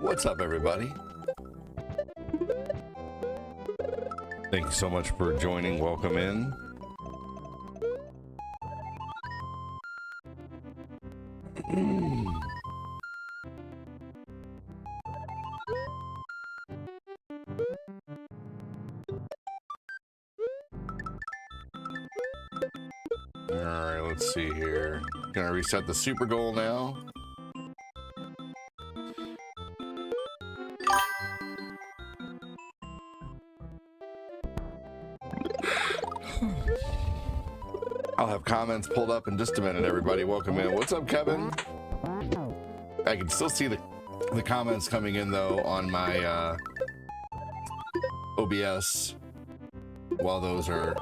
What's up, everybody? Thank you so much for joining. Welcome in. All right, let's see here. Gonna reset the super goal now. I'll have comments pulled up in just a minute, everybody. Welcome in. What's up, Kevin? I can still see the comments coming in, though, on my OBS while those are...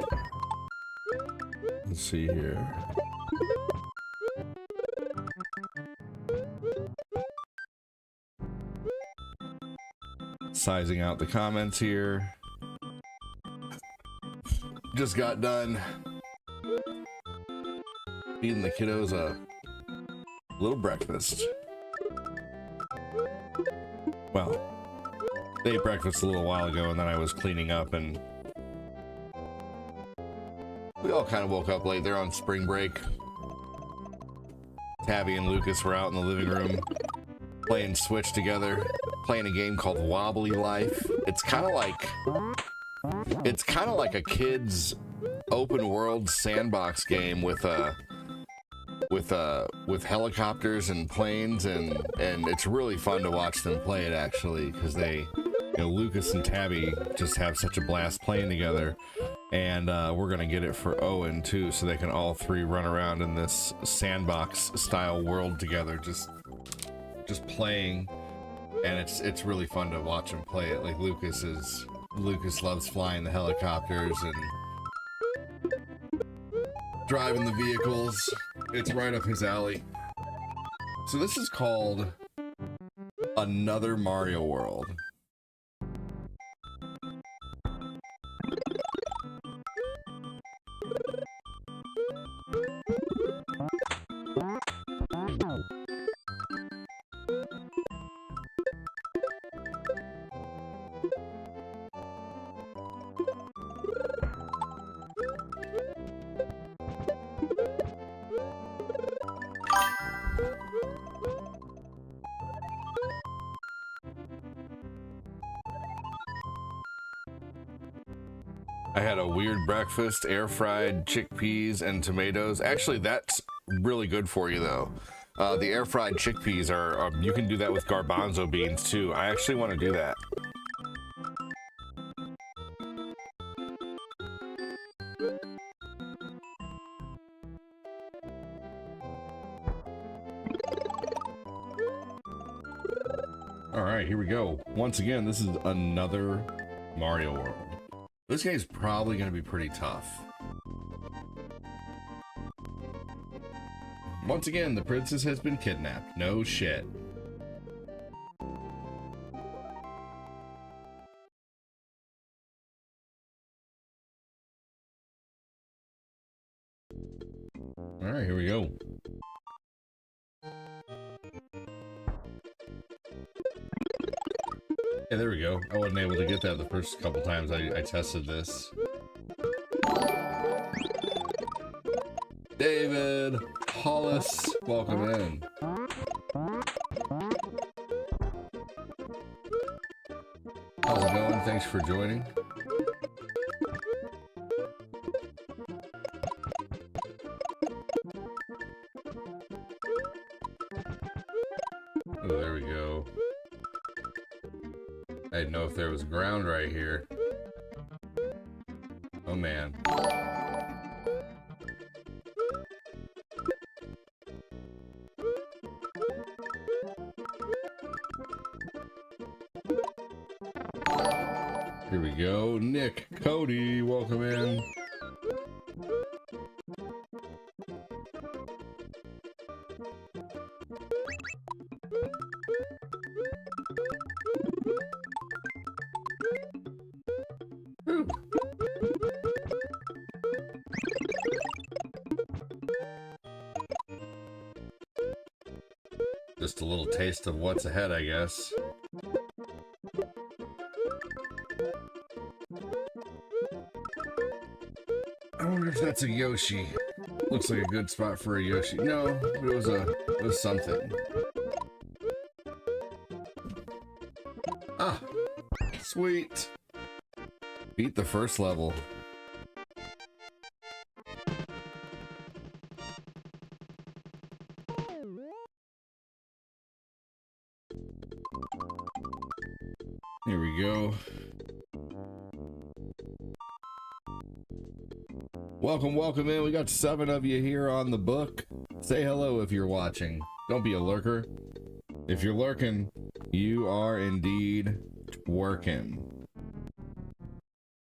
Let's see here. Sizing out the comments here. Just got done feeding the kiddos a little breakfast. Well, they ate breakfast a little while ago, and then I was cleaning up, and we all kind of woke up late. They're on spring break. Tabby and Lucas were out in the living room playing Switch together, playing a game called Wobbly Life. It's kind of like a kid's open world sandbox game with helicopters and planes, and it's really fun to watch them play it, actually, because they, Lucas and Tabby just have such a blast playing together. And we're gonna get it for Owen too, so they can all three run around in this sandbox style world together, just playing. And it's really fun to watch them play it. Like Lucas loves flying the helicopters and driving the vehicles. It's right up his alley. So this is called Another Mario World. I had a weird breakfast, air-fried chickpeas and tomatoes. Actually, that's really good for you, though. The air-fried chickpeas are you can do that with garbanzo beans, too. I actually want to do that. All right, here we go. Once again, this is Another Mario World. This game's probably going to be pretty tough. Once again, the princess has been kidnapped. No shit. Alright, here we go. Yeah, there we go. I wasn't able to get that the first couple times I tested this. David Hollis, welcome in. How's it going? Thanks for joining. Oh, there we go. I didn't know if there was ground right here. Oh man. Here we go. Nick, Cody, welcome in. Just a little taste of what's ahead, I guess. I wonder if that's a Yoshi. Looks like a good spot for a Yoshi. No, it was something. Ah, sweet. Beat the first level. Here we go. Welcome in. We got 7 of you here on the book. Say hello if you're watching. Don't be a lurker. If you're lurking, you are indeed working.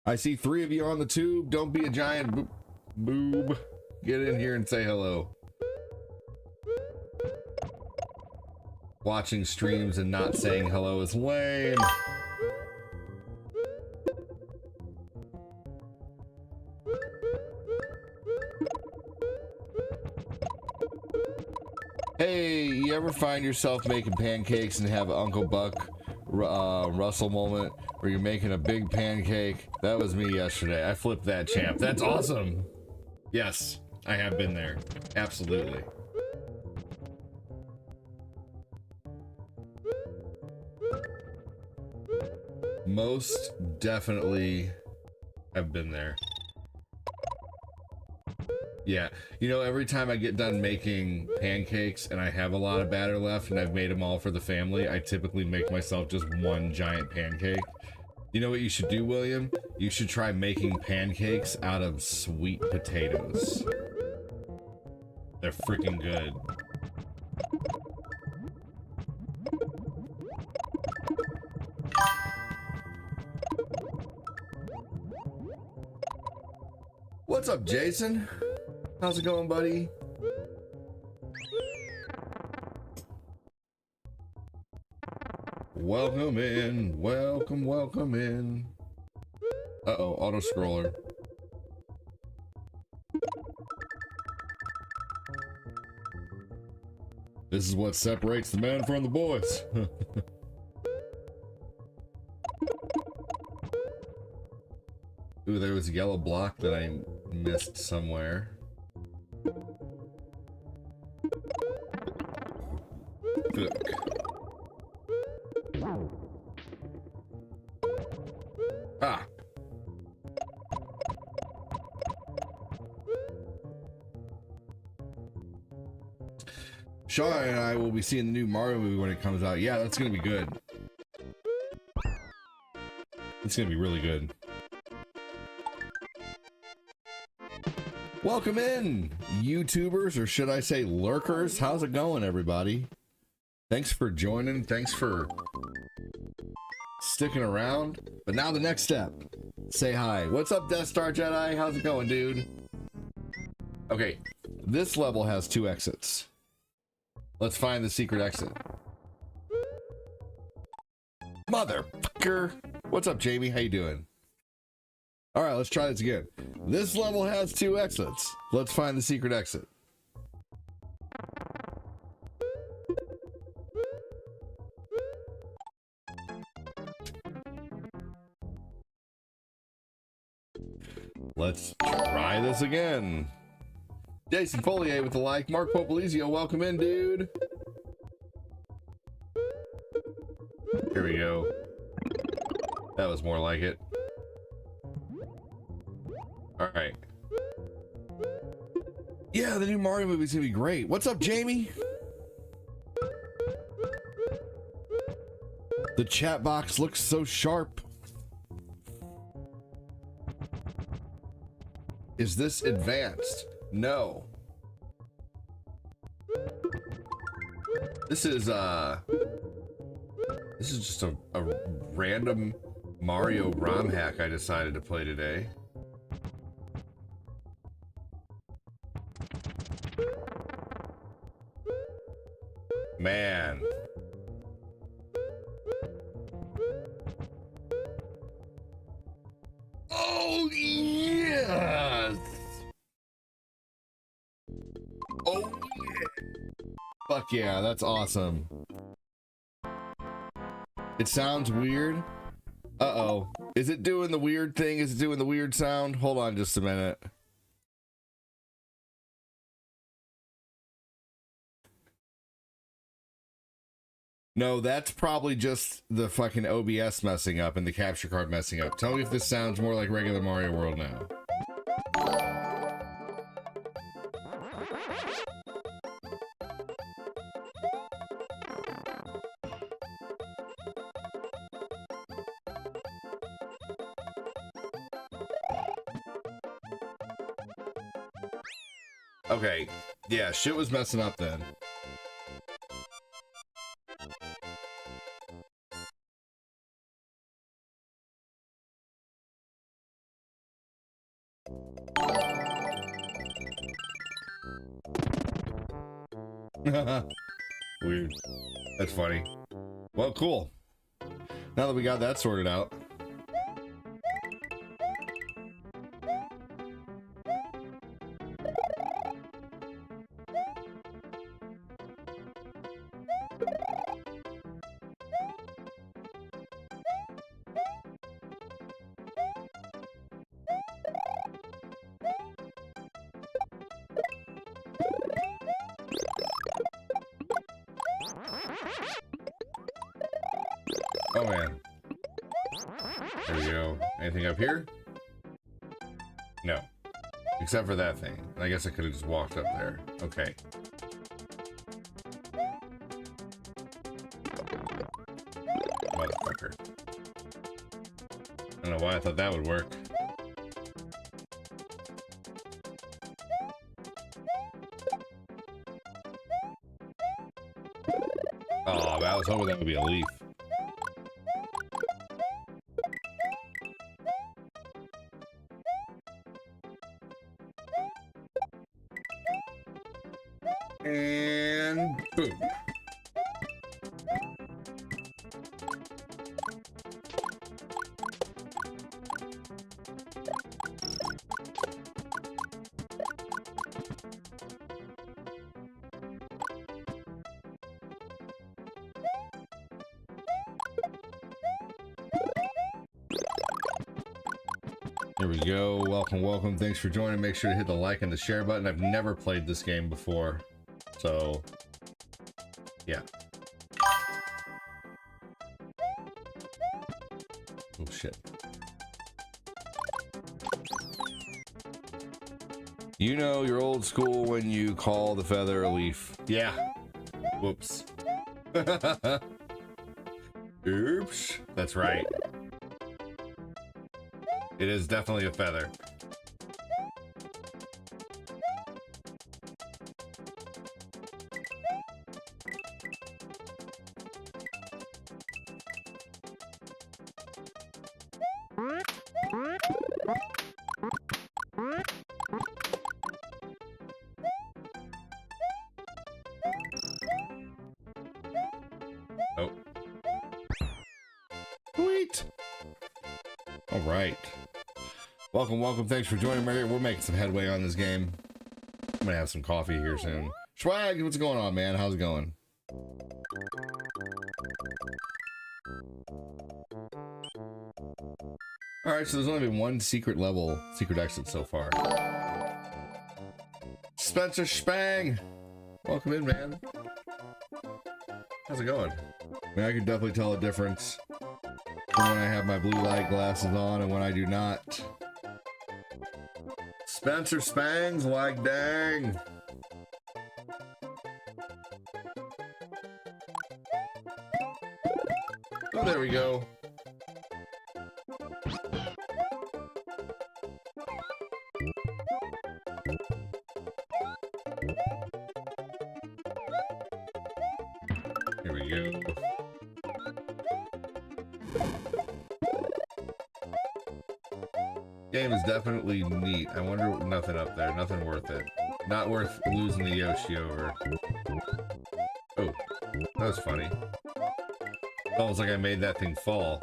I see 3 of you on the tube. Don't be a giant boob. Get in here and say hello. Watching streams and not saying hello is lame. Hey, you ever find yourself making pancakes and have an Uncle Buck Russell moment where you're making a big pancake? That was me yesterday. I flipped that champ. That's awesome. Yes, I have been there. Absolutely. Most definitely have been there. Yeah, you know, every time I get done making pancakes and I have a lot of batter left and I've made them all for the family, I typically make myself just one giant pancake. You know what you should do, William? You should try making pancakes out of sweet potatoes. They're freaking good. What's up, Jason? How's it going, buddy? Welcome in. Welcome in. Uh-oh, auto scroller. This is what separates the man from the boys. Ooh, there was a yellow block that I missed somewhere. Look. Ah. Sean and I will be seeing the new Mario movie when it comes out. Yeah, that's gonna be good. It's gonna be really good. Welcome in, YouTubers, or should I say lurkers. How's it going, everybody? Thanks for joining. Thanks for sticking around. But now the next step. Say hi. What's up, Death Star Jedi? How's it going, dude? Okay, this level has 2 exits. Let's find the secret exit. Motherfucker. What's up, Jamie? How you doing? All right, let's try this again. This level has 2 exits. Let's find the secret exit. Let's try this again. Jason Folier with the like. Mark Popolizio, welcome in, dude. Here we go. That was more like it. All right. Yeah, the new Mario movie's gonna be great. What's up, Jamie? The chat box looks so sharp. Is this advanced? No. This is just a random Mario ROM hack I decided to play today. Man. Oh, yes! Oh, yeah! Fuck yeah, that's awesome. It sounds weird. Uh-oh. Is it doing the weird thing? Is it doing the weird sound? Hold on just a minute. No, that's probably just the fucking OBS messing up and the capture card messing up. Tell me if this sounds more like regular Mario World now. Okay, yeah, shit was messing up then. Weird. That's funny. Well, cool. Now that we got that sorted out. Oh man. There we go. Anything up here? No. Except for that thing. I guess I could have just walked up there. Okay. Motherfucker. I don't know why I thought that would work. Oh, I was hoping that would be a leaf. And boom. There we go. Welcome, welcome. Thanks for joining. Make sure to hit the like and the share button. I've never played this game before. So, yeah. Oh, shit. You know, you're old school when you call the feather a leaf. Yeah. Whoops. Oops. That's right. It is definitely a feather. Oh. Sweet. All right. Welcome, welcome. Thanks for joining me. We're making some headway on this game. I'm gonna have some coffee here soon. Swag, what's going on, man? How's it going? All right, so there's only been one secret exit so far. Spencer Spang, welcome in, man. How's it going? I mean, I can definitely tell a difference from when I have my blue light glasses on and when I do not. Spencer Spangs, like dang. Oh, there we go. Here we go. Game is definitely neat. I wonder, nothing up there, nothing worth it. Not worth losing the Yoshi over. Oh, that was funny. Almost like I made that thing fall.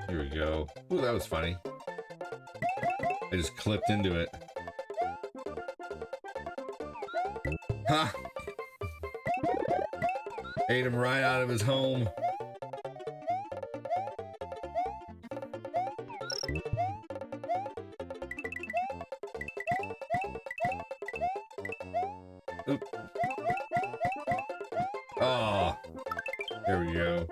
Here we go. Ooh, that was funny. I just clipped into it. Ha! Ate him right out of his home. Oh, there we go.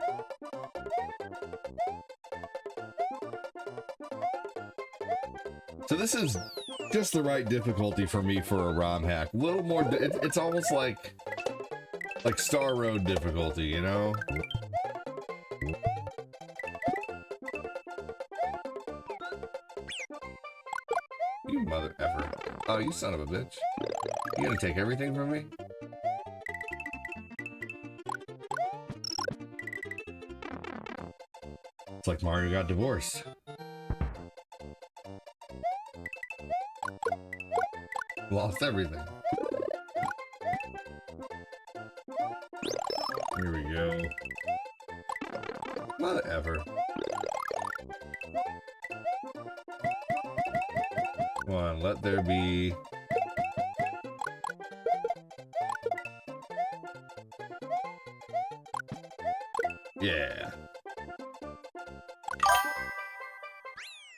So this is just the right difficulty for me for a ROM hack. A little more, it's almost like Star Road difficulty, you know? You mother effer. Oh, you son of a bitch. You gonna take everything from me? It's like Mario got divorced. Lost everything. Here we go. Mother effer. Come on, let there be. Yeah.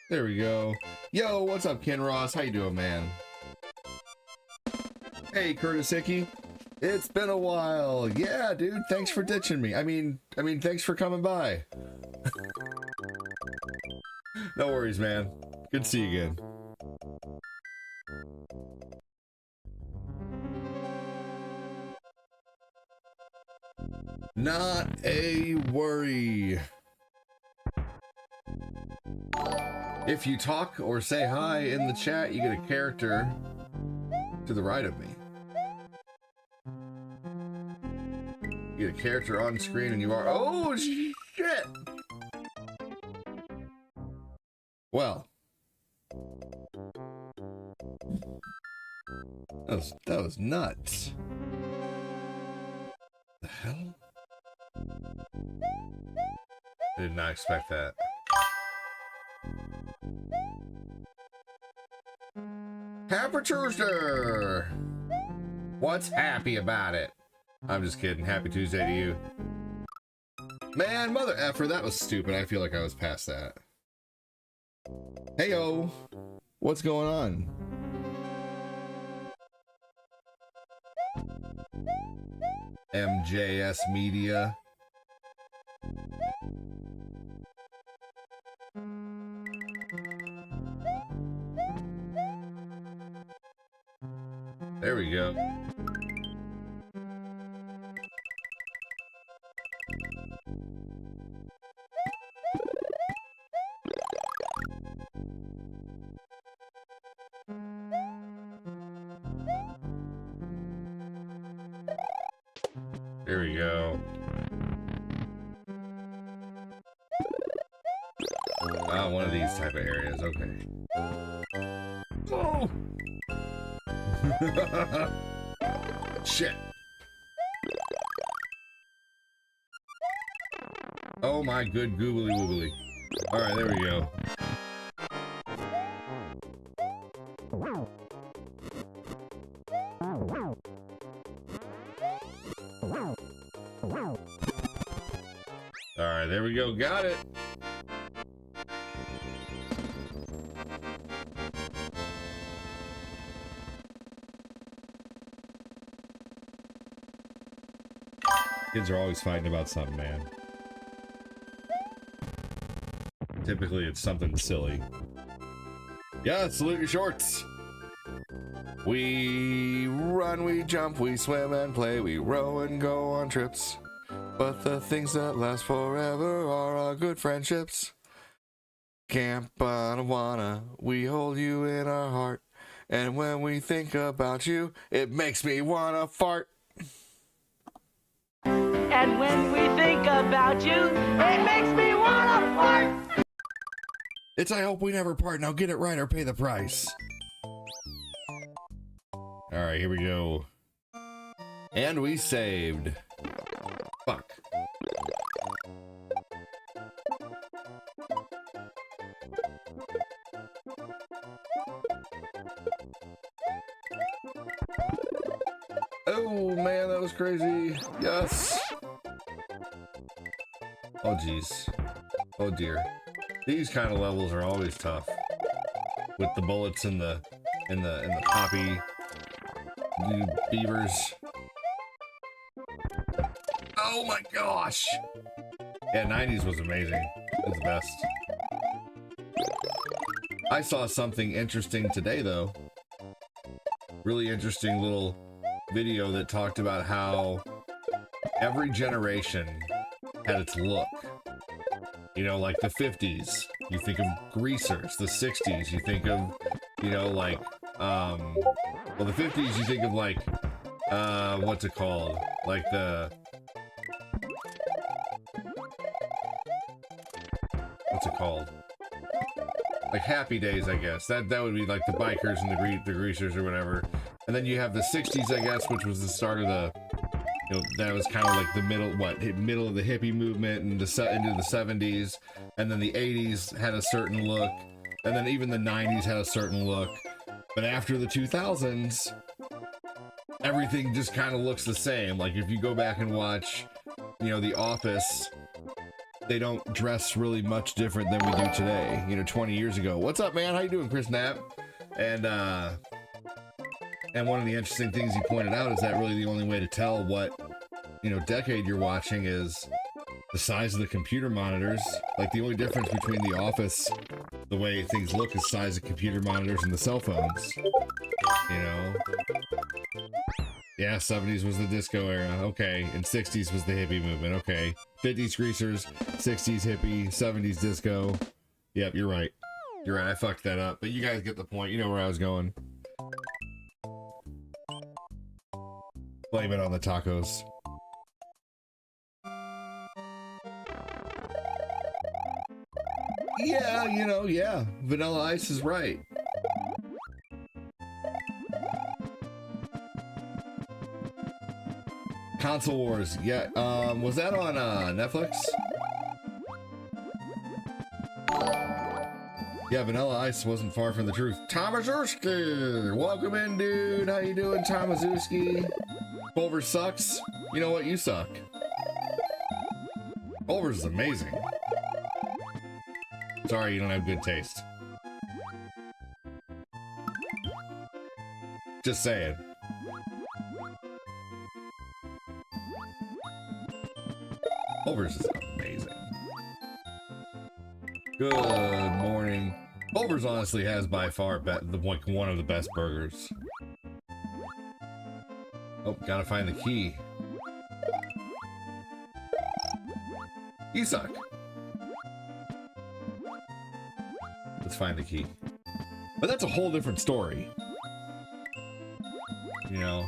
There we go. Yo, what's up, Ken Ross? How you doing, man? Hey, Curtis Hickey. It's been a while. Yeah, dude. Thanks for ditching me. I mean, thanks for coming by. No worries, man. Good to see you again. Not a worry. If you talk or say hi in the chat, you get a character to the right of me. You get a character on screen and you are... Oh, shit! Well. That was nuts. The hell? I did not expect that. Happy Tuesday! What's happy about it? I'm just kidding. Happy Tuesday to you. Man, mother effer, that was stupid. I feel like I was past that. Heyo! What's going on? MJS Media. There we go. There we go. Ah, one of these type of areas. Okay. Whoa! Shit. Oh my good googly woogly. Alright, there we go. Alright, there we go. Got it. Kids are always fighting about something, man. Typically, it's something silly. Yeah, salute your shorts. We run, we jump, we swim and play, we row and go on trips. But the things that last forever are our good friendships. Camp Bonawana, we hold you in our heart. And when we think about you, it makes me wanna fart. And when we think about you, it makes me wanna fart. It's I hope we never part. Now get it right or pay the price. Alright, here we go. And we saved. Fuck. Oh man, that was crazy. Yes. Oh jeez. Oh dear. These kind of levels are always tough. With the bullets and the poppy beavers. Oh my gosh. Yeah, 90s was amazing. It was the best. I saw something interesting today, though. Really interesting little video that talked about how every generation had its look. You know, like the 50s, you think of greasers. The 60s, you think of, you know, like, well, the 50s, you think of like, what's it called? Like what's it called? Like Happy Days, I guess. That would be like the bikers and the greasers or whatever. And then you have the 60s, I guess, which was the start of the, you know, that was kind of like the middle of the hippie movement and into the 70s. And then the 80s had a certain look. And then even the 90s had a certain look. But after the 2000s, everything just kind of looks the same. Like if you go back and watch, you know, The Office, they don't dress really much different than we do today, you know, 20 years ago. What's up, man? How you doing, Chris Knapp? And one of the interesting things he pointed out is that really the only way to tell what, you know, decade you're watching is the size of the computer monitors. Like the only difference between The Office, the way things look, is size of computer monitors and the cell phones, you know? Yeah, 70s was the disco era. Okay. And 60s was the hippie movement. Okay. 50s greasers, 60s hippie, 70s disco. Yep, you're right. You're right. I fucked that up. But you guys get the point. You know where I was going. Blame it on the tacos. Yeah, you know, yeah. Vanilla Ice is right. Console Wars, yeah. Was that on Netflix? Yeah, Vanilla Ice wasn't far from the truth. Tomaszewski, welcome in, dude. How you doing, Tomaszewski? Culver sucks. You know what? You suck. Culver's is amazing. Sorry, you don't have good taste. Just saying. Culver's is amazing. Good morning. Culver's honestly has by far one of the best burgers. Oh, gotta find the key. You suck. Let's find the key. But that's a whole different story. You know?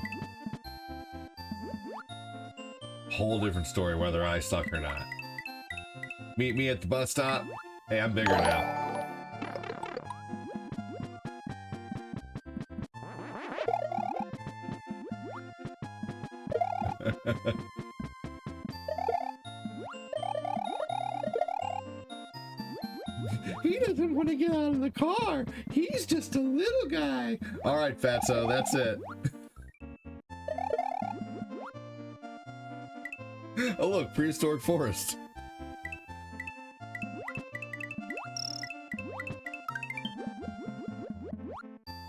Whole different story whether I suck or not. Meet me at the bus stop. Hey, I'm bigger now. He doesn't want to get out of the car. He's just a little guy. All right, Fatso, that's it. Oh, look, prehistoric forest.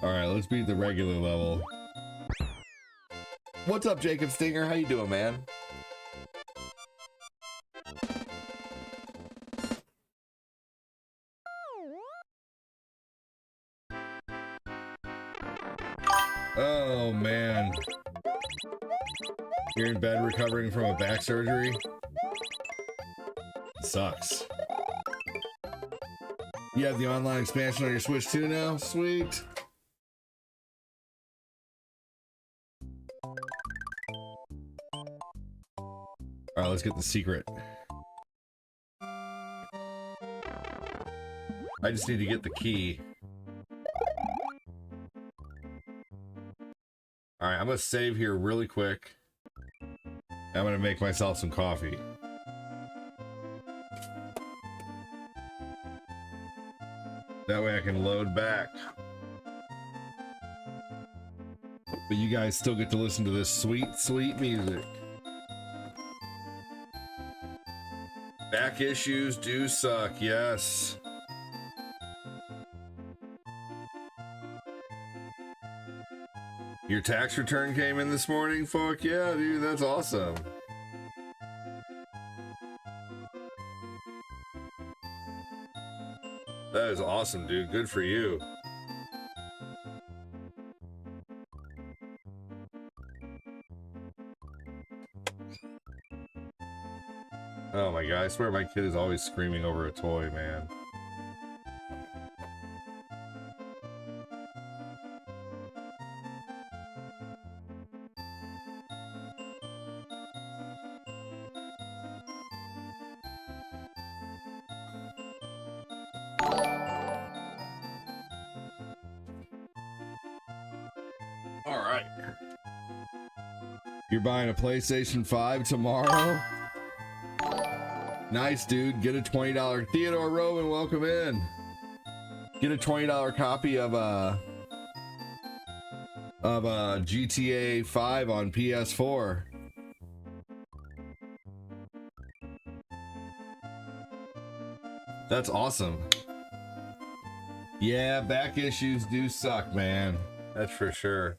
All right, let's beat the regular level. What's up, Jacob Stinger? How you doing, man? Oh, man. You're in bed recovering from a back surgery? Sucks. You have the online expansion on your Switch too now? Sweet. Alright, let's get the secret. I just need to get the key. Alright, I'm gonna save here really quick. I'm gonna make myself some coffee. That way I can load back. But you guys still get to listen to this sweet, sweet music. Back issues do suck, yes. Your tax return came in this morning? Fuck yeah, dude, that's awesome. That is awesome, dude. Good for you. Oh my god, I swear my kid is always screaming over a toy, man. Alright. You're buying a PlayStation 5 tomorrow? Nice, dude. Get a $20. Theodore Roman, welcome in. Get a $20 copy of GTA 5 on PS4. That's awesome. Yeah, back issues do suck, man. That's for sure.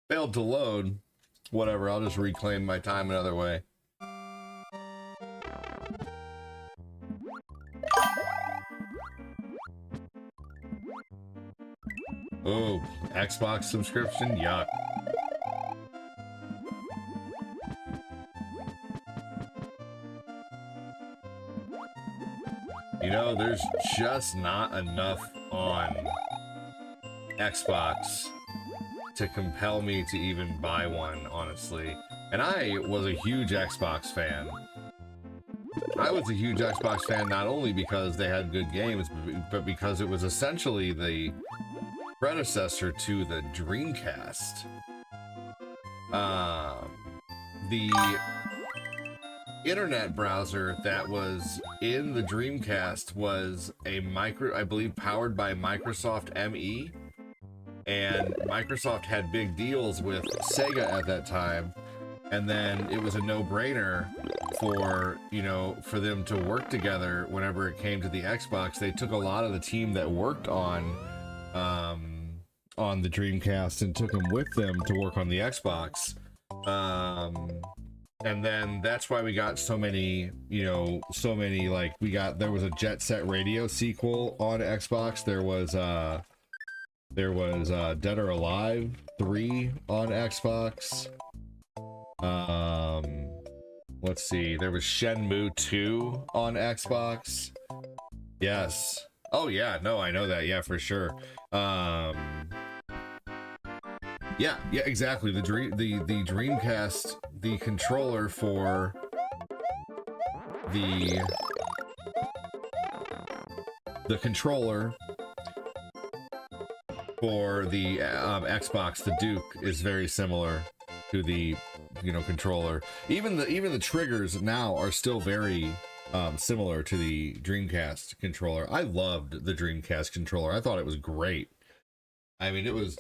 Failed to load. Whatever, I'll just reclaim my time another way. Oh, Xbox subscription? Yuck. You know, there's just not enough on Xbox to compel me to even buy one, honestly. And I was a huge Xbox fan. I was a huge Xbox fan not only because they had good games, but because it was essentially the predecessor to the Dreamcast. The internet browser that was in the Dreamcast was a I believe powered by Microsoft ME, and Microsoft had big deals with Sega at that time, and then it was a no-brainer for, you know, for them to work together whenever it came to the Xbox. They took a lot of the team that worked on the Dreamcast and took them with them to work on the Xbox. And then that's why we got so many, you know, like there was a Jet Set Radio sequel on Xbox. There was Dead or Alive 3 on Xbox. Let's see, there was Shenmue 2 on Xbox. Yes. Oh yeah, no, I know that, yeah, for sure. Yeah, exactly. The Dreamcast, the controller for the controller for the Xbox, the Duke, is very similar to the, you know, controller. Even the triggers now are still very similar to the Dreamcast controller. I loved the Dreamcast controller. I thought it was great. I mean, it was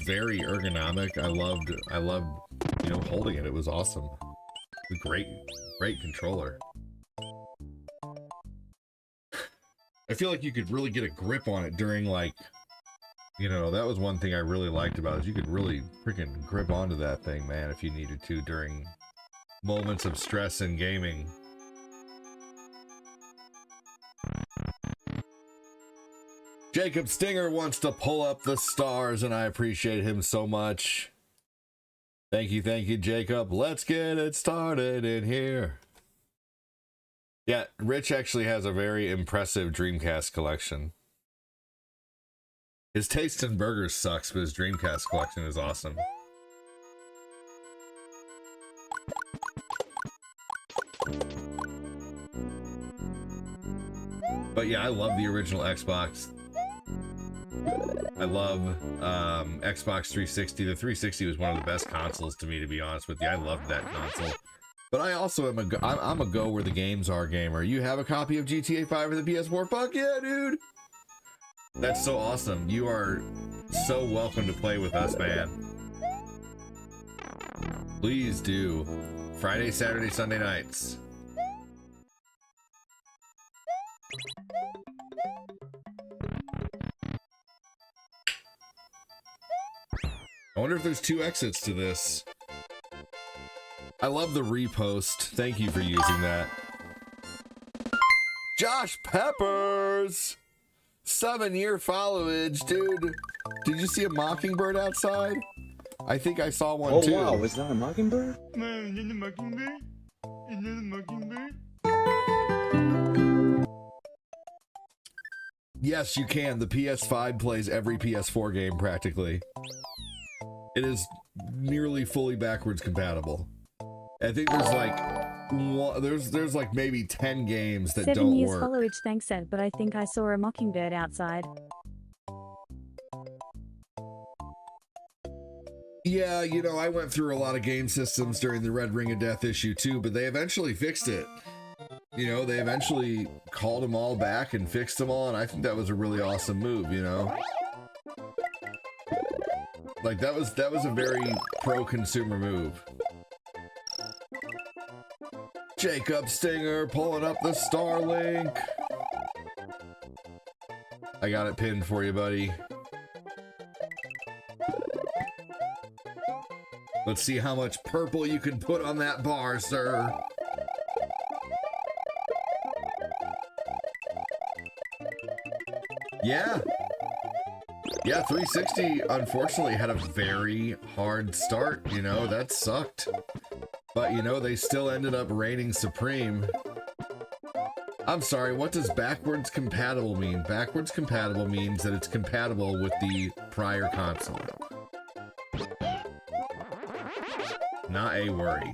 very ergonomic. I loved, you know, holding it. It was awesome. A great controller. I feel like you could really get a grip on it during, like, you know, that was one thing I really liked about it. You could really freaking grip onto that thing, man, if you needed to during moments of stress in gaming. Jacob Stinger wants to pull up the stars, and I appreciate him so much. Thank you, Jacob. Let's get it started in here. Yeah, Rich actually has a very impressive Dreamcast collection. His taste in burgers sucks, but his Dreamcast collection is awesome. But yeah, I love the original Xbox. I love Xbox 360. The 360 was one of the best consoles to me, to be honest with you. I loved that console. But I also am I'm a go where the games are gamer. You have a copy of GTA 5 for the PS4? Fuck yeah, dude! That's so awesome. You are so welcome to play with us, man. Please do. Friday, Saturday, Sunday nights. I wonder if there's 2 exits to this. I love the repost. Thank you for using that. Josh Peppers! 7-year followage, dude. Did you see a mockingbird outside? I think I saw one too. Oh wow, is that a mockingbird? Man, is that a mockingbird? Is that a mockingbird? Yes, you can. The PS5 plays every PS4 game practically. It is nearly fully backwards compatible. I think there's like there's like maybe 10 games that 7 don't years work. followage, thanks Ed, but I think I saw a mockingbird outside. Yeah, you know, I went through a lot of game systems during the Red Ring of Death issue too, but they eventually fixed it. You know, they eventually called them all back and fixed them all, and I think that was a really awesome move, you know? Like, that was a very pro-consumer move. Jacob Stinger pulling up the Starlink. I got it pinned for you, buddy. Let's see how much purple you can put on that bar, sir. Yeah. Yeah, 360 unfortunately had a very hard start, you know, that sucked. But, you know, they still ended up reigning supreme. I'm sorry, what does backwards compatible mean? Backwards compatible means that it's compatible with the prior console. Not a worry.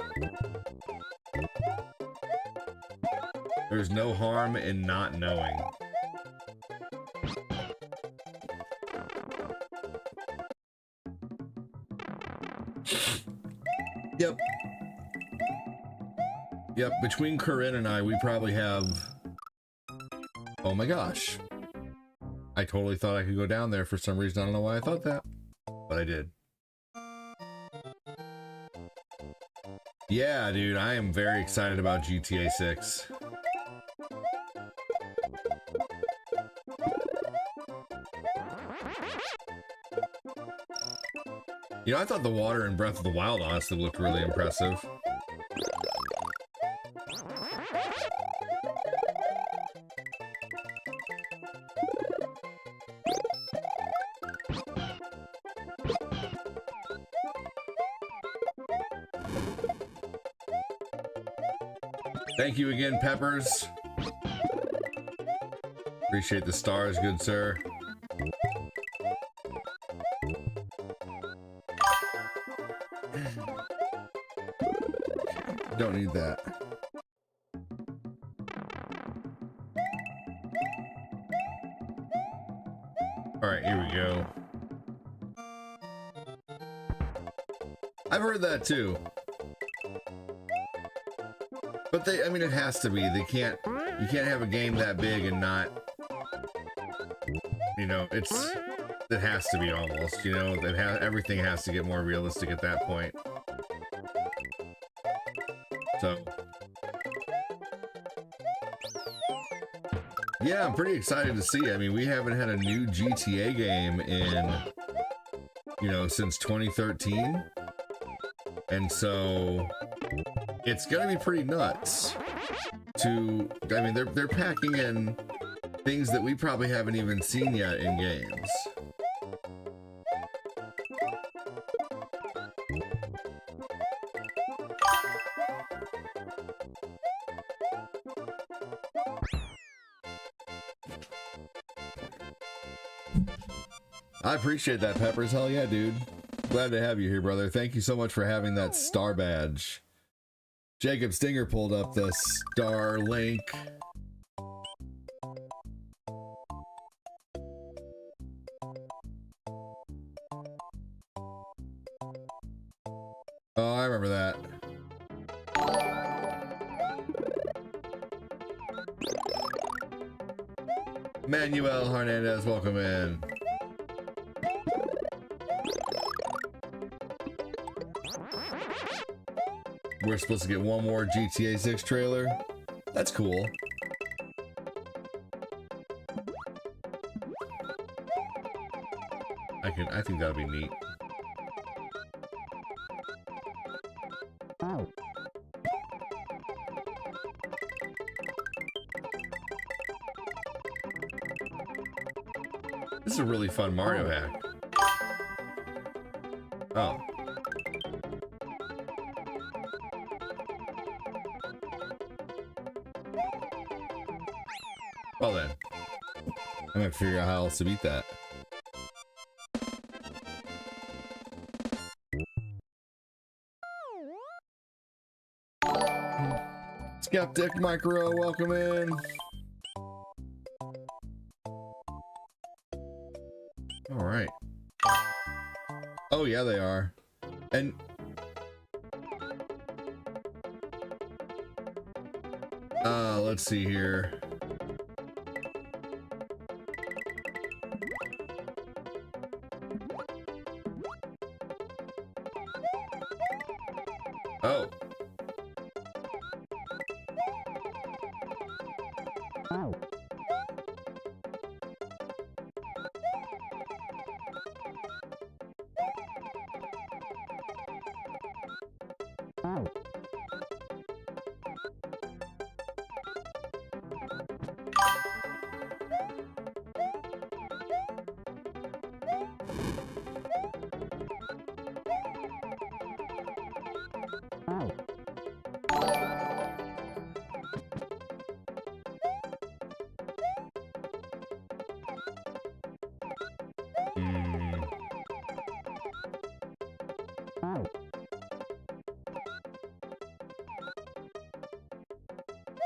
There's no harm in not knowing. Yep. Yep, between Corinne and I, we probably have... Oh my gosh. I totally thought I could go down there for some reason. I don't know why I thought that, but I did. Yeah, dude, I am very excited about GTA 6. You know, I thought the water in Breath of the Wild honestly looked really impressive. Thank you again, Peppers. Appreciate the stars, good sir. Don't need that. All right, here we go. I've heard that too. But they, I mean, it has to be. You can't have a game that big and not, you know, it has to be almost, you know, everything has to get more realistic at that point. So, yeah, I'm pretty excited to see. I mean, we haven't had a new GTA game in, you know, since 2013. And so it's gonna be pretty nuts to, I mean, they're packing in things that we probably haven't even seen yet in games. I appreciate that, Peppers. Hell yeah, dude. Glad to have you here, brother. Thank you so much for having that star badge. Jacob Stinger pulled up the star link. Oh, I remember that. Manuel Hernandez, welcome in. We're supposed to get one more GTA 6 trailer. That's cool. I think that'll be neat. This is a really fun Mario hack. Oh. Well then. I'm gonna figure out how else to beat that. Skeptic Micro, welcome in. All right. Oh yeah, they are. And let's see here. Oh.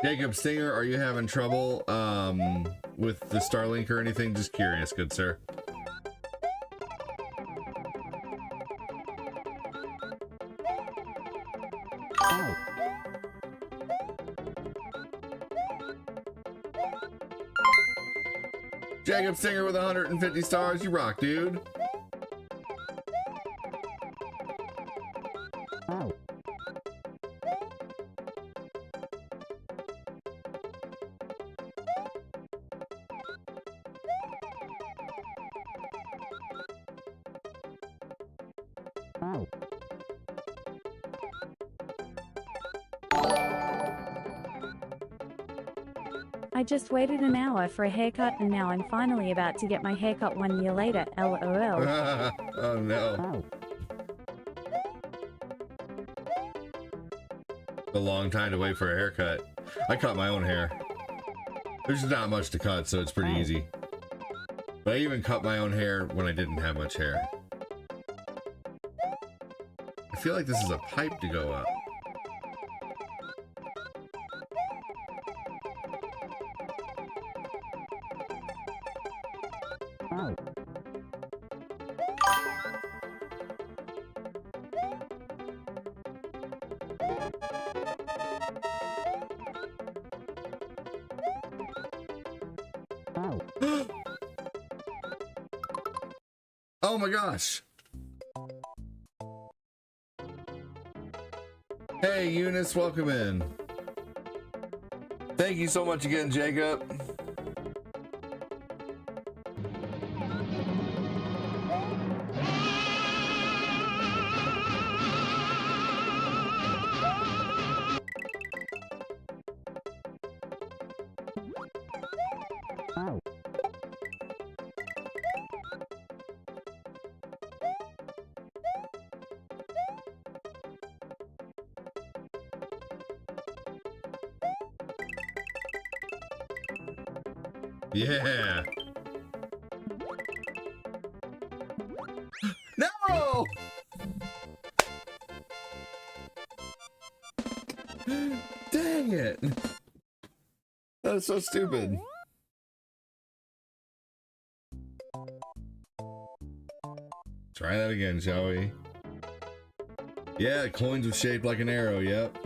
Jacob Singer, are you having trouble with the Starlink or anything? Just curious, good sir. Jacob Singer with 150 stars, you rock, dude. I just waited an hour for a haircut and now I'm finally about to get my haircut 1 year later, lol. Oh no. A long time to wait for a haircut. I cut my own hair. There's not much to cut, so it's pretty easy. But I even cut my own hair when I didn't have much hair. I feel like this is a pipe to go up. Oh my gosh. Hey Eunice, welcome in. Thank you so much again, Jacob. Yeah. No! Dang it. That was so stupid. Try that again, shall we? Yeah, coins were shaped like an arrow, yep.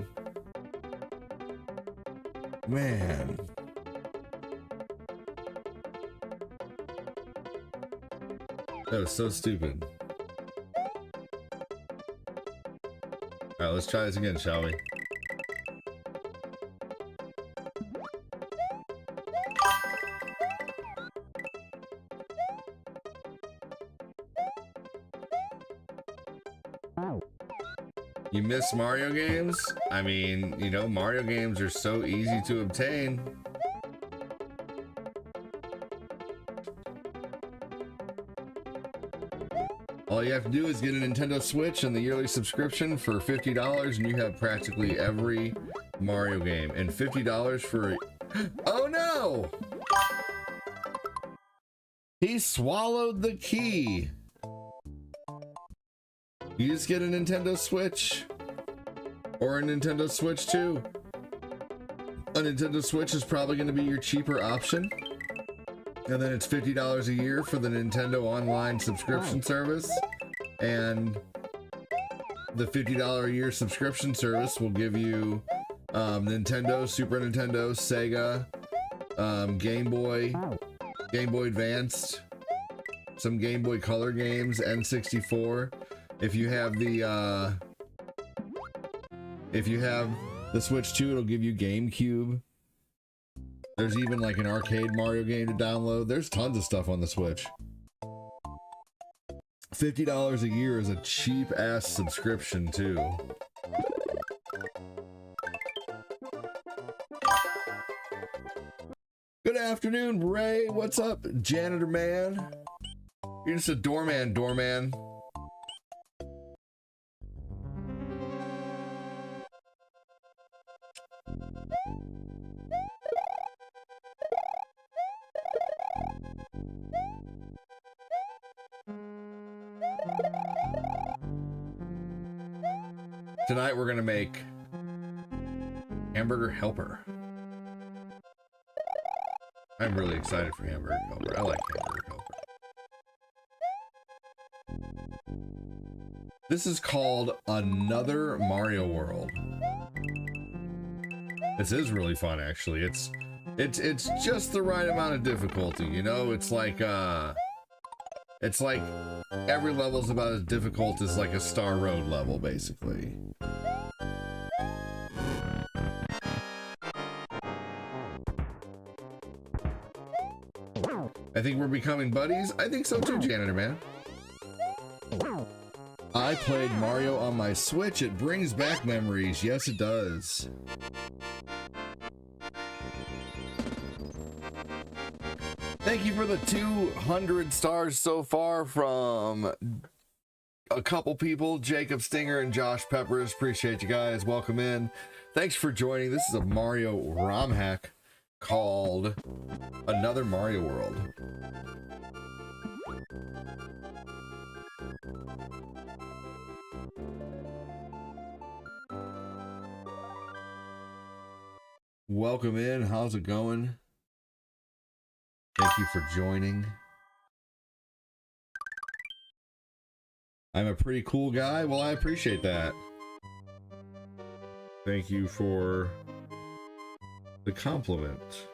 Man. That was so stupid. Alright, let's try this again, shall we? You miss Mario games? I mean, you know, Mario games are so easy to obtain. All you have to do is get a Nintendo Switch and the yearly subscription for $50, and you have practically every Mario game. And $50 for... Oh no! He swallowed the key. You just get a Nintendo Switch. Or a Nintendo Switch 2. A Nintendo Switch is probably going to be your cheaper option. And then it's $50 a year for the Nintendo Online subscription service. And the $50 a year subscription service will give you Nintendo, Super Nintendo, Sega, Game Boy Advanced, some Game Boy Color games, N64. If you have the Switch 2, it'll give you GameCube. There's even like an arcade Mario game to download. There's tons of stuff on the Switch. $50 a year is a cheap ass subscription too. Good afternoon, Ray. What's up, janitor man? You're just a doorman. Tonight we're gonna make hamburger helper. I'm really excited for hamburger helper. I like hamburger helper. This is called Another Mario World. This is really fun, actually. It's just the right amount of difficulty, you know? It's like every level's about as difficult as like a Star Road level, basically. I think we're becoming buddies. I think so too, janitor man. I played Mario on my Switch. It brings back memories. Yes, it does. Thank you for the 200 stars so far from a couple people, Jacob Stinger and Josh Peppers. Appreciate you guys. Welcome in. Thanks for joining. This is a Mario ROM hack called Another Mario World. Welcome in. How's it going? Thank you for joining. I'm a pretty cool guy. Well, I appreciate that. Thank you for the compliment.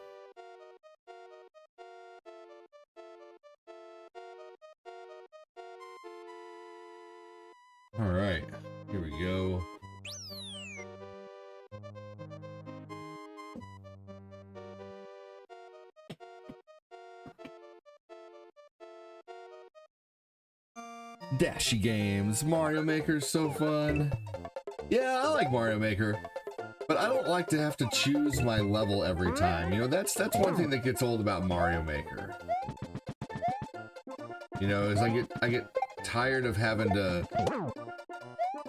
All right, here we go. Dashy games. Mario Maker's so fun. Yeah, I like Mario Maker, but I don't like to have to choose my level every time. You know, that's one thing that gets old about Mario Maker. You know, is I get tired of having to,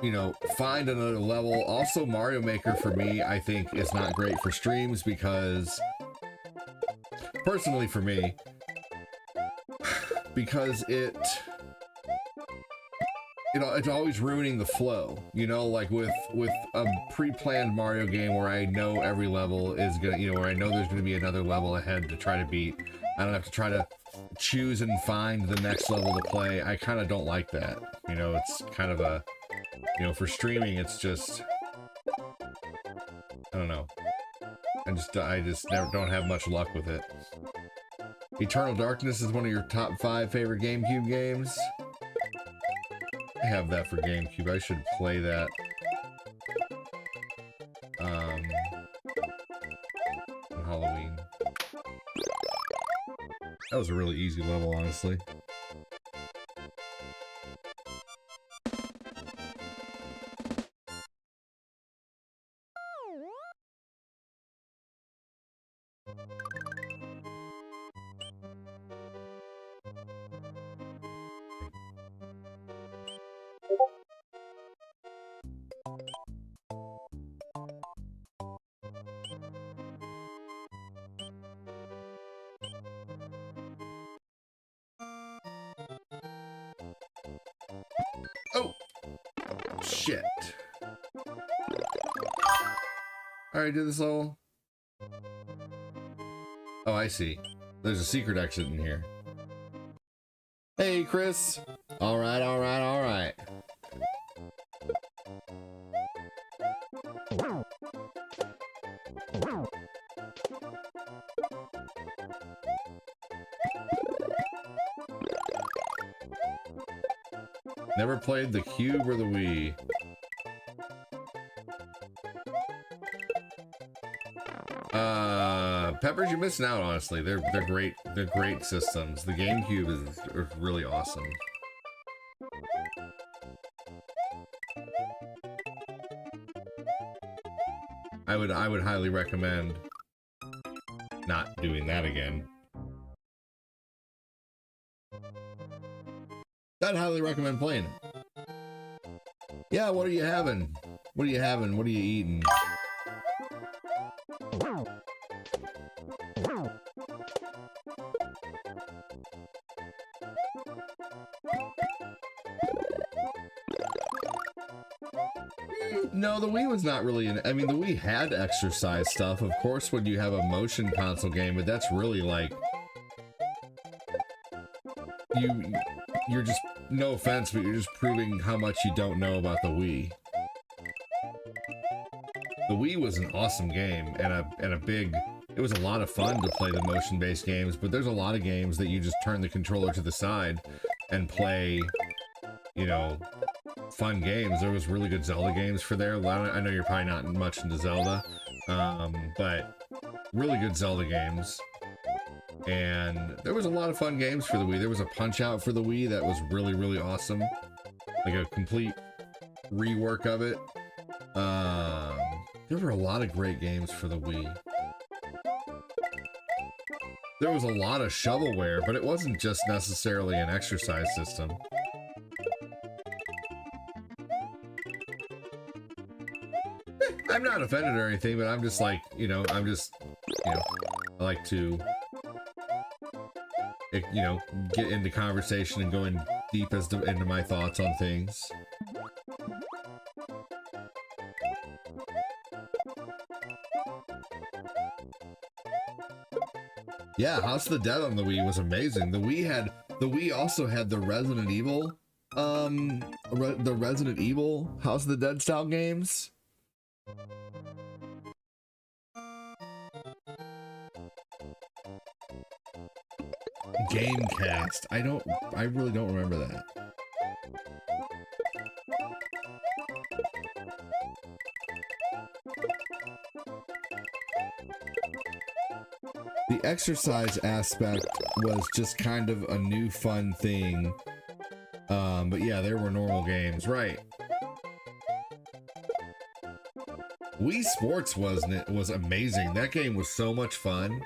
you know, find another level. Also, Mario Maker for me, I think, is not great for streams because, personally for me, because it's always ruining the flow, you know, like with a pre-planned Mario game where I know every level is gonna, you know, where I know there's gonna be another level ahead to try to beat. I don't have to try to choose and find the next level to play. I kind of don't like that, you know. It's kind of a, you know, for streaming, it's just, I don't know. I just never don't have much luck with it. Eternal Darkness is one of your top 5 favorite GameCube games. I have that for GameCube. I should play that. On Halloween. That was a really easy level, honestly. shit. Alright, do this level. Oh, I see. There's a secret exit in here. Hey, Chris. Alright, alright, alright. Never played the Cube or the Wii. Peppers, you're missing out, honestly. They're great. They're great systems. The GameCube is really awesome. I would highly recommend not doing that again. I'd highly recommend playing it. Yeah, what are you having? What are you having? What are you eating? No, the Wii was not really I mean, the Wii had exercise stuff, of course, when you have a motion console game, but that's really like... You're just, no offense, but you're just proving how much you don't know about the Wii. The Wii was an awesome game, and a big... It was a lot of fun to play the motion-based games, but there's a lot of games that you just turn the controller to the side and play, you know, fun games. There was really good Zelda games for there. I know you're probably not much into Zelda, but really good Zelda games. And there was a lot of fun games for the Wii. There was a Punch-Out for the Wii that was really, really awesome. Like a complete rework of it. There were a lot of great games for the Wii. There was a lot of shovelware, but it wasn't just necessarily an exercise system. I'm not offended or anything, but I'm just like, you know, I like to, you know, get into conversation and go in deep into my thoughts on things. Yeah, House of the Dead on the Wii was amazing. The Wii also had the Resident Evil, the Resident Evil House of the Dead style games. Gamecast. I really don't remember that. The exercise aspect was just kind of a new fun thing. But yeah, there were normal games, right? Wii Sports was amazing. That game was so much fun.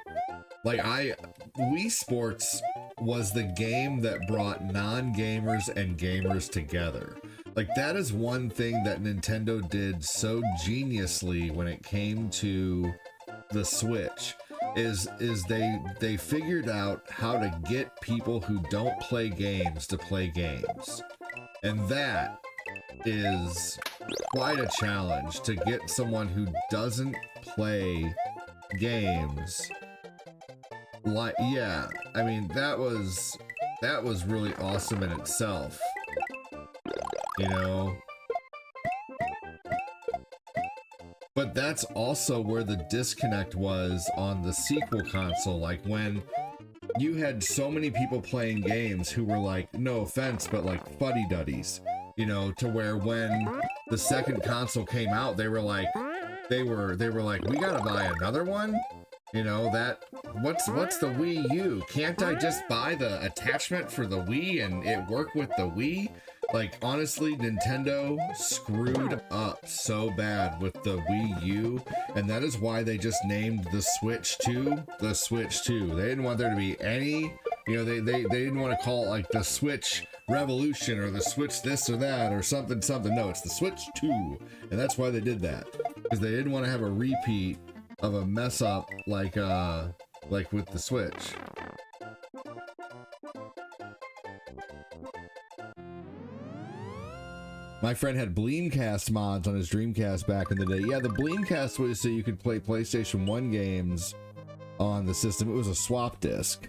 Like Wii Sports was the game that brought non-gamers and gamers together. Like that is one thing that Nintendo did so geniusly when it came to the Switch. Is they figured out how to get people who don't play games to play games. And that is quite a challenge, to get someone who doesn't play games. Like, yeah, I mean, that was really awesome in itself, you know? But that's also where the disconnect was on the sequel console. Like when you had so many people playing games who were like, no offense, but like fuddy-duddies, you know, to where when the second console came out, they were like, we gotta buy another one. You know, what's the Wii U? Can't I just buy the attachment for the Wii and it work with the Wii? Like, honestly, Nintendo screwed up so bad with the Wii U, and that is why they just named the Switch 2 the Switch 2. They didn't want there to be any, you know, they didn't want to call it like the Switch Revolution or the Switch this or that or something. No, it's the Switch 2, and that's why they did that, because they didn't want to have a repeat of a mess up like with the Switch. My friend had Bleemcast mods on his Dreamcast back in the day. Yeah, the Bleemcast was so you could play PlayStation 1 games on the system. It was a swap disc.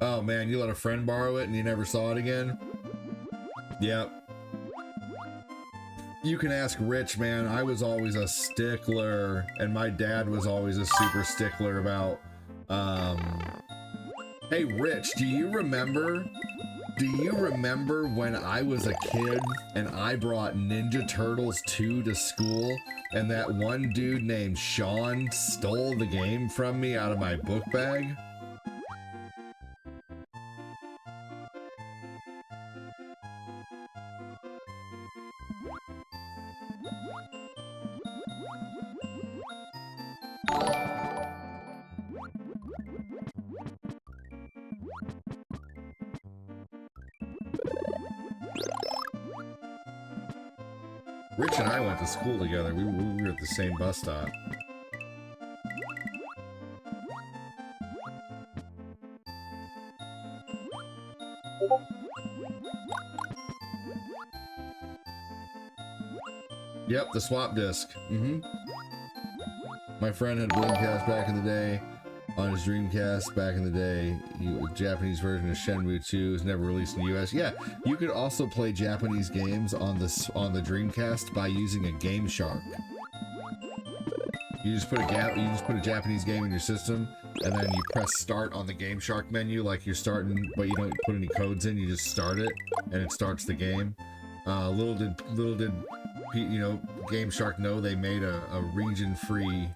Oh man, you let a friend borrow it and you never saw it again? Yep. You can ask Rich, man. I was always a stickler, and my dad was always a super stickler about, Hey Rich, do you remember when I was a kid and I brought Ninja Turtles 2 to school and that one dude named Sean stole the game from me out of my book bag? Rich and I went to school together. We were at the same bus stop. Yep, the swap disc. My friend had Dreamcast back in the day. On his Dreamcast back in the day, Japanese version of Shenmue 2 was never released in the US. Yeah, you could also play Japanese games on the Dreamcast by using a Game Shark. You just put a Japanese game in your system, and then you press start on the Game Shark menu like you're starting, but you don't put any codes in. You just start it, and it starts the game. Little did Game Shark know they made a region-free,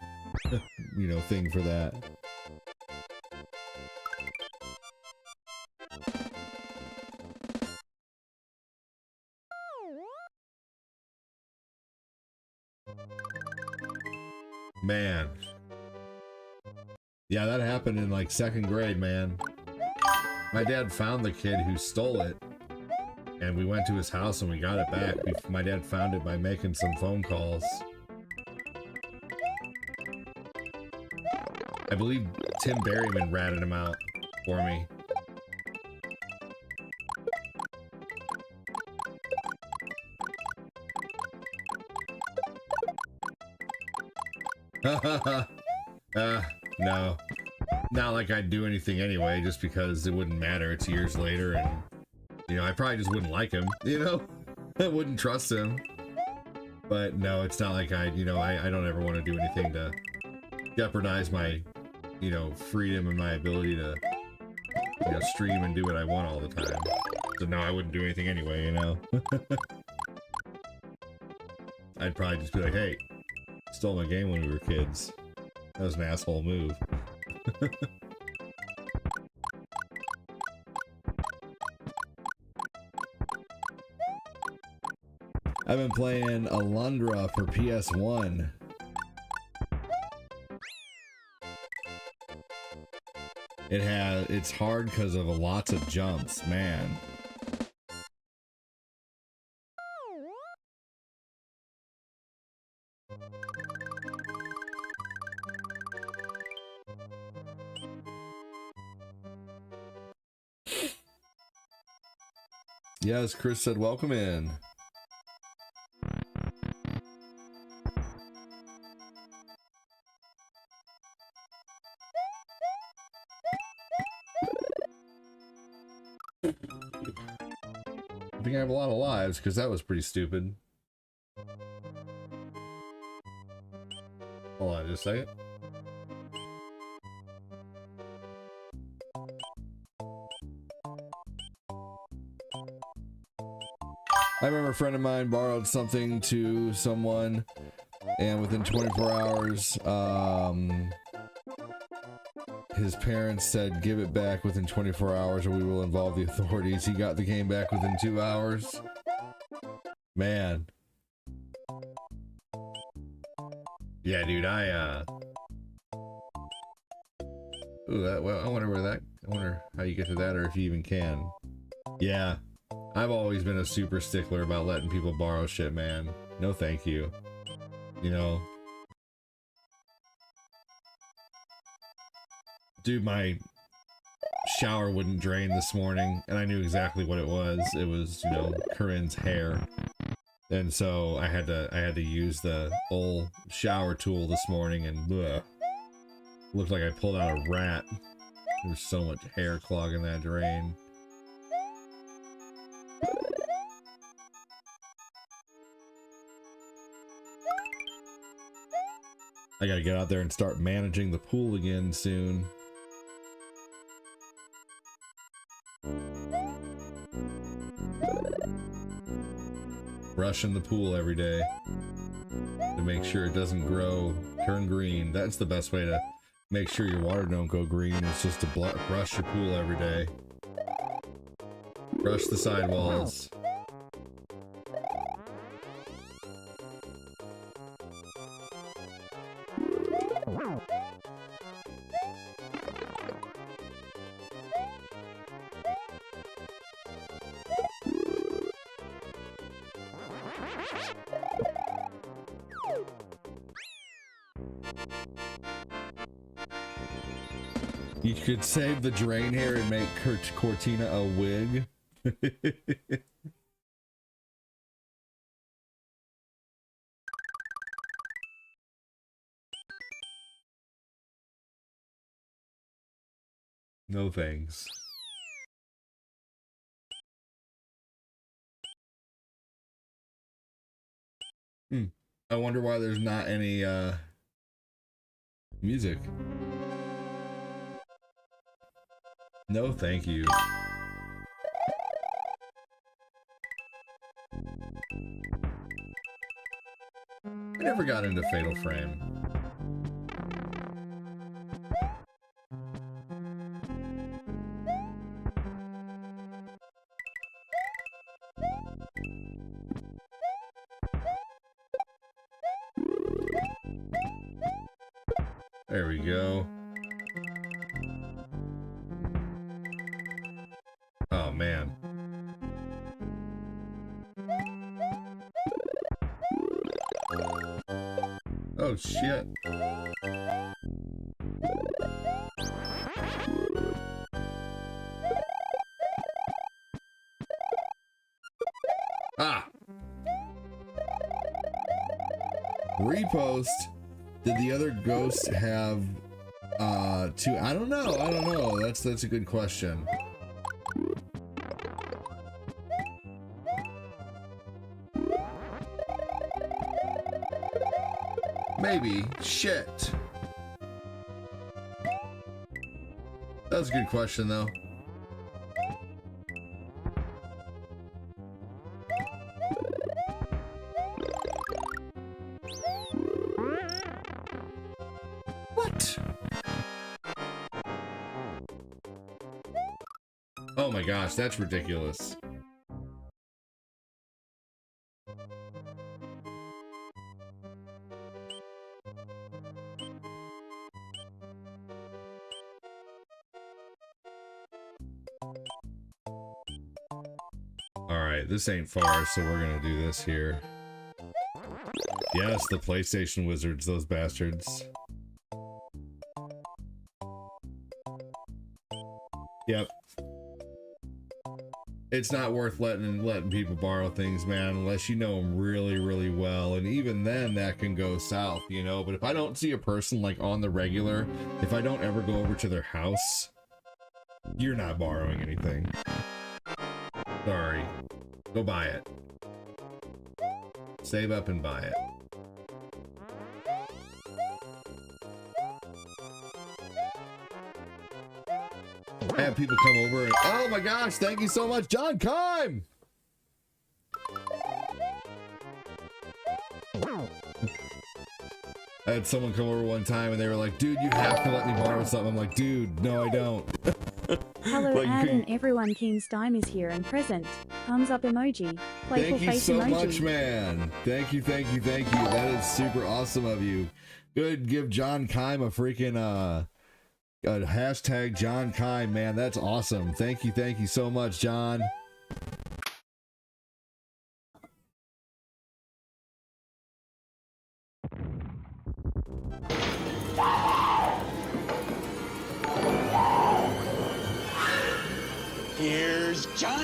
thing for that. Man. Yeah, that happened in like 2nd grade, man. My dad found the kid who stole it, and we went to his house and we got it back. My dad found it by making some phone calls. I believe Tim Berryman ratted him out for me. No. Not like I'd do anything anyway, just because it wouldn't matter. It's years later, and, I probably just wouldn't like him, I wouldn't trust him. But no, it's not like I don't ever want to do anything to jeopardize my, freedom and my ability to, stream and do what I want all the time. So no, I wouldn't do anything anyway, I'd probably just be like, hey, stole my game when we were kids. That was an asshole move. I've been playing Alundra for PS1. It's hard because of lots of jumps, man. Yes, Chris said welcome in. I think I have a lot of lives because that was pretty stupid. Hold on just a second. I remember a friend of mine borrowed something to someone, and within 24 hours, his parents said, give it back within 24 hours or we will involve the authorities. He got the game back within 2 hours. Man. Yeah, dude, well, I wonder how you get to that or if you even can. Yeah. I've always been a super stickler about letting people borrow shit, man. No, thank you. You know, dude, my shower wouldn't drain this morning, and I knew exactly what it was. It was, you know, Corinne's hair. And so I had to use the old shower tool this morning, and bleh, looked like I pulled out a rat. There's so much hair clogging that drain. I gotta get out there and start managing the pool again soon. Brushing the pool every day to make sure it doesn't turn green. That's the best way to make sure your water don't go green. It's just to brush your pool every day. Brush the sidewalls. You could save the drain hair and make Cortina a wig. No thanks. I wonder why there's not any music. No, thank you. I never got into Fatal Frame. There we go. Oh, man. Oh, shit. Ah! Repost. Did the other ghost have, two? I don't know. That's a good question. Maybe. Shit. That was a good question, though. What? Oh my gosh, that's ridiculous. Alright, this ain't far, so we're gonna do this here. Yes, the PlayStation wizards, those bastards. Yep. It's not worth letting people borrow things, man, unless you know them really, really well. And even then, that can go south, you know? But if I don't see a person, like, on the regular, if I don't ever go over to their house, you're not borrowing anything. Sorry. Go buy it. Save up and buy it. I have people come over and, oh my gosh, thank you so much, John Kime! I had someone come over one time and they were like, dude, you have to let me borrow something. I'm like, dude, no, I don't. Hello, Like, Ad, and everyone. Keen's Dime is here and present. Thumbs up emoji. Playful thank you face so emoji. much, man. Thank you. That is super awesome of you. Good, give John Kime a freaking, a hashtag John Kime, man. That's awesome. Thank you so much, John.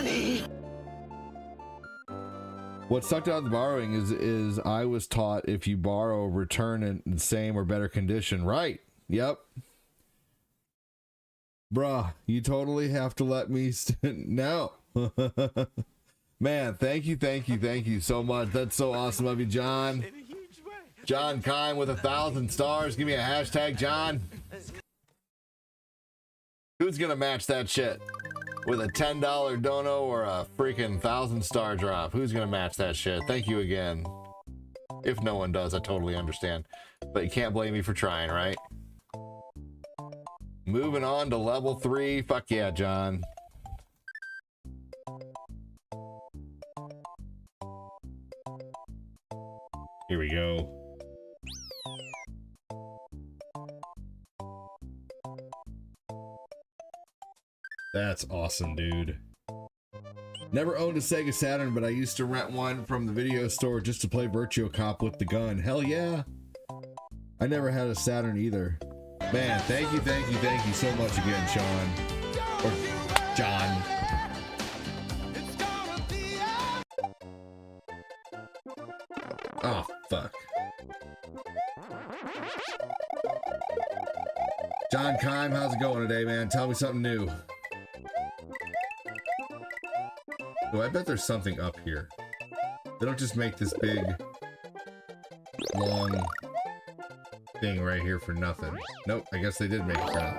money. What sucked out of the borrowing is I was taught if you borrow, return it in the same or better condition. Right. Yep. Bruh, you totally have to let me no. Man, thank you so much. That's so awesome of you, John. John Kime with 1,000 stars. Give me a hashtag, John. Who's gonna match that shit with a $10 dono or a freaking 1,000-star drop? Who's gonna match that shit? Thank you again. If no one does, I totally understand. But you can't blame me for trying, right? Moving on to level 3. Fuck yeah, John. Here we go. That's awesome, dude. Never owned a Sega Saturn, but I used to rent one from the video store just to play Virtua Cop with the gun. Hell yeah. I never had a Saturn either. Man, thank you so much again, Sean. Or John. Oh, fuck. John Kime, how's it going today, man? Tell me something new. Oh, I bet there's something up here. They don't just make this big, long thing right here for nothing. Nope, I guess they did make it for nothing.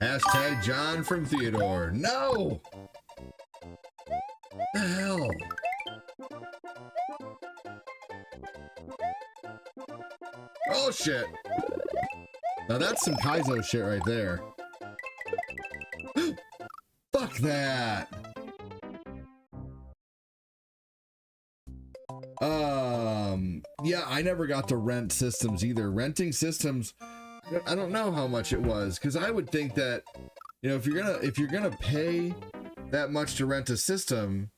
Hashtag John from Theodore. No! The hell? Oh shit! Now that's some Kaizo shit right there. Fuck that! Yeah, I never got to rent systems either. Renting systems, I don't know how much it was, because I would think that, you know, if you're gonna pay that much to rent a system,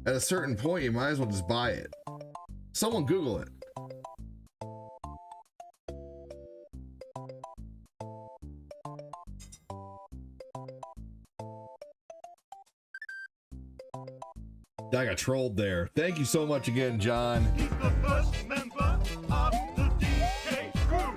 at a certain point you might as well just buy it. Someone Google it. I got trolled there. Thank you so much again, John. He's the first member of the DK crew.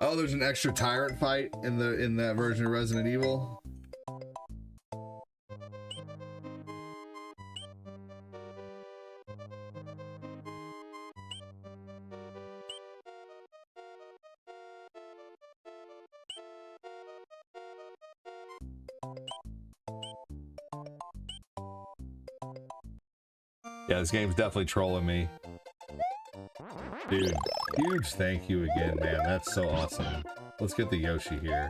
Oh, there's an extra tyrant fight in that version of Resident Evil. Yeah, this game's definitely trolling me. Dude, huge thank you again, man. That's so awesome. Let's get the Yoshi here.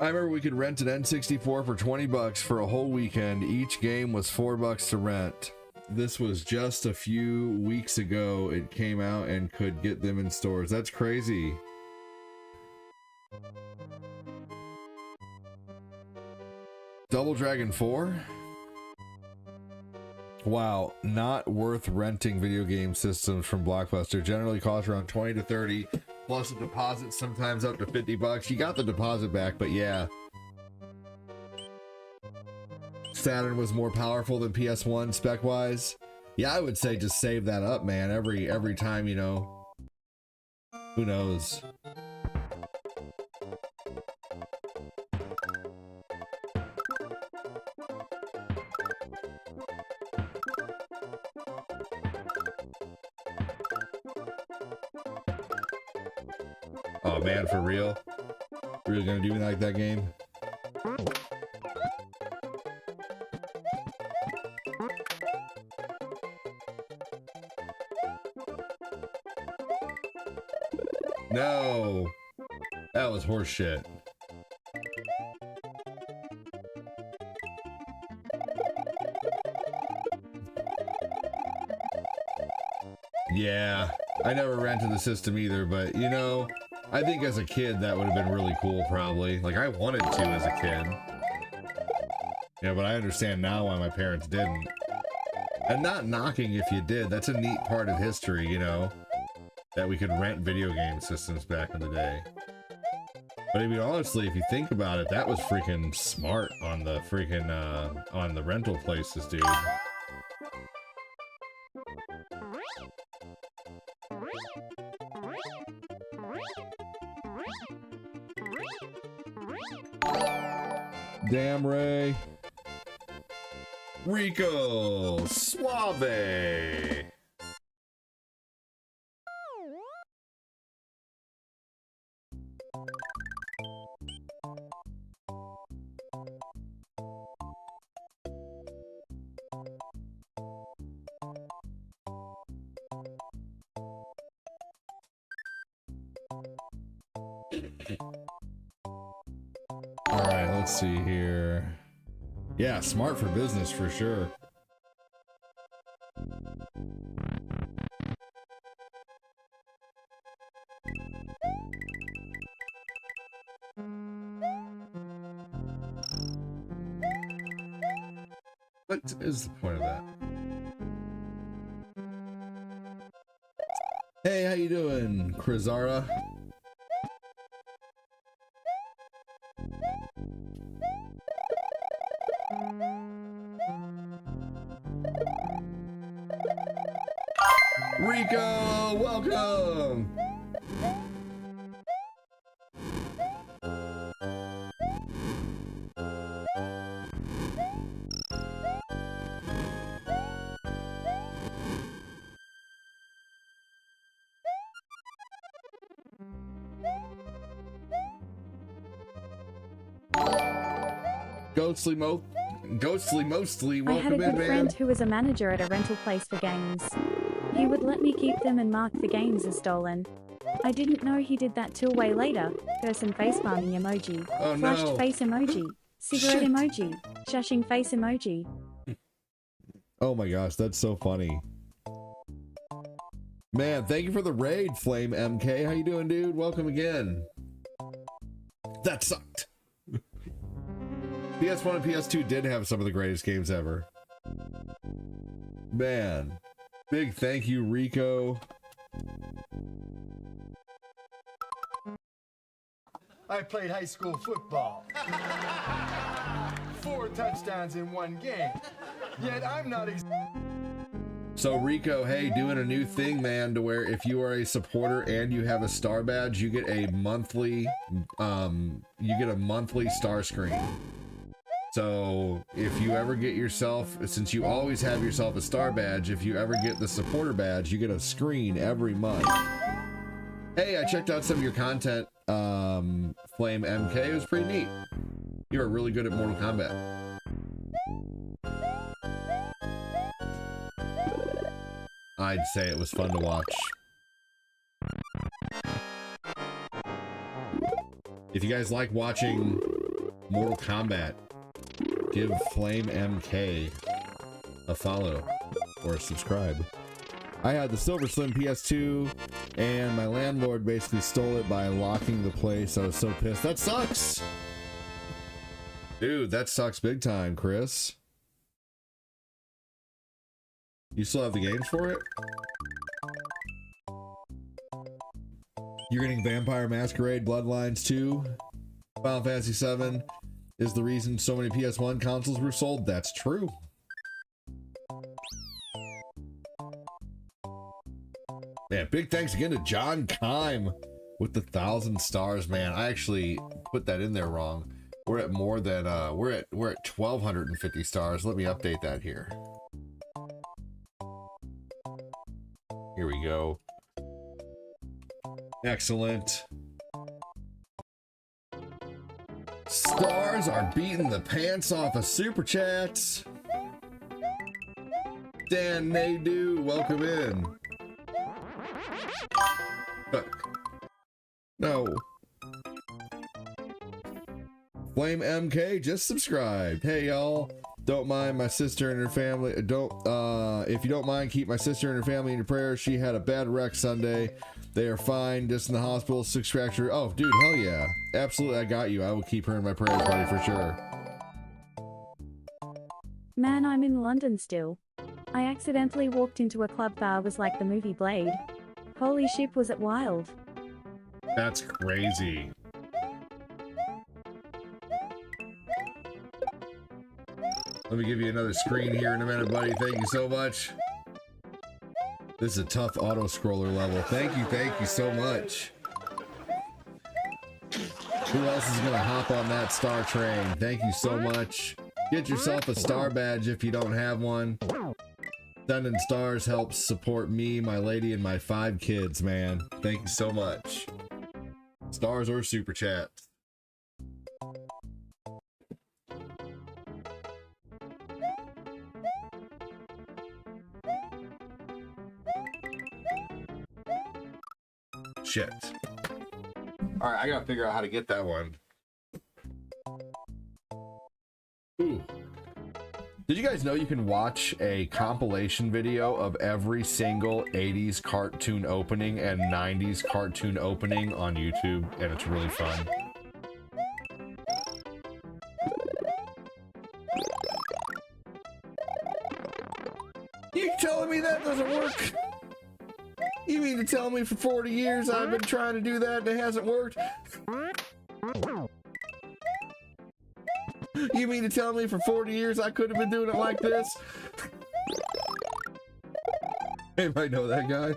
I remember we could rent an N64 for 20 bucks for a whole weekend. Each game was 4 bucks to rent. This was just a few weeks ago. It came out and could get them in stores. That's crazy. Double Dragon 4? Wow, not worth renting video game systems from Blockbuster. Generally cost around 20 to 30 plus a deposit, sometimes up to 50 bucks. You got the deposit back, but yeah. Saturn was more powerful than PS1 spec wise. Yeah, I would say just save that up, man. Every time, you know. Who knows? Oh man, for real? Really gonna do me like that game? No, that was horse shit. Yeah, I never rented the system either, but you know, I think as a kid that would have been really cool probably. Like I wanted to as a kid. Yeah, but I understand now why my parents didn't. And not knocking if you did, that's a neat part of history, you know, that we could rent video game systems back in the day. But I mean, honestly, if you think about it, that was freaking smart on the freaking, on the rental places, dude. Damn, Ray. Rico Suave. All right, let's see here. Yeah, smart for business for sure. What is the point of that? Hey, how you doing, Krizara? Rico, welcome! Ghostly mostly, I had a welcome in, good man. friend who was a manager at a rental place for games. He would let me keep them and mark the games as stolen. I didn't know he did that till way later. Person face palming emoji. Oh, Flushed no. face emoji. Cigarette Shit. emoji. Shushing face emoji. Oh my gosh, that's so funny. Man, thank you for the raid, Flame MK. How you doing, dude? Welcome again. That sucked. PS1 and PS2 did have some of the greatest games ever. Man, big thank you, Rico. I played high school football. 4 touchdowns in 1 game. Yet I'm not So Rico, hey, doing a new thing, man, to where if you are a supporter and you have a star badge, you get a monthly, star screen. So if you ever get yourself, since you always have yourself a star badge, if you ever get the supporter badge, you get a screen every month. Hey, I checked out some of your content, Flame MK. It was pretty neat. You are really good at Mortal Kombat. I'd say it was fun to watch. If you guys like watching Mortal Kombat, give Flame MK a follow or a subscribe. I had the Silver Slim PS2 and my landlord basically stole it by locking the place. I was so pissed. That sucks! Dude, that sucks big time, Chris. You still have the games for it? You're getting Vampire Masquerade Bloodlines 2. Final Fantasy 7 is the reason so many PS1 consoles were sold. That's true. Man, big thanks again to John Kime with the 1,000 stars, man. I actually put that in there wrong. We're at more than we're at 1,250 stars. Let me update that here. Here we go. Excellent. Stars are beating the pants off of Super Chats. Dan Nadu, welcome in. No. Flame MK just subscribed. Hey y'all, don't mind my sister and her family. If you don't mind, keep my sister and her family in your prayers. She had a bad wreck Sunday. They are fine, just in the hospital, 6 fracture. Oh, dude, hell yeah. Absolutely, I got you. I will keep her in my prayers, buddy, for sure. Man, I'm in London still. I accidentally walked into a club bar was like the movie Blade. Holy shit, was it wild. That's crazy. Let me give you another screen here in a minute, buddy. Thank you so much. This is a tough auto-scroller level. Thank you so much. Who else is gonna hop on that star train? Thank you so much. Get yourself a star badge if you don't have one. Sending stars helps support me, my lady, and my 5 kids, man. Thank you so much. Stars or super chats. Shit. All right, I gotta figure out how to get that one. Ooh. Did you guys know you can watch a compilation video of every single 80s cartoon opening and 90s cartoon opening on YouTube, and it's really fun? You telling me that doesn't work? You mean to tell me for 40 years I've been trying to do that and it hasn't worked? You mean to tell me for 40 years I could have been doing it like this? Anybody know that guy?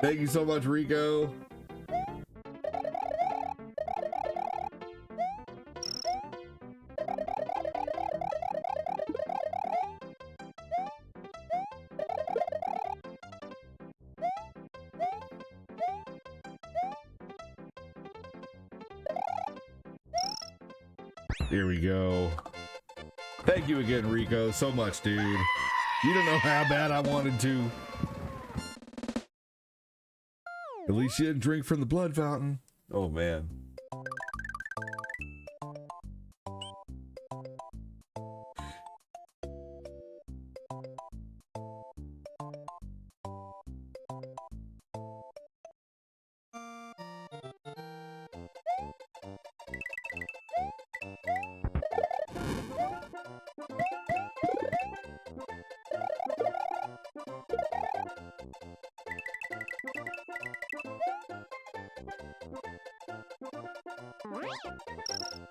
Thank you so much, Rico. Here we go. Thank you again, Rico, so much, dude. You don't know how bad I wanted to. At least you didn't drink from the blood fountain. Oh, man.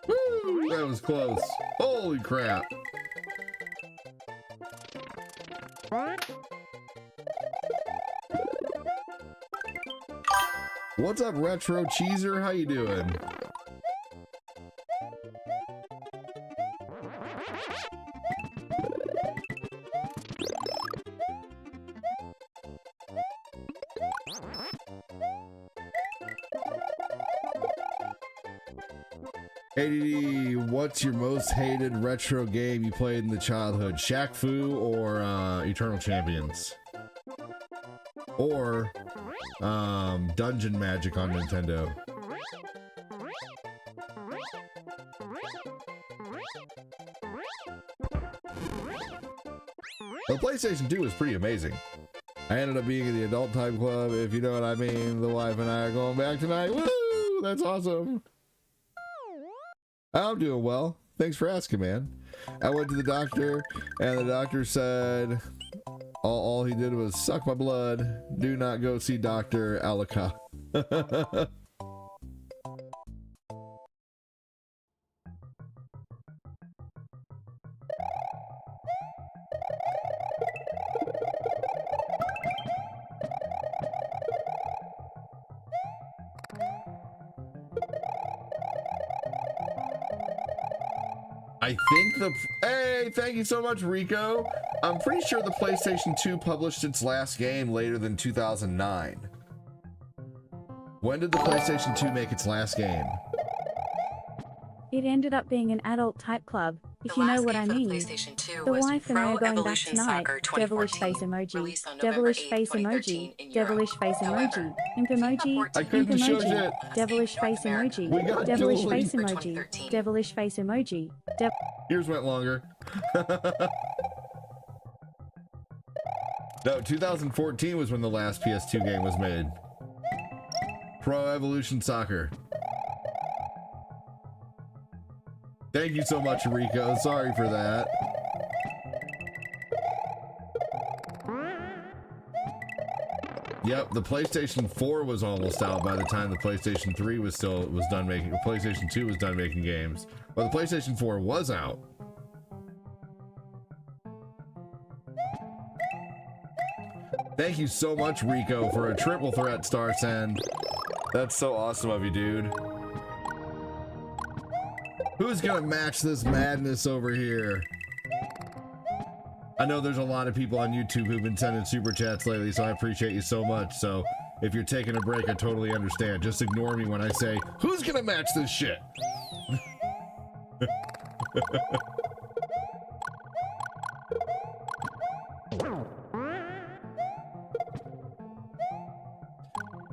Woo, that was close. Holy crap. What's up, Retro Cheeser? How you doing? ADD, what's your most hated retro game you played in the childhood? Shaq Fu or Eternal Champions? Or Dungeon Magic on Nintendo? The PlayStation 2 was pretty amazing. I ended up being in the adult time club, if you know what I mean. The wife and I are going back tonight. Woo! That's awesome. I'm doing well. Thanks for asking, man. I went to the doctor, and the doctor said all he did was suck my blood. Do not go see Dr. Alaka. I think hey, thank you so much, Rico. I'm pretty sure the PlayStation 2 published its last game later than 2009. When did the PlayStation 2 make its last game? It ended up being an adult type club, if The you know last what game I for the mean. PlayStation 2 The was wife and I Pro are going back Evolution tonight. Soccer Devilish face 2014, emoji. released on November Devilish 8, face 2013 emoji. in Europe. Devilish face However, emoji. Imp emoji. I FIFA couldn't Imp show emoji. shit. Devilish North face America. emoji. We got Devilish Julie. face For emoji. 2013. Devilish face emoji. Yours went longer. No, 2014 was when the last PS2 game was made. Pro Evolution Soccer. Thank you so much, Rico. Sorry for that. Yep, the PlayStation 4 was almost out by the time the PlayStation 3 was done making. PlayStation 2 was done making games, but the PlayStation 4 was out. Thank you so much, Rico, for a triple threat star send. That's so awesome of you, dude. Who's gonna match this madness over here? I know there's a lot of people on YouTube who've been sending super chats lately, so I appreciate you so much. So if you're taking a break, I totally understand. Just ignore me when I say, who's gonna match this shit?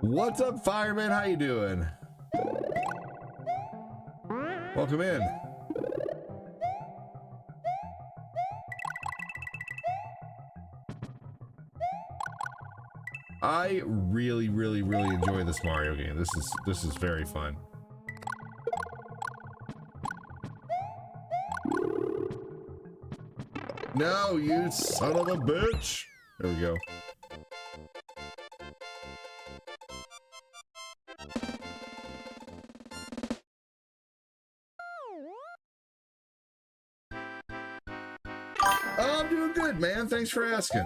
What's up, Fireman? How you doing? Welcome in. I really enjoy this Mario game. This is very fun. No, you son of a bitch. There we go. Oh, I'm doing good, man. Thanks for asking.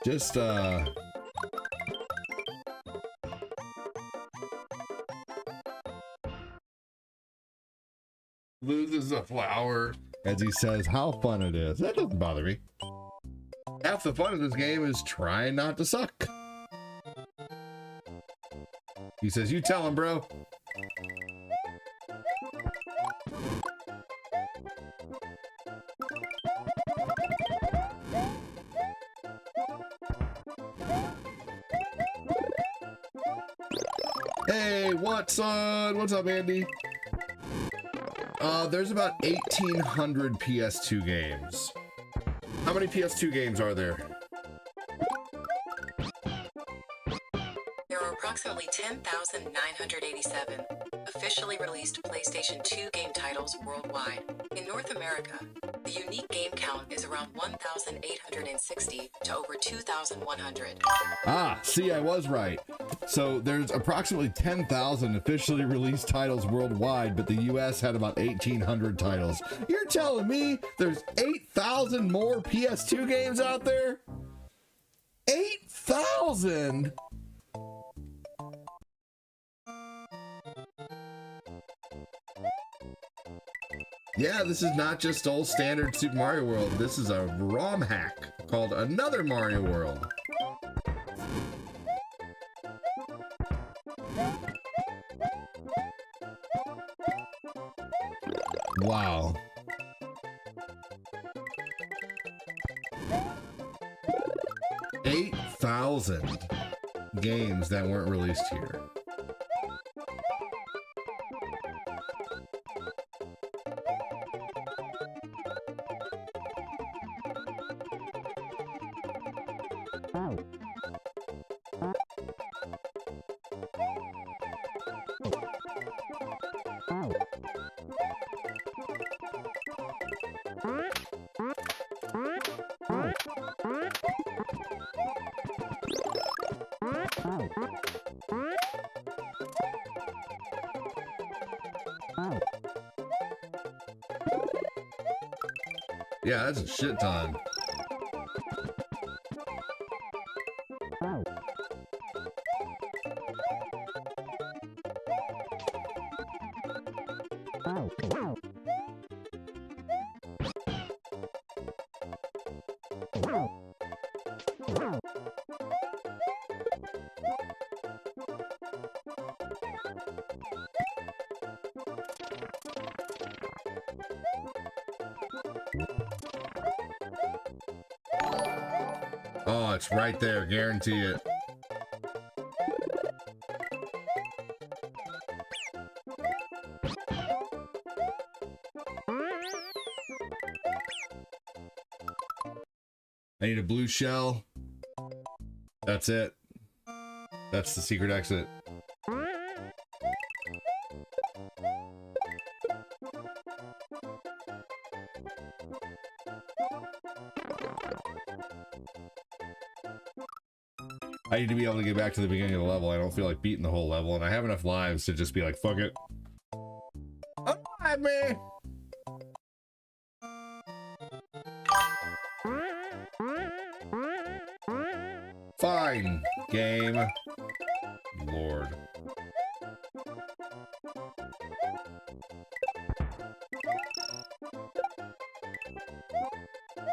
Just, loses a flower, as he says, how fun it is. That doesn't bother me. Half the fun of this game is trying not to suck. He says, you tell him, bro. Hey, what's up, Andy? There's about 1,800 PS2 games. How many PS2 games are there? There are approximately 10,987 officially released PlayStation 2 game titles worldwide. In North America, the unique game count is around 1,860 to over 2,100. Ah, see, I was right. So there's approximately 10,000 officially released titles worldwide, but the US had about 1,800 titles. You're telling me there's 8,000 more PS2 games out there? 8,000? Yeah, this is not just old standard Super Mario World. This is a ROM hack called Another Mario World. Wow. $8,000 games that weren't released here. Yeah, that's a shit ton. Oh, it's right there. Guarantee it. I need a blue shell. That's it. That's the secret exit. I need to be able to get back to the beginning of the level. I don't feel like beating the whole level, and I have enough lives to just be like, fuck it. Unalive me! Fine, game. Lord.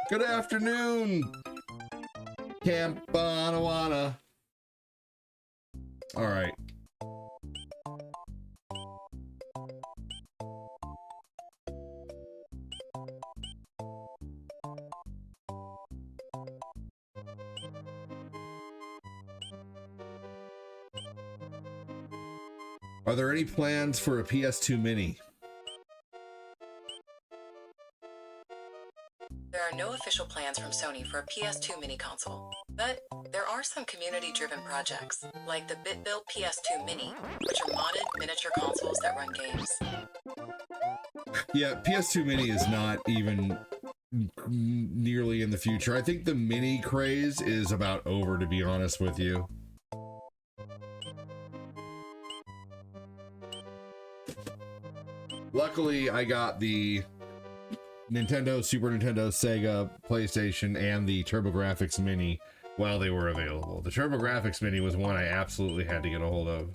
Good afternoon, Camp Bonawana. All right. Are there any plans for a PS2 Mini? There are no official plans from Sony for a PS2 mini console, but there are some community-driven projects, like the BitBuilt PS2 Mini, which are modded miniature consoles that run games. Yeah, PS2 Mini is not even nearly in the future. I think the mini craze is about over, to be honest with you. Luckily, I got the Nintendo, Super Nintendo, Sega, PlayStation, and the TurboGrafx Mini while they were available. The TurboGrafx Mini was one I absolutely had to get a hold of.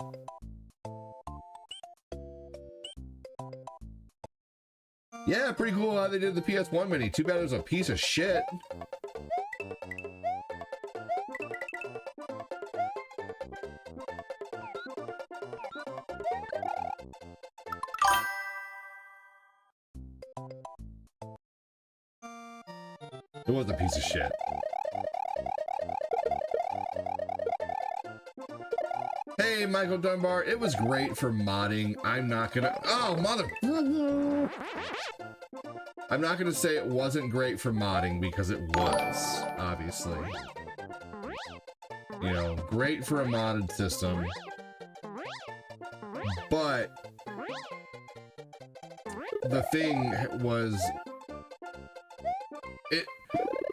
Yeah, pretty cool how they did the PS1 Mini. Too bad it was a piece of shit. It was a piece of shit. Hey, Michael Dunbar, it was great for modding. I'm not gonna... Oh, mother... I'm not gonna say it wasn't great for modding, because it was, obviously. You know, great for a modded system. But... the thing was...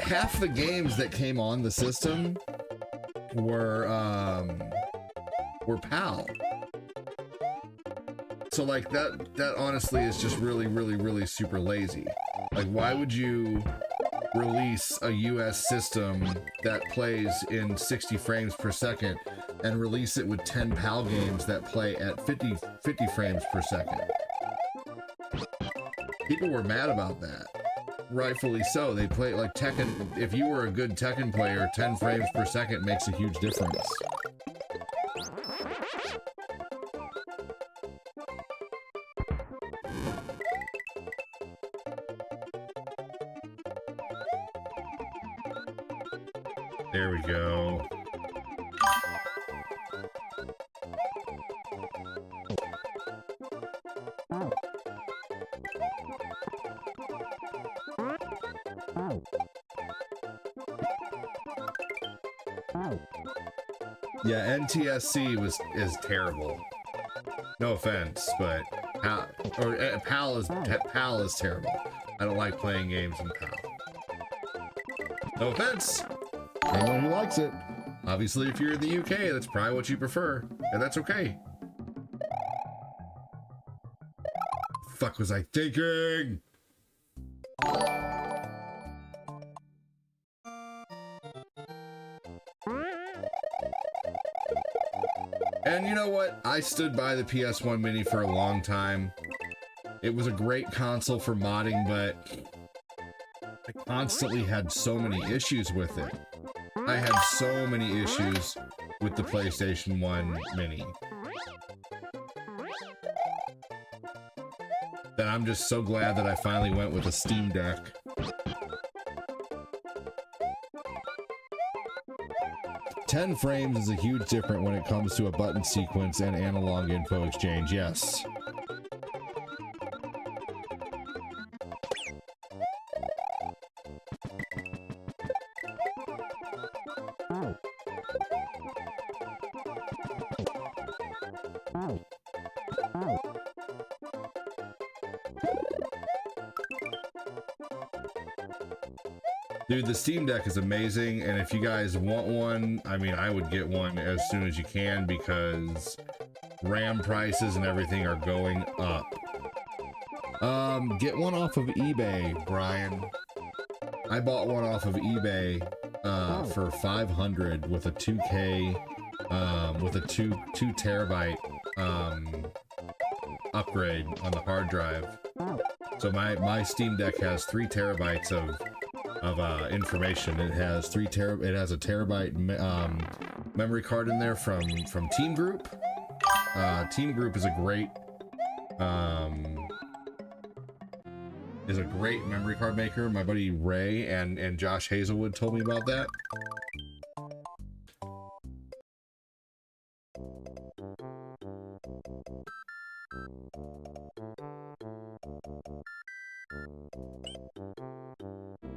half the games that came on the system were PAL. So like that honestly is just really super lazy. Like, why would you release a US system that plays in 60 frames per second and release it with 10 PAL games that play at 50 frames per second? People were mad about that. Rightfully so. They play like Tekken. If you were a good Tekken player, 10 frames per second makes a huge difference. There we go. Yeah, NTSC is terrible. No offense, but PAL is terrible. I don't like playing games in PAL. No offense. Anyone who likes it. Obviously, if you're in the UK, that's probably what you prefer, and that's okay. Fuck was I thinking? And you know what? I stood by the PS1 Mini for a long time. It was a great console for modding, but I constantly had so many issues with it. I had so many issues with the PlayStation 1 Mini that I'm just so glad that I finally went with a Steam Deck. 10 frames is a huge difference when it comes to a button sequence and analog info exchange, yes. Dude, the Steam Deck is amazing, and if you guys want one, I mean, I would get one as soon as you can because RAM prices and everything are going up. Get one off of eBay, Brian. I bought one off of eBay for 500 with a 2K, with a 2 terabyte upgrade on the hard drive. So my Steam Deck has 3 terabytes of information. It has it has a terabyte memory card in there from Team Group. Team Group is a great memory card maker. My buddy Ray and Josh Hazelwood told me about that.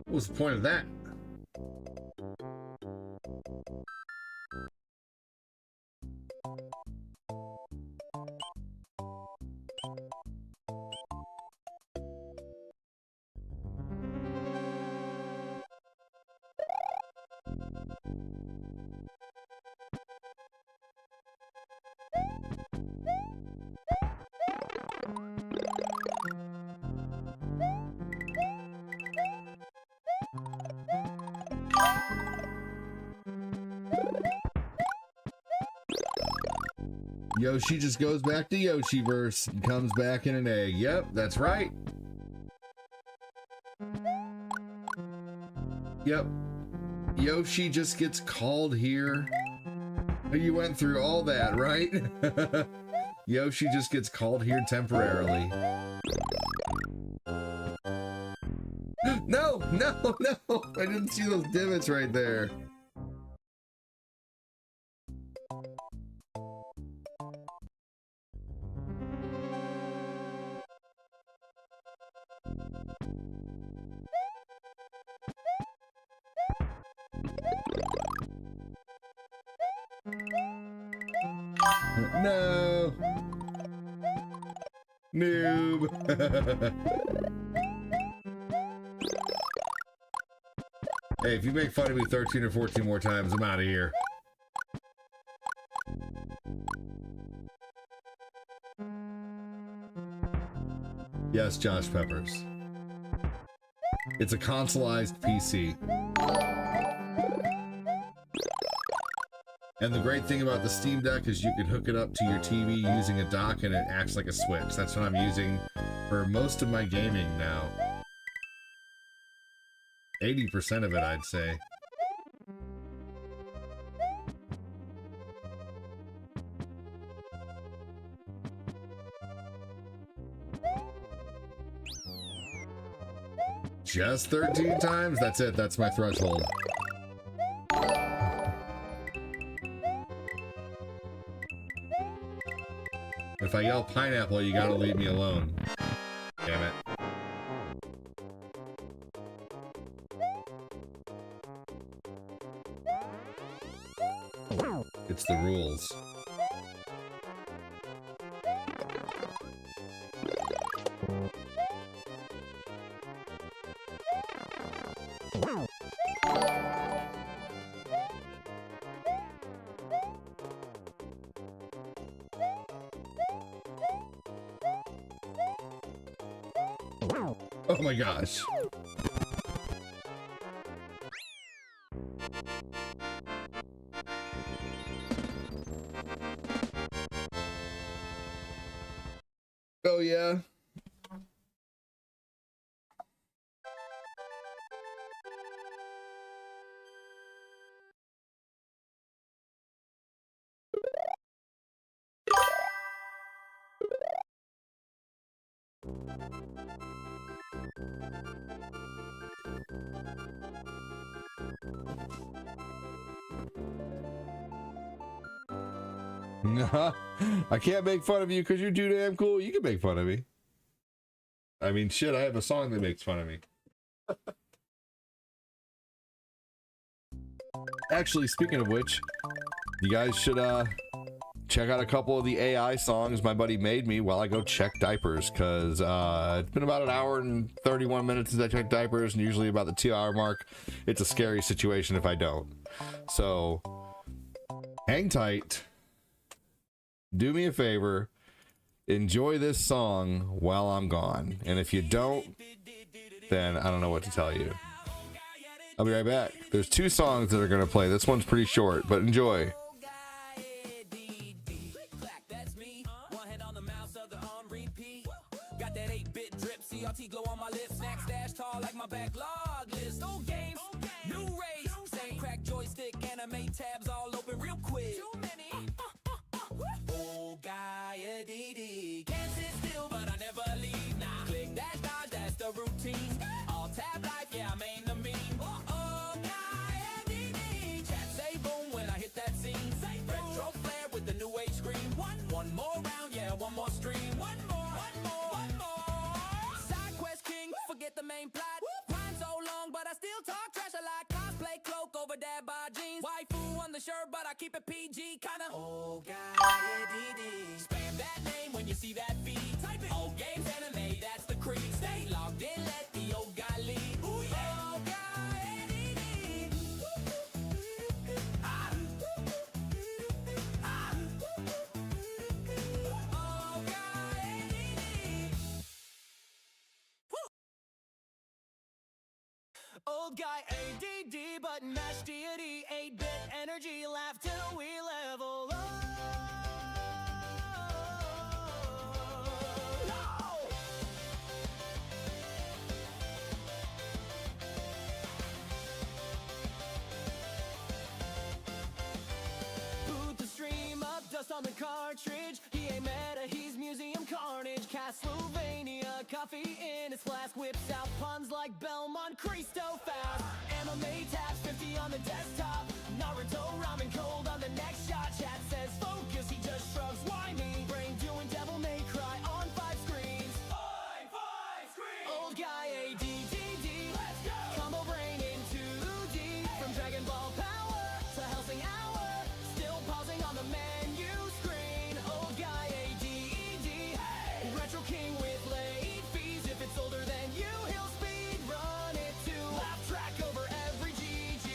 What was the point of that? Yoshi just goes back to Yoshiverse and comes back in an egg. Yep, that's right. Yep. Yoshi just gets called here. You went through all that, right? Yoshi just gets called here temporarily. No, no, no! I didn't see those divots right there. No! Noob! Hey, if you make fun of me 13 or 14 more times, I'm out of here. Yes, Josh Peppers. It's a consoleized PC. And the great thing about the Steam Deck is you can hook it up to your TV using a dock and it acts like a Switch. That's what I'm using for most of my gaming now. 80% of it, I'd say. Just 13 times? That's it. That's my threshold. If I yell pineapple, you gotta leave me alone. Damn it. It's the rules. Oh my gosh. Oh yeah. I can't make fun of you because you're too damn cool. You can make fun of me. I mean, shit, I have a song that makes fun of me. Actually, speaking of which, you guys should check out a couple of the AI songs my buddy made me while I go check diapers, because it's been about an hour and 31 minutes since I checked diapers, and usually about the 2-hour mark. It's a scary situation if I don't. So, hang tight. Do me a favor. Enjoy this song while I'm gone. And if you don't, then I don't know what to tell you. I'll be right back. There's 2 songs that are going to play. This one's pretty short, but enjoy. Got that 8-bit drip, CRT glow on my lips, snack stash tall like my backlog list. Old games, new race, same crack joystick, anime tabs all open real quick. Too many. Old guy DD, can't sit still, but I never leave. Nah, click that dodge, that's the routine. All tab life, yeah, I'm in the meme. Old guy DD, chat say boom when I hit that scene. Retro flare with the new age screen. One more round, yeah, one more stream. One more. Side quest king, forget the main plot. Rhyme so long, but I still talk trash a lot. Cosplay cloak over dad by jeans. Waifu on the shirt, but I keep it PG, kinda. Old guy DD. Spam that name when you see that feed. Type it. Old games anime, that's the creed. Stay logged in, let the old guy lead. Ooh, yeah. Old guy DD. Ah. Ah. Old guy DD. Old guy ADD, but mash deity, 8-bit energy, laugh till we level up. No! Boot the stream up, dust on the cartridge. He ain't meta, he's museum carnage. Castlevania, coffee in his flask. Whips out puns like Belmont, Cristo fast. MMA tabs, 50 on the desktop. Naruto, ramen cold on the next shot. Chat says focus, he just shrugs. Why me? Brain doing devil may cry on 5 screens. 5 screens! Old guy ADDD. Let's go! Combo brain in 2D. From Dragon Ball Power to Helsing Hour. Still pausing on the menu screen. Old guy ADD. Hey! Retro king with late fees. If it's older than you, he'll speed run it to laugh track over every GG.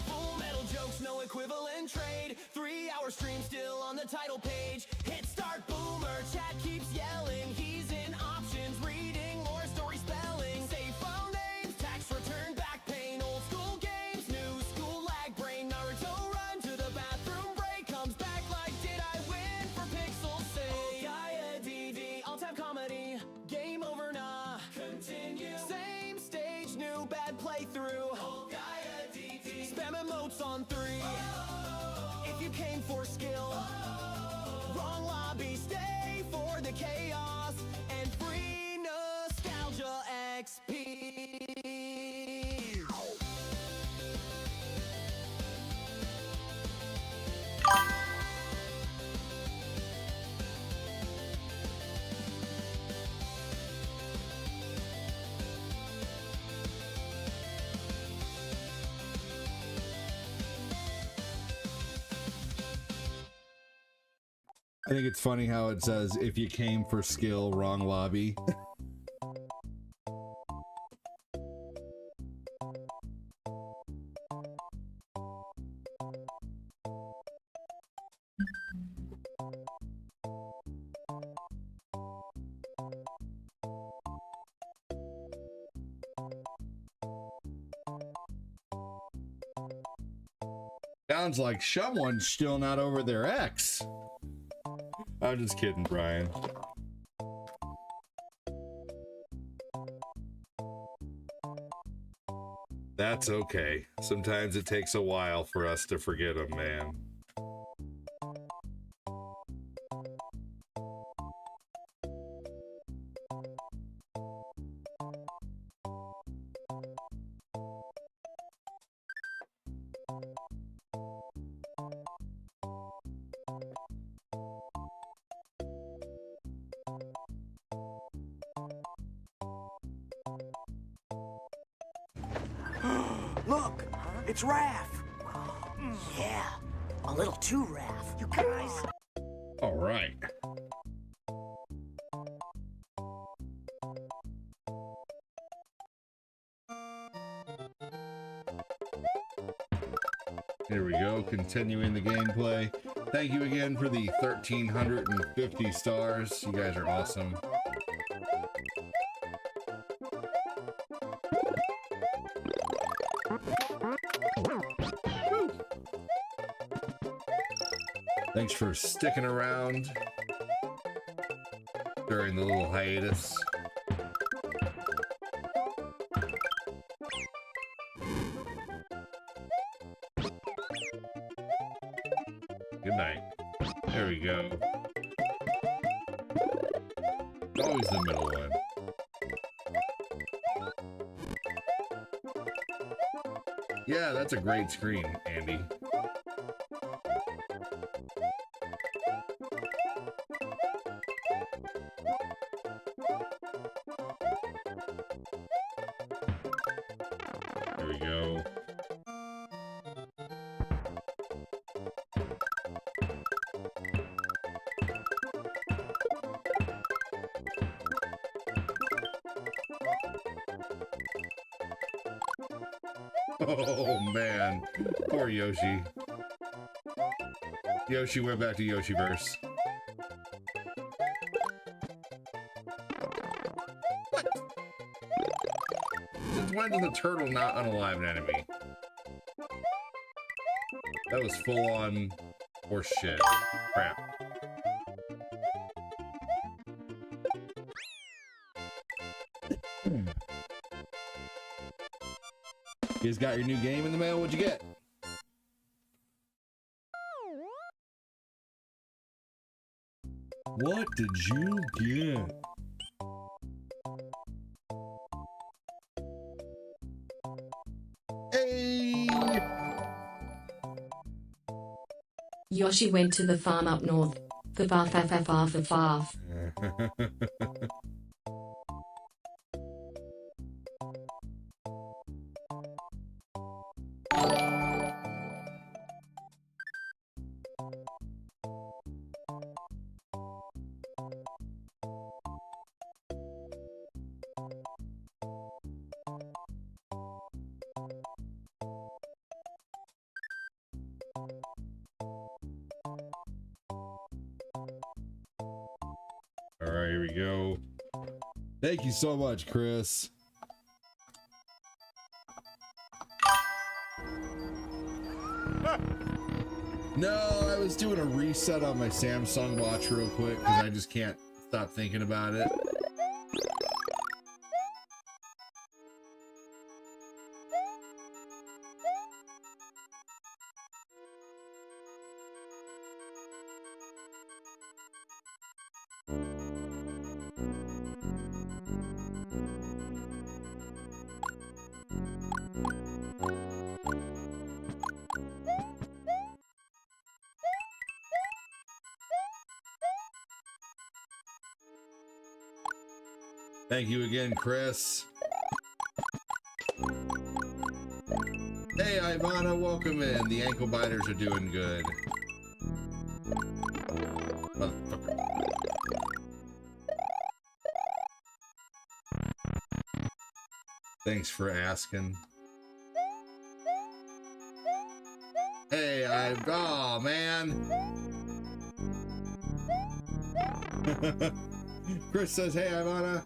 Full metal jokes, no equivalent trade. 3-hour stream still on the title page. Hit start boomer, chat keeps yelling. He's in options, reading more story spelling. Save file names, tax return, back pain. Old school games, new school lag brain. Naruto run to the bathroom break. Comes back like, did I win for pixel save? Gaia DD, all-time comedy. Game over, nah. Continue. Same stage, new bad playthrough. Old Gaia DD. Spam emotes on 3. If you came for skill, wrong lobby, stay for the chaos and free nostalgia XP. I think it's funny how it says, if you came for skill, wrong lobby. Sounds like someone's still not over their ex. I'm just kidding, Brian. That's okay. Sometimes it takes a while for us to forget them, man. Look, it's Raph. Yeah, a little too Raph. You guys. All right. Here we go, continuing the gameplay. Thank you again for the 1,350 stars. You guys are awesome. Woo. Thanks for sticking around during the little hiatus. Good night. There we go. Always the middle one. Yeah, that's a great screen, Andy. There we go. Oh man, poor Yoshi. Yoshi went back to Yoshiverse. What? Since when is the turtle not unalive an enemy? That was full on horse shit. Crap. You guys got your new game in the mail? What'd you get? What did you get? Hey! Yoshi went to the farm up north. The far. All right, here we go. Thank you so much, Chris. No, I was doing a reset on my Samsung watch real quick because I just can't stop thinking about it. Thank you again, Chris. Hey, Ivana, welcome in. The ankle biters are doing good. Motherfucker. Thanks for asking. Hey, oh man. Chris says, hey, Ivana.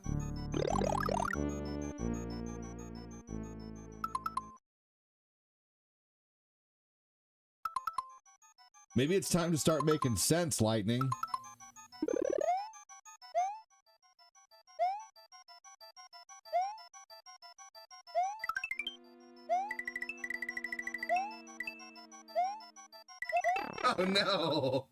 Maybe it's time to start making sense, Lightning. Oh no!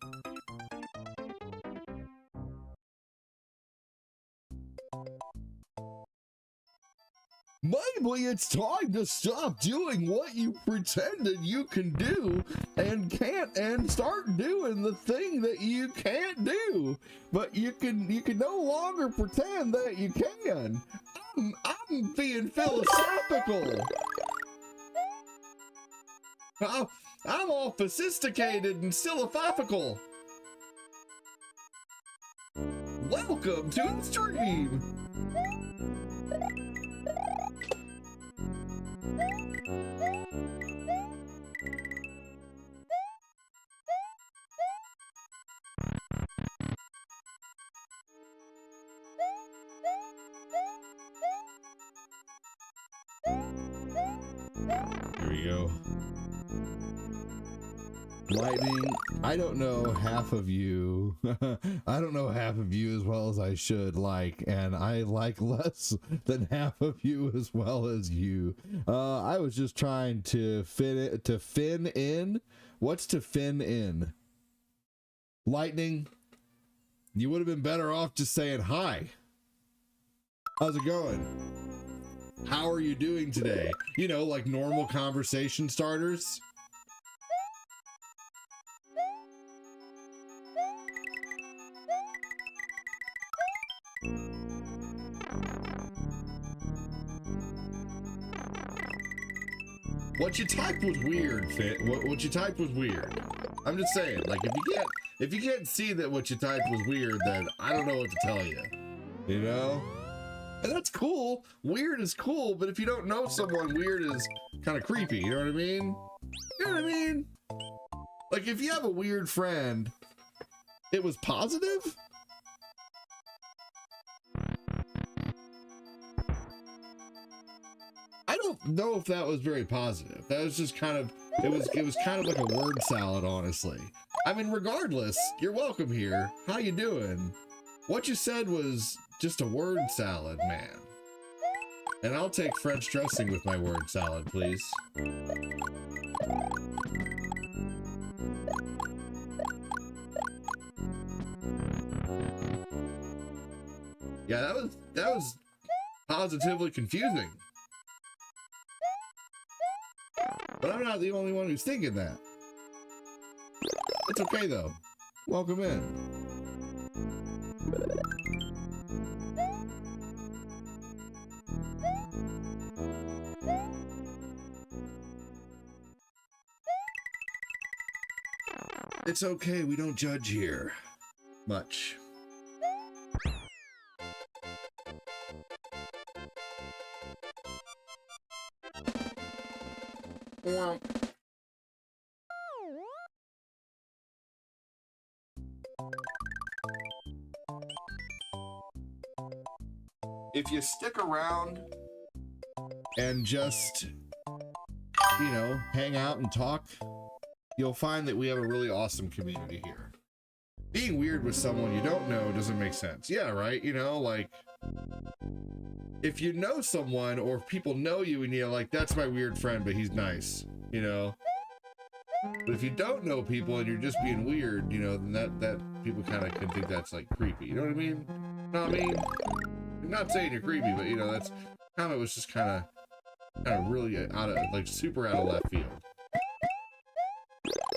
Maybe it's time to stop doing what you pretended you can do and can't, and start doing the thing that you can't do. But you can no longer pretend that you can. I'm being philosophical. Oh, I'm all sophisticated and philosophical. Welcome to the stream. Here we go. Lightning, I don't know half of you. I don't know half of you as well as I should like, and I like less than half of you as well as you. I was just trying to fin in. What's to fin in? Lightning, you would have been better off just saying hi. How's it going? How are you doing today? You know, like normal conversation starters. What you typed was weird, Fit. What you typed was weird. I'm just saying, like, if you can't see that what you typed was weird, then I don't know what to tell you. You know? And that's cool. Weird is cool, but if you don't know someone, weird is kind of creepy. You know what I mean? You know what I mean? Like, if you have a weird friend, it was positive? I don't know if that was very positive. That was just kind of, it was kind of like a word salad, honestly. I mean, regardless, you're welcome here. How you doing? What you said was just a word salad, man. And I'll take French dressing with my word salad, please. Yeah, that was positively confusing. But I'm not the only one who's thinking that. It's okay though. Welcome in. It's okay, we don't judge here much. If you stick around and just, you know, hang out and talk, you'll find that we have a really awesome community here. Being weird with someone you don't know doesn't make sense. Yeah, right? You know, like, if you know someone or if people know you and you're like, that's my weird friend, but he's nice, you know? But if you don't know people and you're just being weird, you know, then that people kind of can think that's like creepy. You know what I mean? No, I mean, I'm not saying you're creepy, but you know, that's comment was just kind of really out of, like, super out of left field.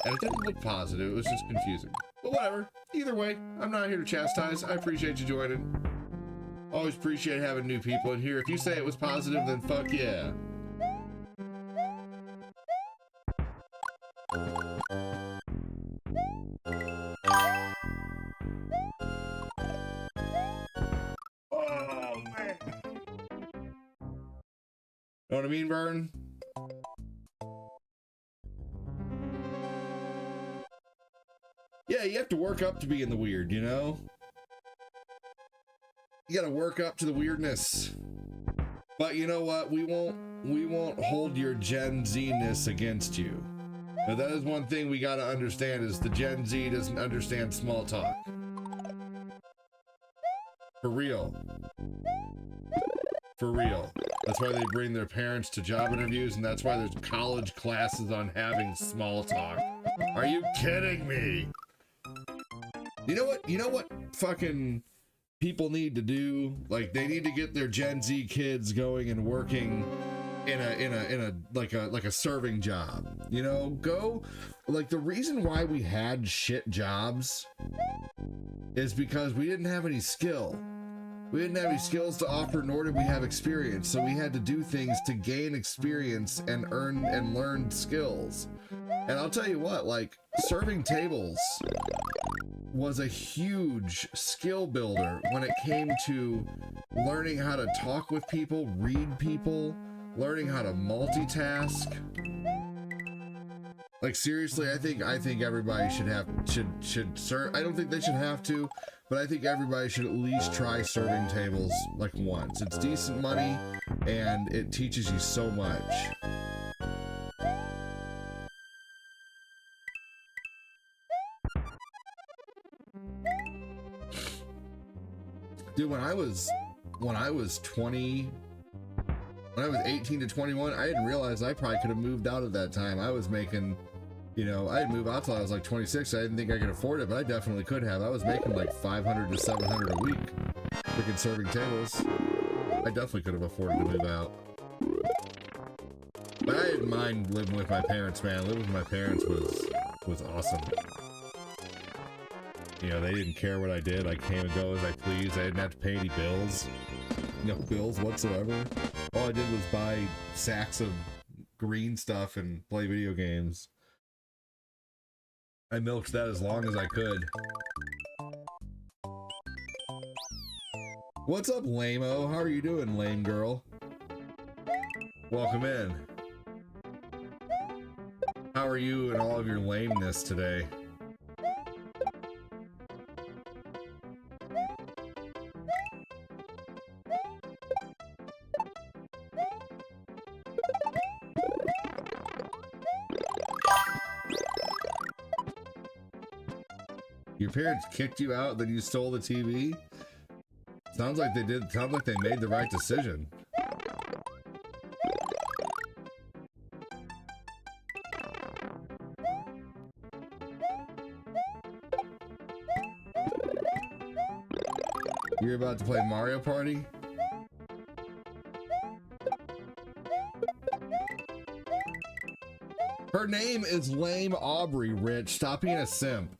And it didn't look positive, it was just confusing. But whatever, either way, I'm not here to chastise. I appreciate you joining. Always appreciate having new people in here. If you say it was positive, then fuck yeah. Oh, man. Know what I mean, Vern? Yeah, you have to work up to being the weird, you know? You gotta work up to the weirdness. But you know what? We won't hold your Gen Z-ness against you. Now that is one thing we gotta understand, is the Gen Z doesn't understand small talk. For real. For real. That's why they bring their parents to job interviews, and that's why there's college classes on having small talk. Are you kidding me? You know what fucking people need to do? Like, they need to get their Gen Z kids going and working in a like a serving job. You know, go, like, the reason why we had shit jobs is because we didn't have any skill. We didn't have any skills to offer, nor did we have experience, so we had to do things to gain experience and earn and learn skills. And I'll tell you what, like, serving tables was a huge skill builder when it came to learning how to talk with people, read people, learning how to multitask. Like, seriously, I think everybody should serve. I don't think they should have to, but I think everybody should at least try serving tables like once. It's decent money and it teaches you so much. Dude, when I was 18 to 21, I didn't realize I probably could have moved out at that time. I was making, you know, I didn't move out till I was like 26. So I didn't think I could afford it, but I definitely could have. I was making like 500 to 700 a week freaking serving tables. I definitely could have afforded to move out. But I didn't mind living with my parents, man. Living with my parents was awesome. You know, they didn't care what I did. I came and go as I pleased. I didn't have to pay any bills. No bills whatsoever. All I did was buy sacks of green stuff and play video games. I milked that as long as I could. What's up, lame-o? How are you doing, lame girl? Welcome in. How are you and all of your lameness today? Your parents kicked you out, then you stole the TV? Sounds like they did. Sounds like they made the right decision. You're about to play Mario Party? Her name is Lame Aubrey, Rich. Stop being a simp.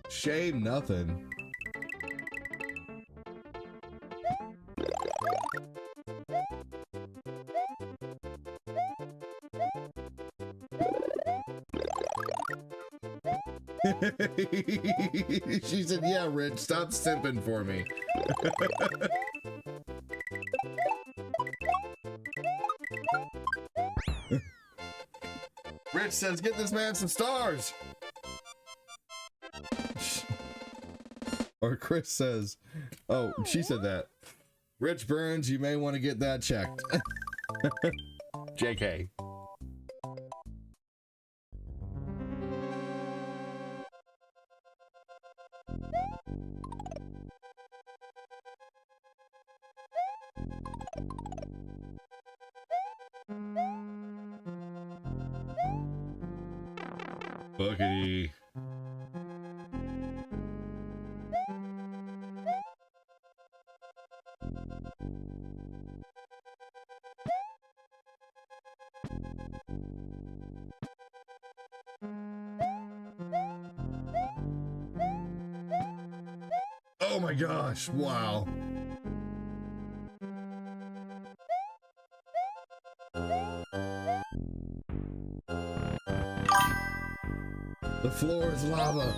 Shame nothing. She said, yeah, Rich, stop simping for me. Rich says, get this man some stars. Or Chris says, oh, she said that. Rich Burns, you may want to get that checked. JK. Boogity. Oh my gosh, wow. The floor is lava.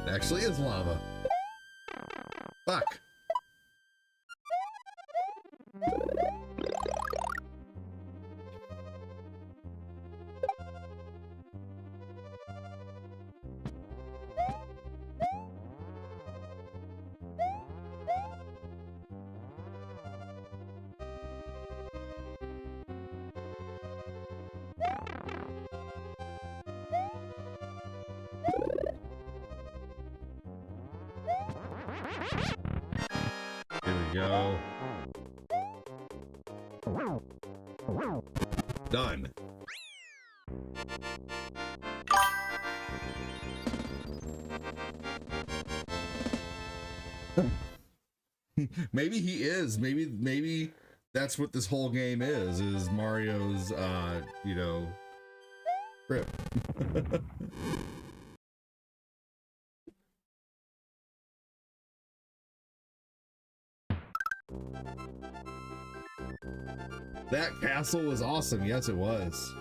It actually is lava. Fuck. Here we go. Done. Maybe he is. Maybe that's what this whole game is Mario's you know, trip. That castle was awesome. Yes, it was.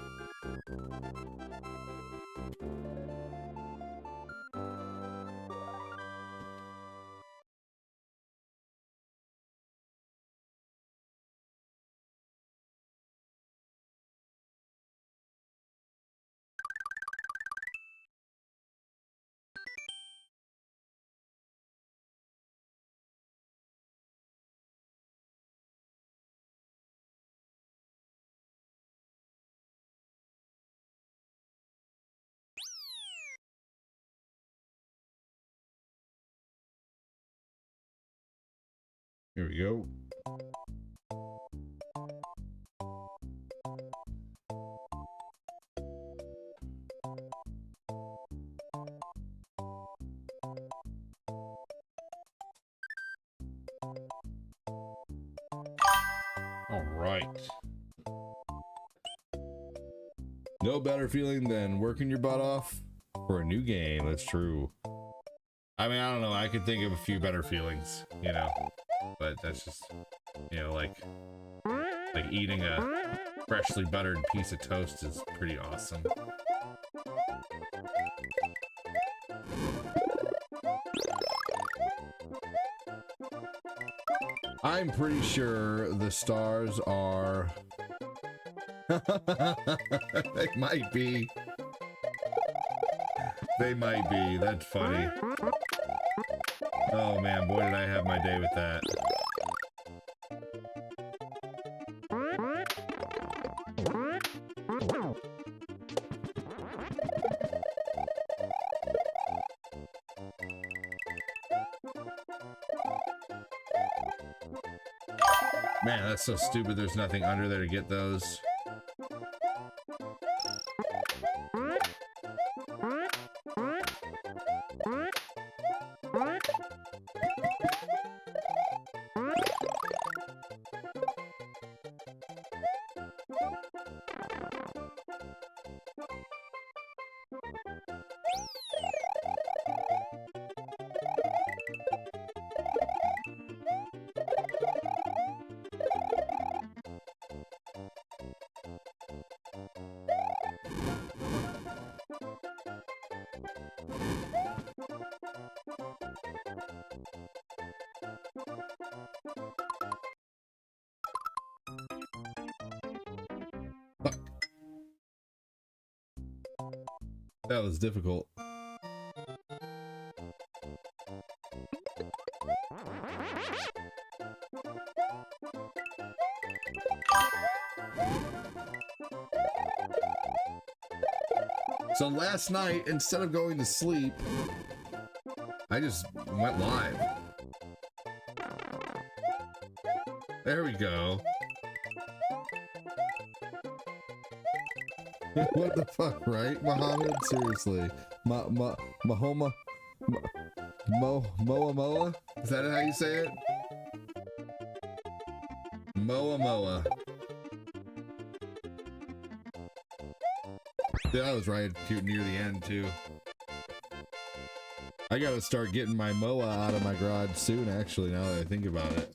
Here we go. All right. No better feeling than working your butt off for a new game. That's true. I mean, I don't know. I could think of a few better feelings, you know, but that's just, you know, like eating a freshly buttered piece of toast is pretty awesome. I'm pretty sure the stars are... They might be. They might be. That's funny. Oh man, boy did I have my day with that. Man, that's so stupid. There's nothing under there to get those. That was difficult. So last night, instead of going to sleep, I just went live. There we go. What the fuck, right, Muhammad? Seriously. Mahoma? Moa? Is that how you say it? Moa. Yeah, I was right near the end, too. I gotta start getting my Moa out of my garage soon, actually, now that I think about it.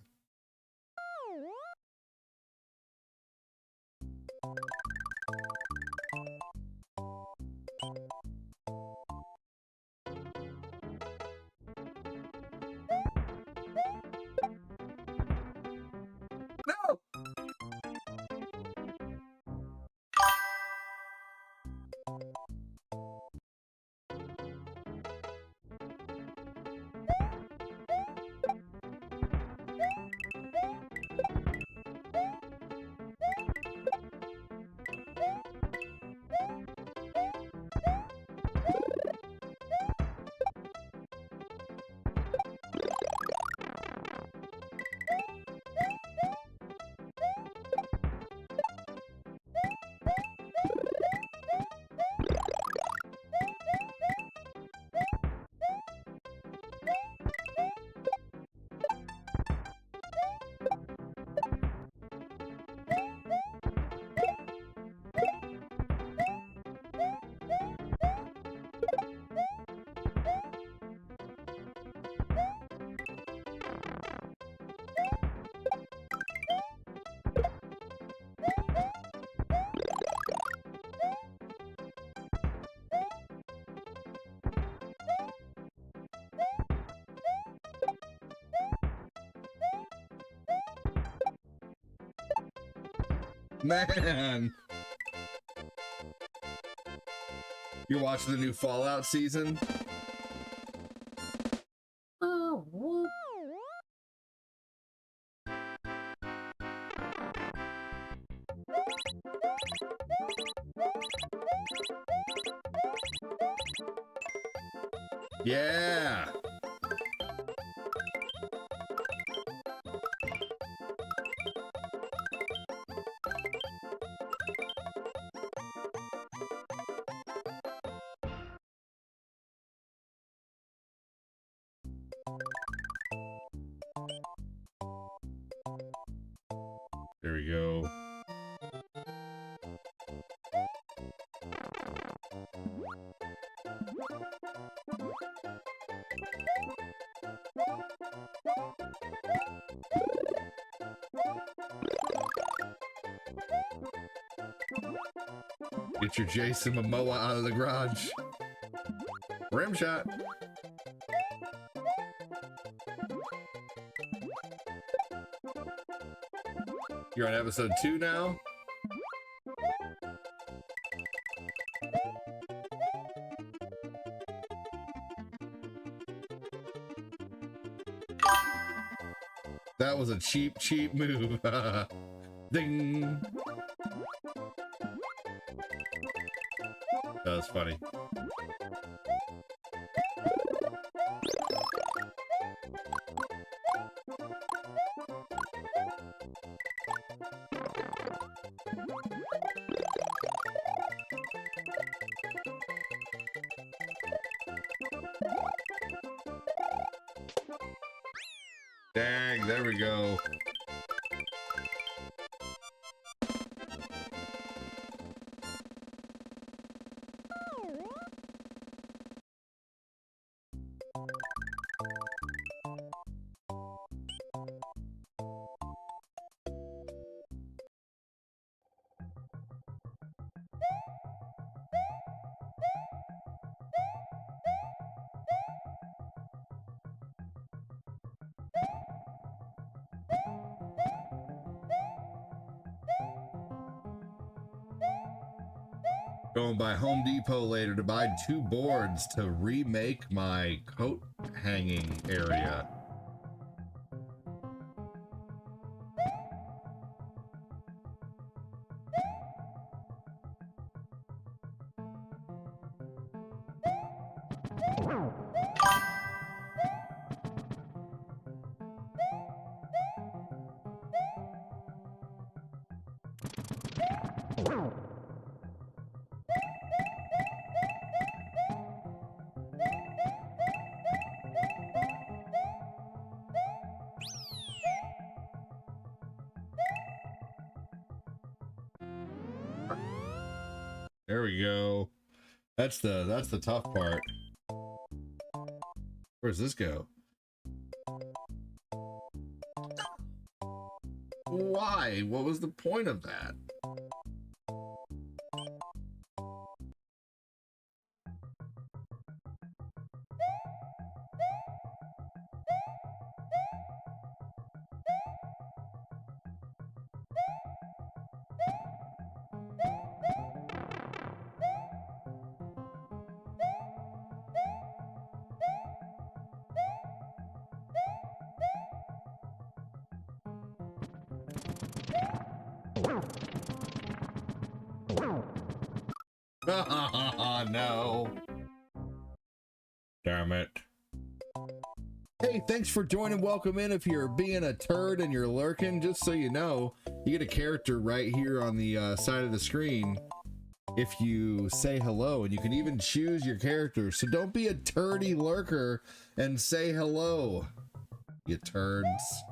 Man! You're watching the new Fallout season? Oh, what? Yeah! There we go. Get your Jason Momoa out of the garage. Rim shot. You're on episode 2 now? That was a cheap move. Ding. That was funny. Dang, there we go. Going by Home Depot later to buy 2 boards to remake my coat hanging area. There we go. That's the tough part. Where's this go? Why? What was the point of that? No. Damn it. Hey, thanks for joining. Welcome in. If you're being a turd and you're lurking, just so you know, you get a character right here on the side of the screen if you say hello, and you can even choose your character. So don't be a turdy lurker and say hello, you turds.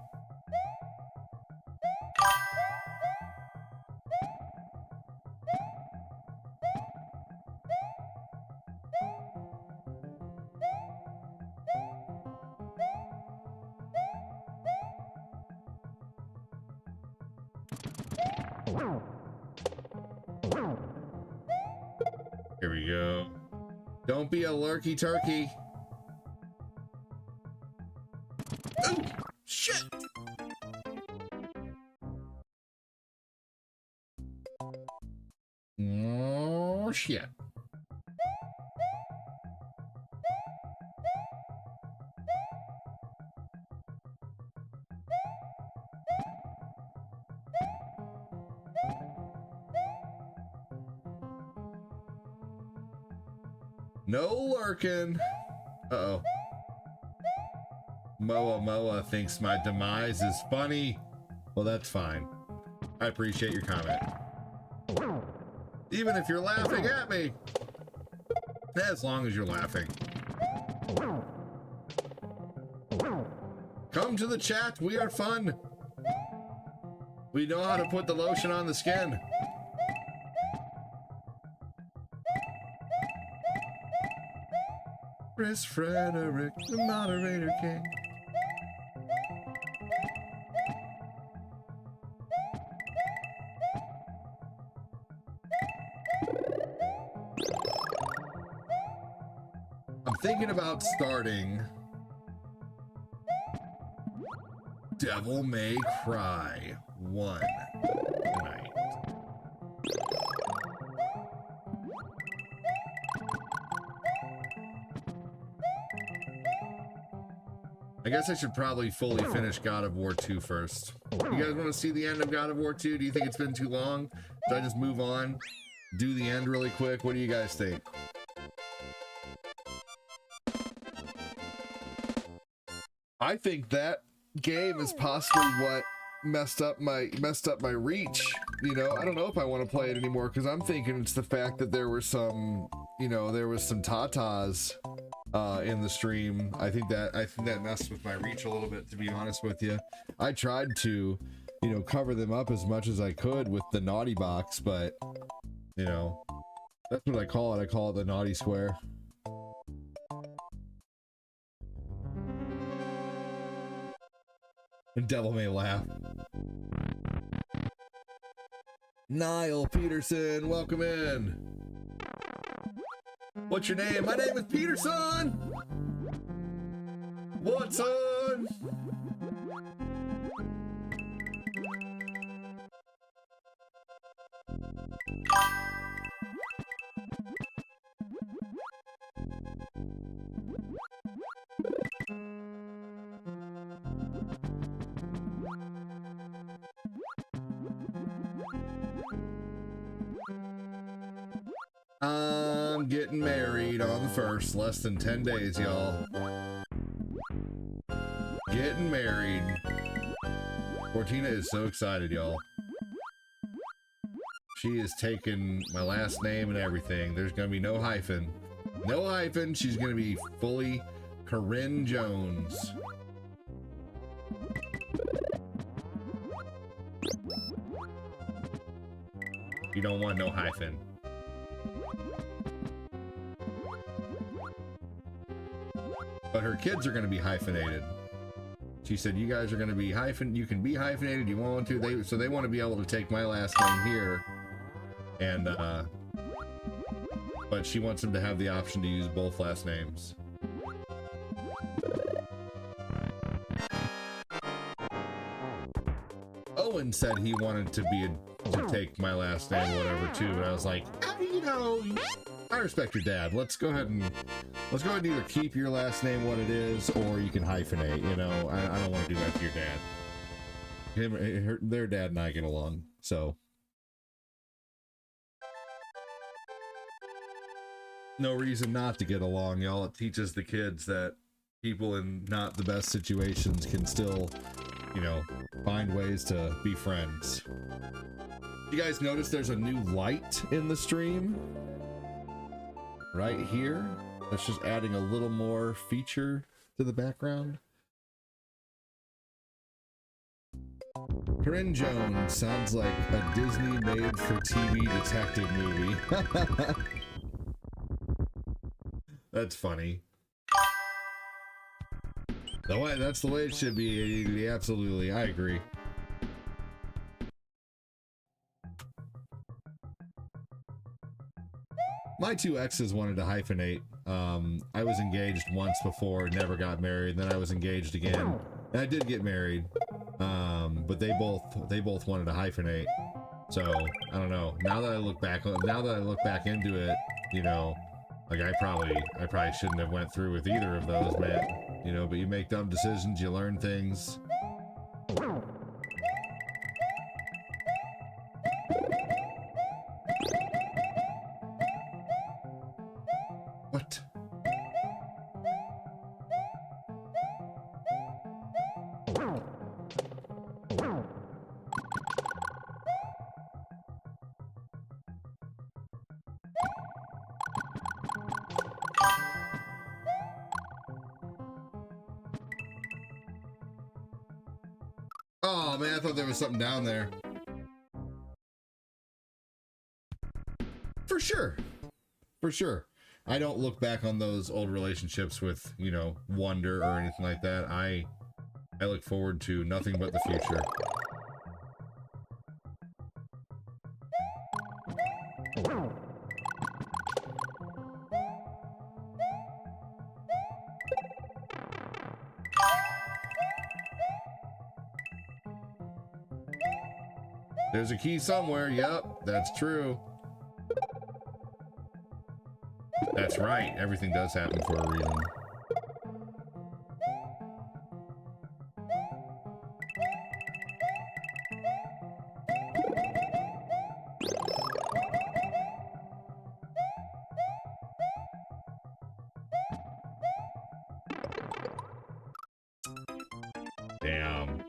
Here we go. Don't be a lurky turkey. Oh, shit. Oh, shit. No lurking. Uh-oh. Moa thinks my demise is funny. Well, that's fine. I appreciate your comment. Even if you're laughing at me. As long as you're laughing. Come to the chat. We are fun. We know how to put the lotion on the skin. Chris Frederick, the moderator king. I'm thinking about starting Devil May Cry 1 tonight. I guess I should probably fully finish God of War 2 first. You guys want to see the end of God of War 2? Do you think it's been too long? Should I just move on? Do the end really quick? What do you guys think? I think that game is possibly what messed up my reach. You know, I don't know if I want to play it anymore because I'm thinking it's the fact that there were some, you know, there was some tatas in the stream. I think that messed with my reach a little bit, to be honest with you. I tried to, you know, cover them up as much as I could with the naughty box, but you know, that's what I call it. I call it the naughty square. And Devil May laugh. Niall Peterson, welcome in. What's your name? My name is Peterson. What's on? I'm getting married on the 1st, less than 10 days, y'all. Getting married. Fortina is so excited, y'all. She is taking my last name and everything. There's gonna be no hyphen. No hyphen. She's gonna be fully Corinne Jones. You don't want no hyphen. But her kids are going to be hyphenated. She said, you guys are going to be you can be hyphenated, you want to. So they want to be able to take my last name here. And, but she wants them to have the option to use both last names. Owen said he wanted to take my last name, whatever, too. But I was like, you know, I respect your dad. Let's go ahead and either keep your last name what it is, or you can hyphenate. You know, I don't want to do that to your dad. Their dad and I get along, so no reason not to get along, y'all. It teaches the kids that people in not the best situations can still, you know, find ways to be friends. You guys notice there's a new light in the stream right here? That's just adding a little more feature to the background. Corinne Jones sounds like a Disney made-for-TV detective movie. That's funny. That's the way it should be. Absolutely, I agree. My two exes wanted to hyphenate. I was engaged once before, never got married. Then I was engaged again, and I did get married. But they both wanted to hyphenate. So I don't know. Now that I look back into it, you know, like I probably shouldn't have went through with either of those, man. You know, but you make dumb decisions, you learn things. What? Oh man, I thought there was something down there. For sure. For sure. I don't look back on those old relationships with, you know, wonder or anything like that. I look forward to nothing but the future. There's a key somewhere. Yep, that's true. That's right. Everything does happen for a reason. Damn.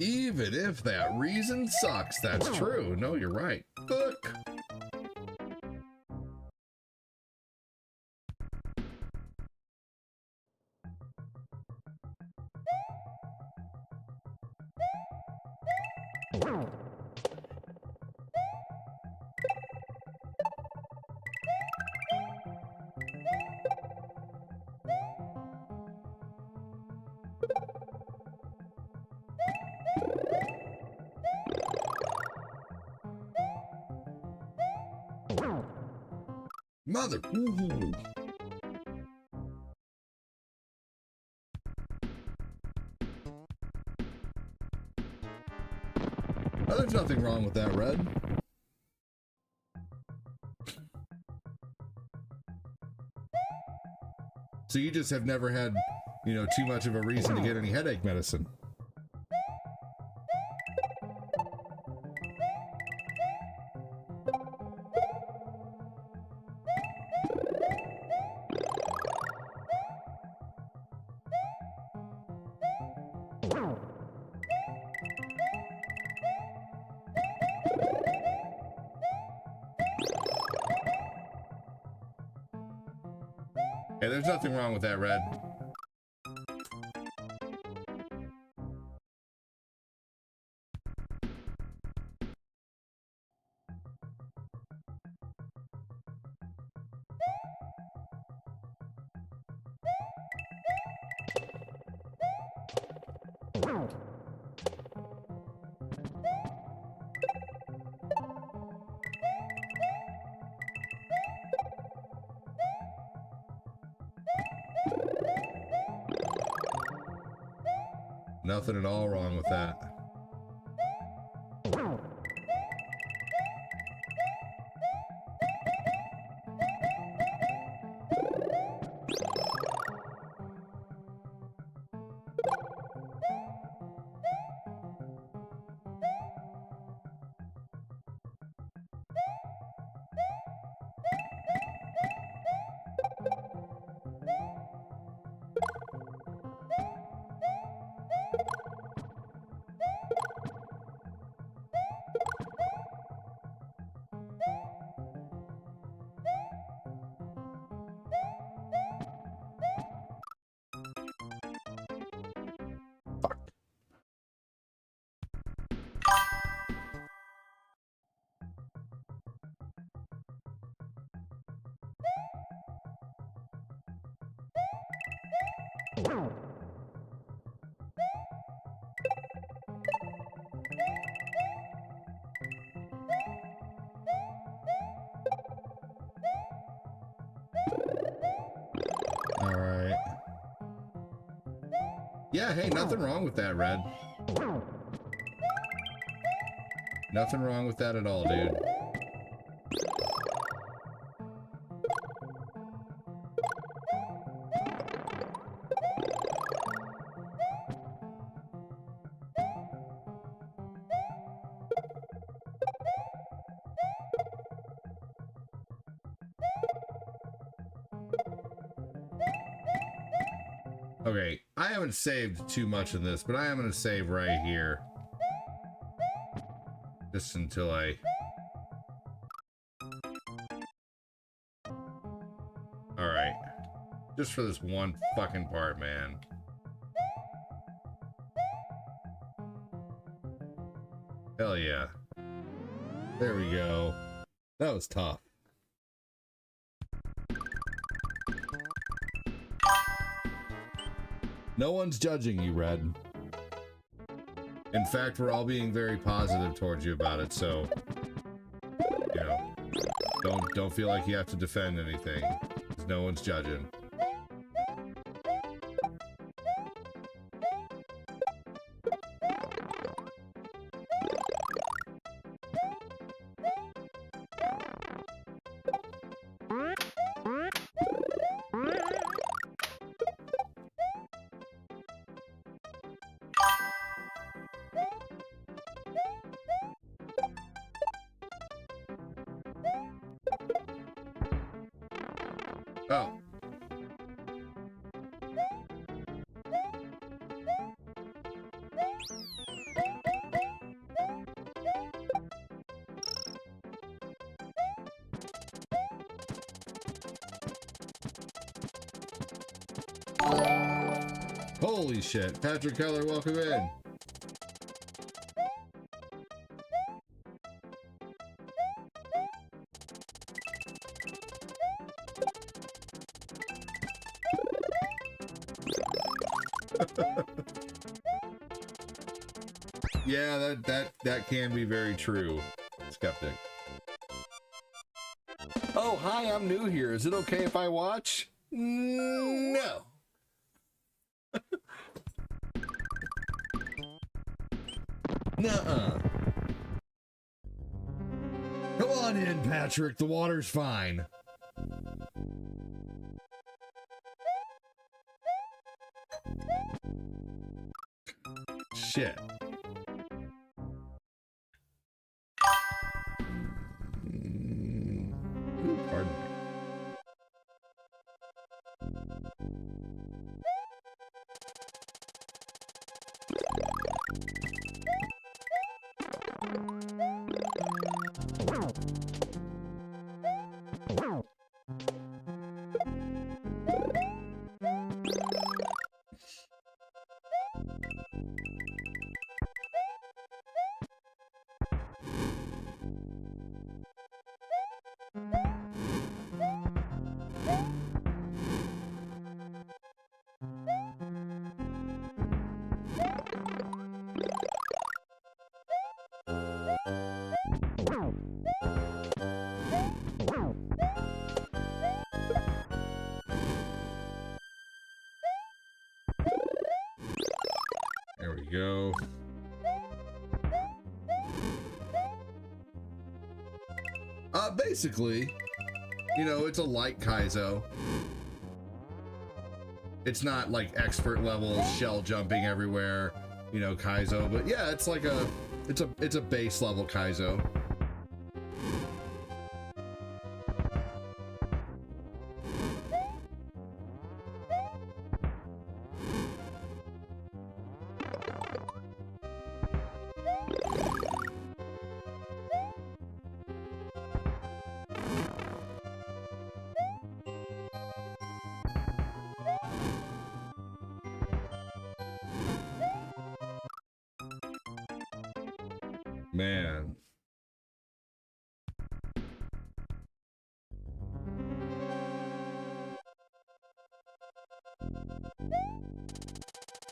Even if that reason sucks, that's true. No, you're right. Look. Mother. Ooh. Oh, there's nothing wrong with that, Red. So you just have never had, you know, too much of a reason to get any headache medicine. Hey, there's nothing wrong with that, Red. Nothing at all wrong with that. Yeah, hey, nothing wrong with that, Red. Nothing wrong with that at all, dude. Okay, I haven't saved too much in this, but I am going to save right here. Just until I... Alright. Just for this one fucking part, man. Hell yeah. There we go. That was tough. No one's judging you, Red. In fact, we're all being very positive towards you about it, so you know, don't feel like you have to defend anything. 'Cause no one's judging. Oh. Holy shit. Patrick Keller, welcome in. Yeah, that can be very true, Skeptic. Oh, hi, I'm new here. Is it okay if I watch? No. Nuh-uh. Come on in, Patrick. The water's fine. Shit. Pardon me. There we go. Basically, you know, it's a light Kaizo. It's not like expert level shell jumping everywhere, you know, Kaizo, but yeah, it's like it's a base level Kaizo. Man.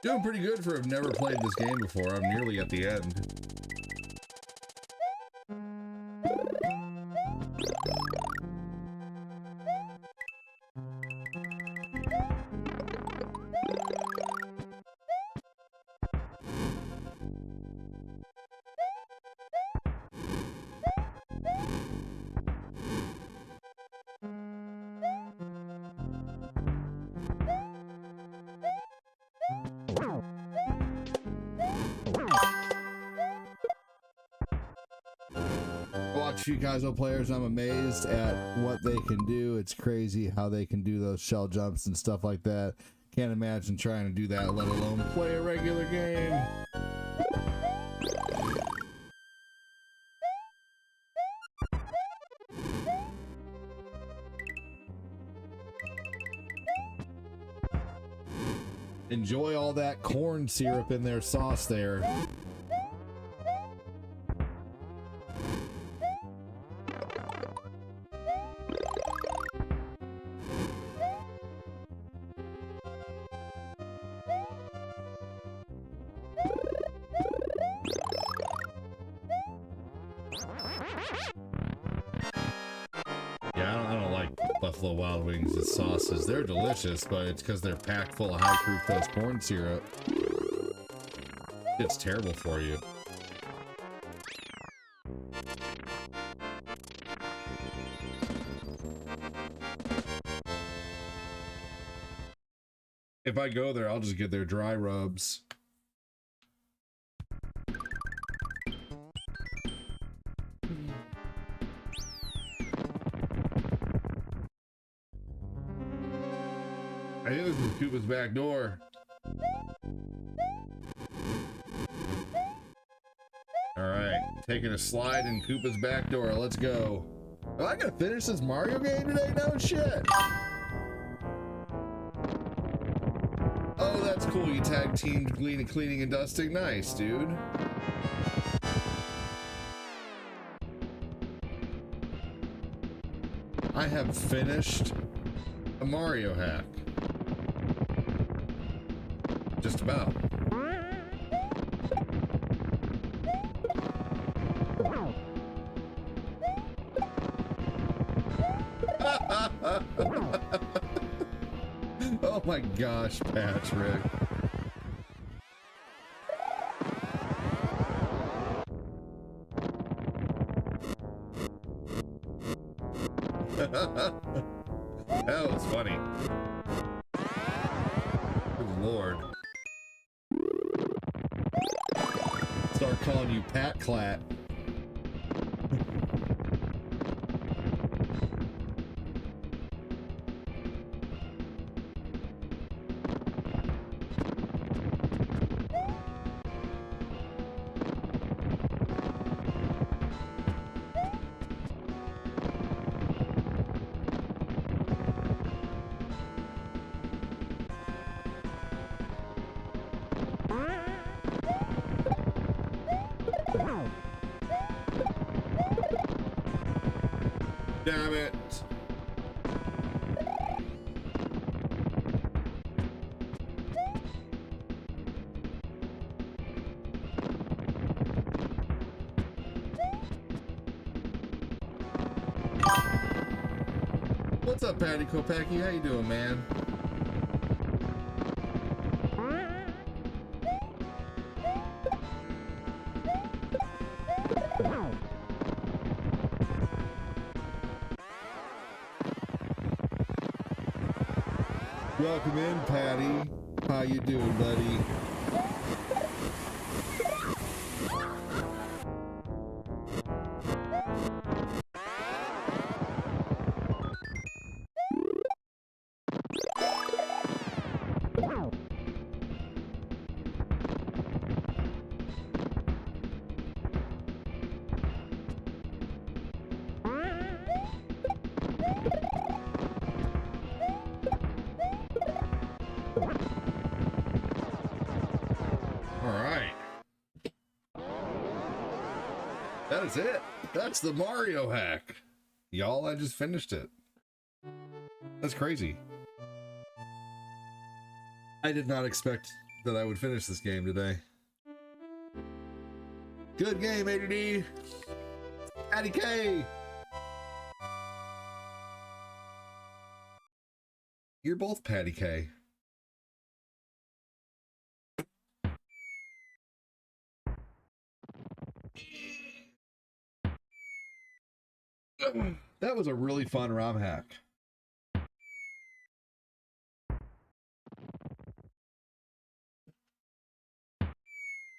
Doing pretty good for have never played this game before. I'm nearly at the end. few casual players. I'm amazed at what they can do. It's crazy how they can do those shell jumps and stuff like that. Can't imagine trying to do that, let alone play a regular game. Enjoy all that corn syrup in their sauce there. Buffalo Wild Wings' sauces. They're delicious, but it's because they're packed full of high fructose corn syrup. It's terrible for you. If I go there, I'll just get their dry rubs. I think this is Koopa's back door. Alright, taking a slide in Koopa's back door. Let's go. Am I gonna finish this Mario game today? No shit. Oh, that's cool. You tag teamed cleaning and dusting. Nice, dude. I have finished a Mario hack. Just about. Oh my gosh, Patrick. That was funny. Good Lord. Start calling you Pat Clat. Damn it. What's up, Patty Kopecki? How you doing, man? Welcome in, Patty. How you doing, buddy? That's it. That's the Mario hack. Y'all, I just finished it. That's crazy. I did not expect that I would finish this game today. Good game, ADD. Patty K. You're both Patty K. That was a really fun ROM hack.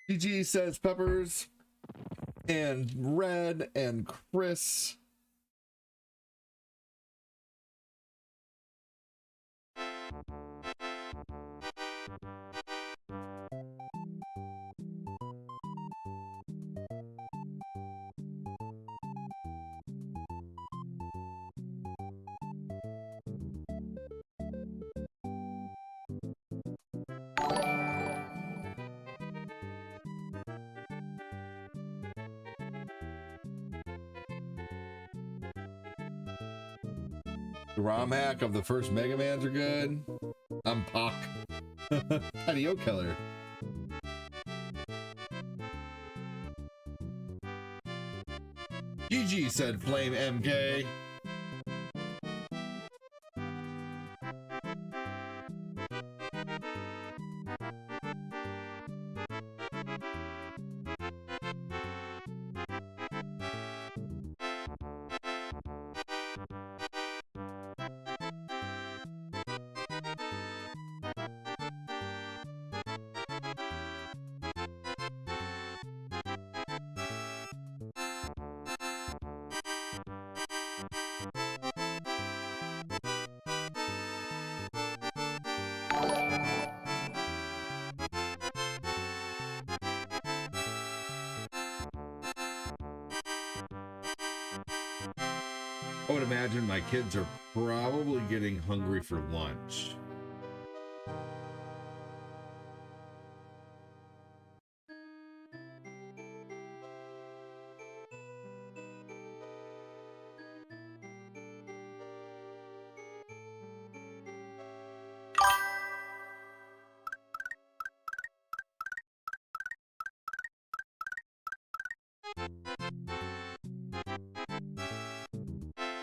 GG says Peppers. and Red and Chris. The ROM hack of the first Mega Mans are good. I'm Pac. Patio Keller. GG said Flame MK. I would imagine my kids are probably getting hungry for lunch.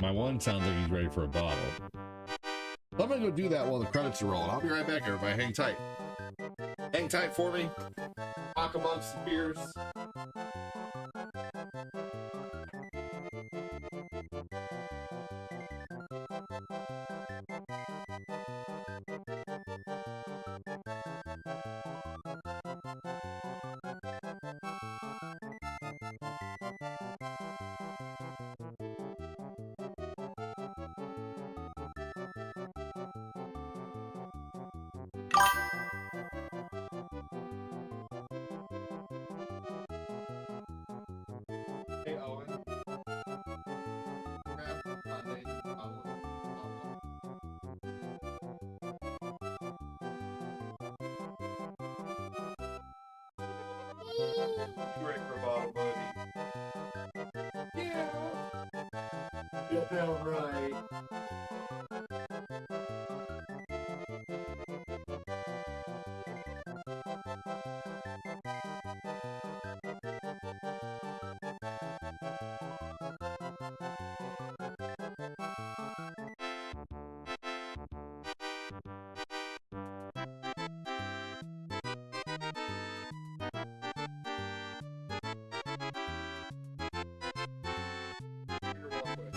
My one sounds like he's ready for a bottle. So I'm gonna go do that while the credits are rolling. I'll be right back, everybody. Hang tight. Hang tight for me. Talk amongst the beers. Hey, Owen. Grab the Sunday towel. You ready for a bottle, buddy? Yeah. You feel right. You're welcome.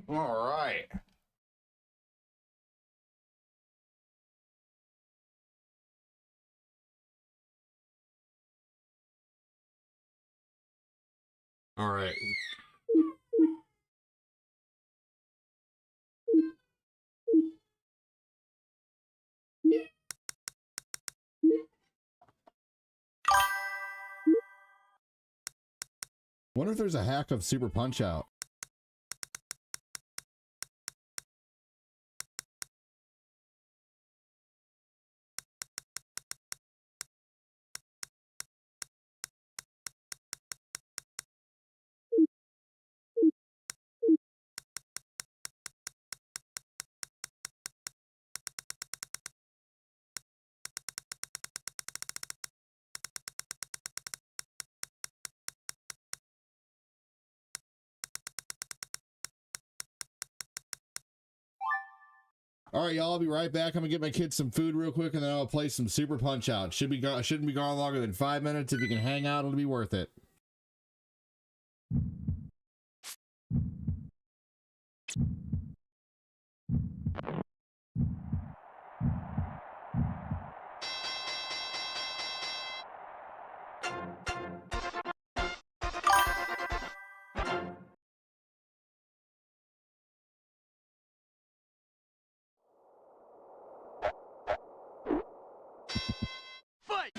All right. All right. Wonder if there's a hack of Super Punch Out. All right, y'all. I'll be right back. I'm gonna get my kids some food real quick, and then I'll play some Super Punch Out. Shouldn't be gone longer than 5 minutes. If you can hang out, it'll be worth it. Fight!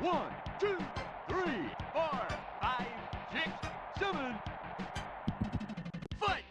One, two, three, four, five, six, seven. Fight!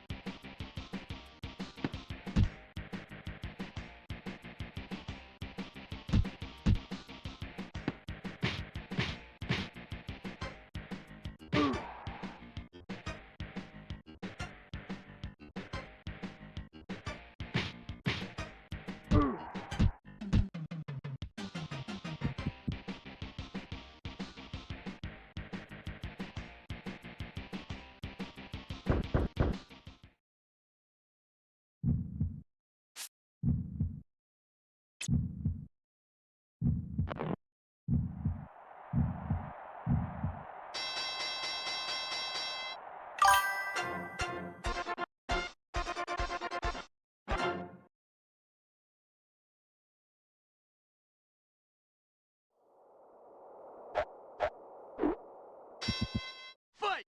Fight!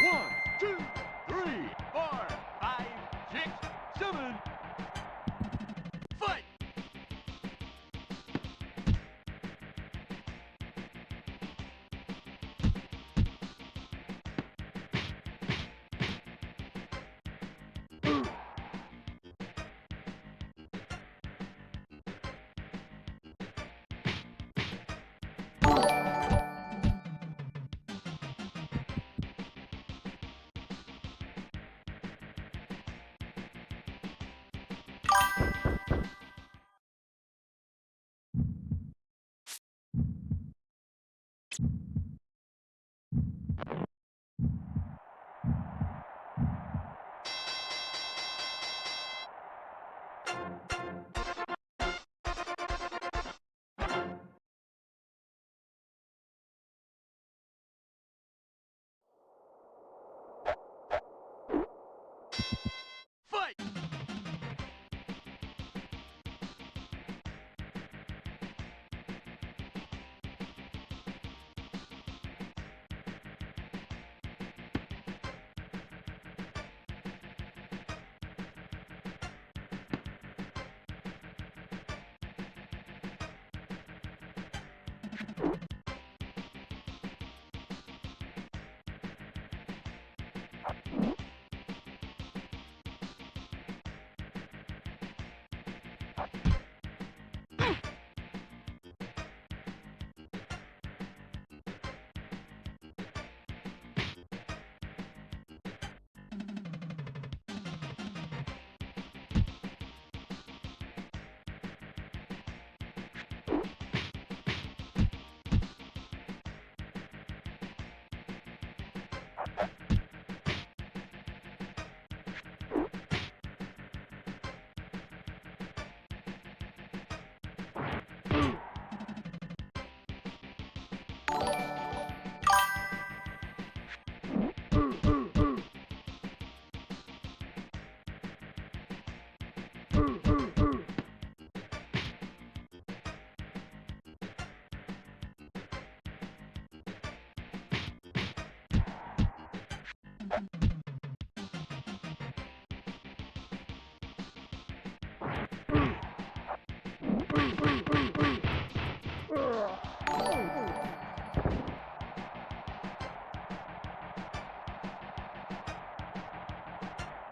One, two, three, four, five, six, seven. Fight! Fight!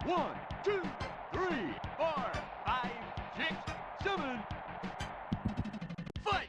One, two, three, four, five, six, seven. Fight!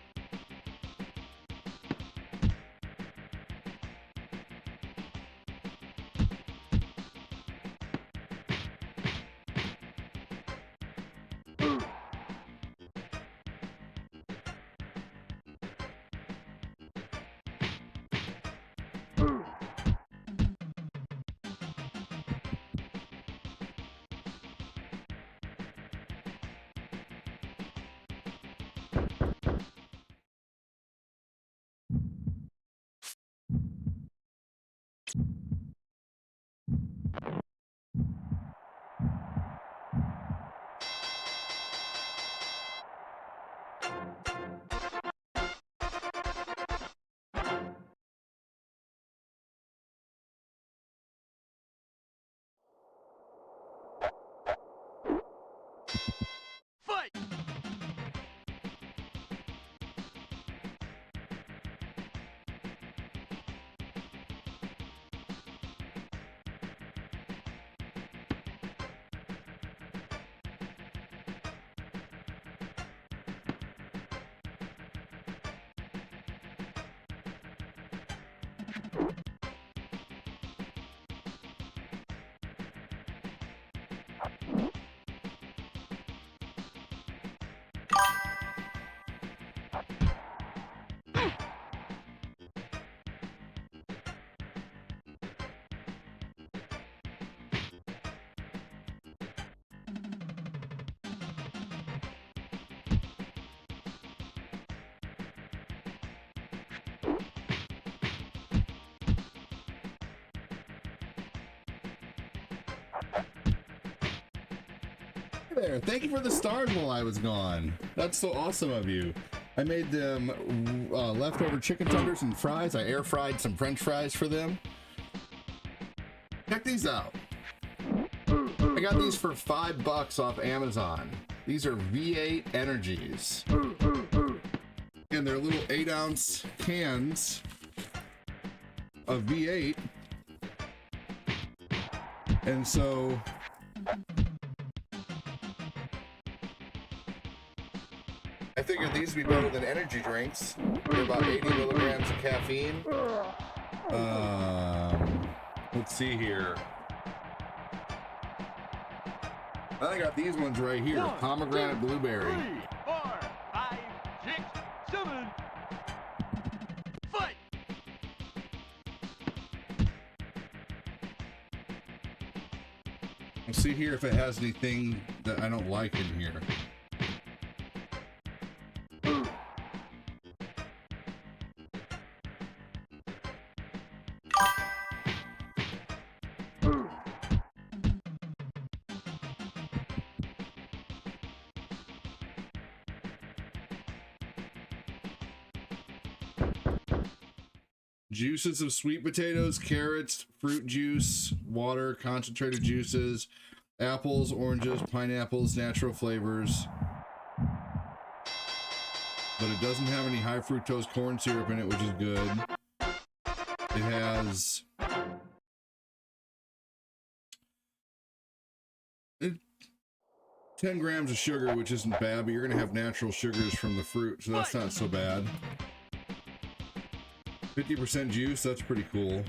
There, thank you for the stars while I was gone. That's so awesome of you. I made them leftover chicken tenders and fries. I air fried some French fries for them. Check these out. I got these for $5 off Amazon. These are V8 Energies. And they're little 8-ounce cans of V8. And so I figured these would be better than energy drinks. They're about 80 milligrams of caffeine. Let's see here. I got these ones right here. Pomegranate blueberry. 3, 4, 5, 6, 7. Fight! Let's see here if it has anything that I don't like in here. Juices of sweet potatoes, carrots, fruit juice, water, concentrated juices, apples, oranges, pineapples, natural flavors. But it doesn't have any high fructose corn syrup in it, which is good. It has 10 grams of sugar, which isn't bad, but you're gonna have natural sugars from the fruit, so that's not so bad. 50% juice, that's pretty cool.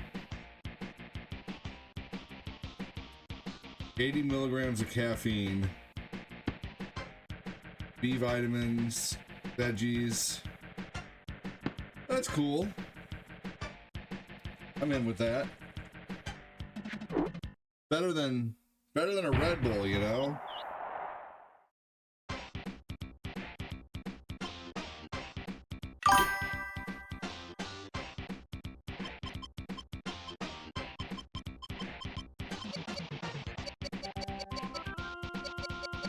80 milligrams of caffeine. B vitamins, veggies. That's cool. I'm in with that. Better than a Red Bull, you know?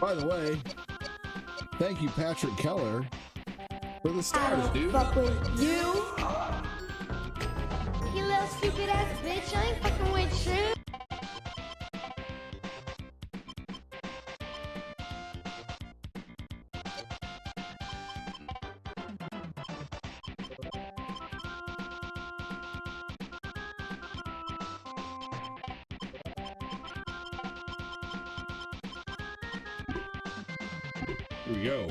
By the way, thank you, Patrick Keller, for the stars, dude. Fuck with you. You little stupid ass bitch. I ain't fucking with you. Here we go.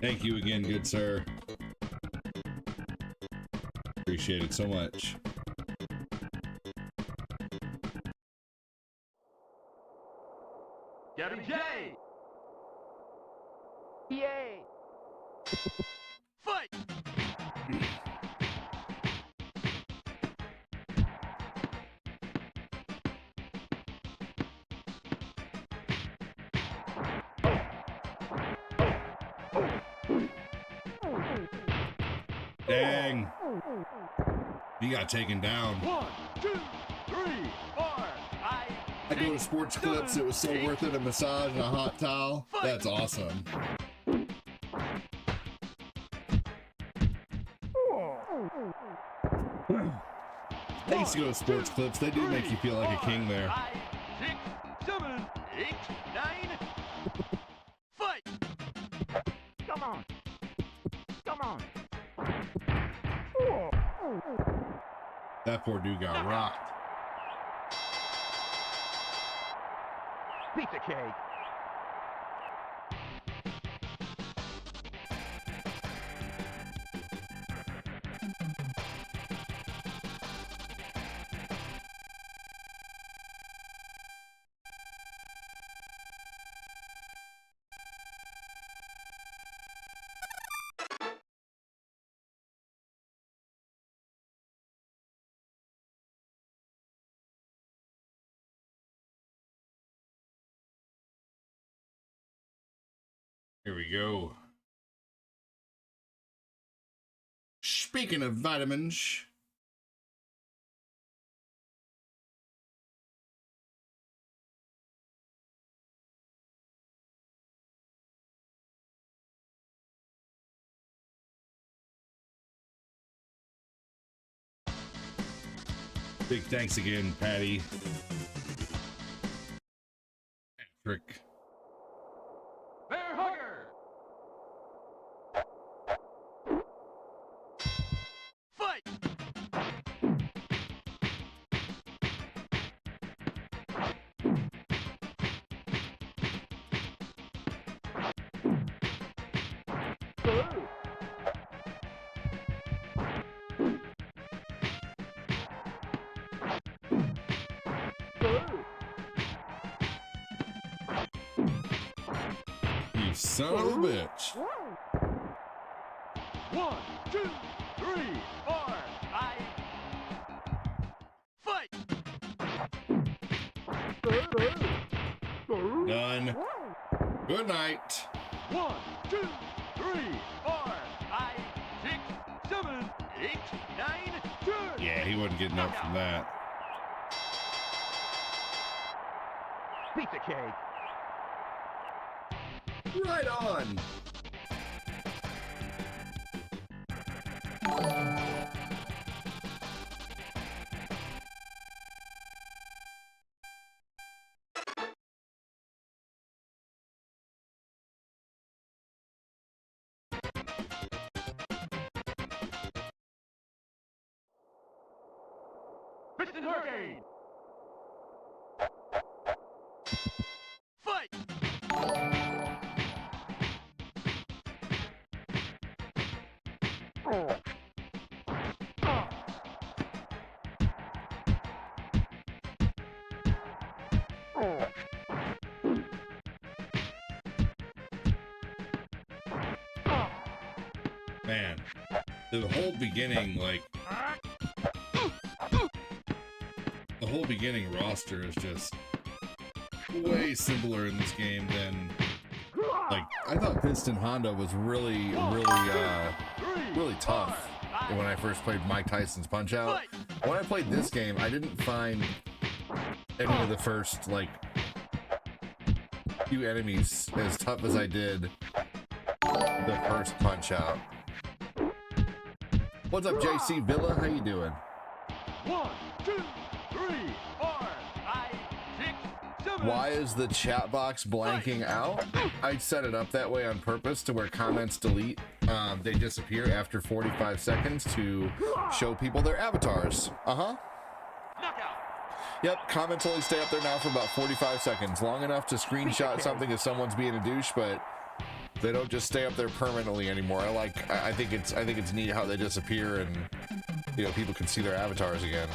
Thank you again, good sir. Appreciate it so much. Gabby J! Yay! Fight! Dang. He got taken down. 1, 2, 3, 4, 5. I go to Sports Clips. It was so worth it. A massage and a hot towel. That's awesome. I used to go to Sports Clips. They do make you feel like a king there. 5, 6, 7, 8, 9. Fight! Come on! Come on! That poor dude got rocked. Pizza cake! Here we go. Speaking of vitamins, big thanks again, Patty. Patrick. Bear hugger. Fight. You son of a bitch. 1, 2, 3, 4, 5. Fight. Done. Good night. 1, 2, 3, 4, 5, 6, 7, 8, 9, 10. Yeah, he wasn't getting up from that. Pizza cake. Right on. Piston Hurricane. Fight. Man, the whole beginning, like, the whole beginning roster is just way simpler in this game than, like, I thought Piston Honda was really tough when I first played Mike Tyson's Punch-Out. When I played this game, I didn't find any of the first, like, few enemies as tough as I did the first Punch-Out. What's up, JC Villa? How you doing? 1, 2, 3, 4, 5, 6, 7. Why is the chat box blanking out? I set it up that way on purpose to where comments delete. They disappear after 45 seconds to show people their avatars. Knockout. Yep, comments only stay up there now for about 45 seconds. Long enough to screenshot something if someone's being a douche, but they don't just stay up there permanently anymore. I think it's neat how they disappear and, you know, people can see their avatars again.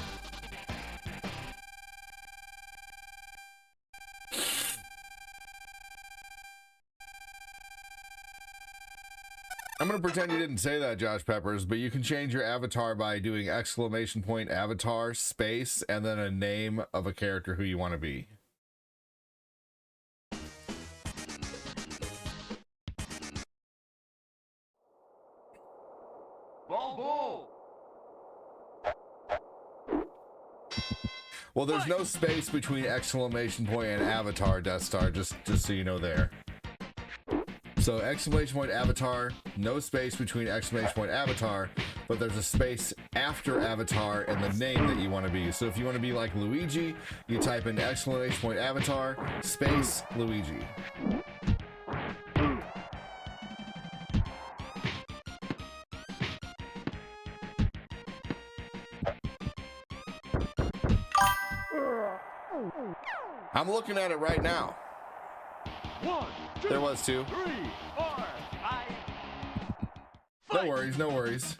I'm gonna pretend you didn't say that, Josh Peppers, but you can change your avatar by doing ! avatar space and then a name of a character who you want to be. Ball. Well, there's no space between ! and avatar, Death Star, just so you know there. So ! avatar, no space between ! avatar, but there's a space after avatar and the name that you want to be. So if you want to be like Luigi, you type in ! avatar space Luigi. I'm looking at it right now. 1, 2, There was 2. 3, 4, 5. No worries, no worries.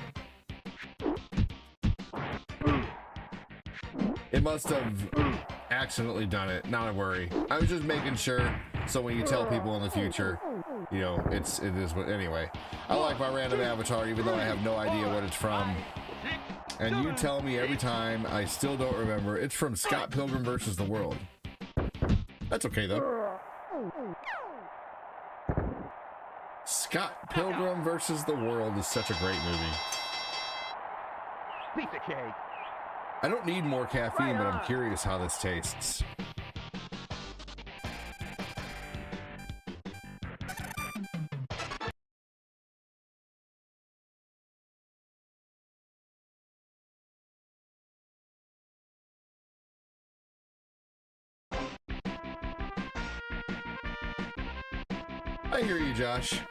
It must have accidentally done it, not a worry. I was just making sure so when you tell people in the future, you know, it is what, anyway. I like my random avatar even though I have no idea what it's from. And you tell me every time, I still don't remember. It's from Scott Pilgrim vs. the World. That's okay though. Scott Pilgrim versus the World is such a great movie. Piece of cake. I don't need more caffeine, but I'm curious how this tastes. I hear you, Josh.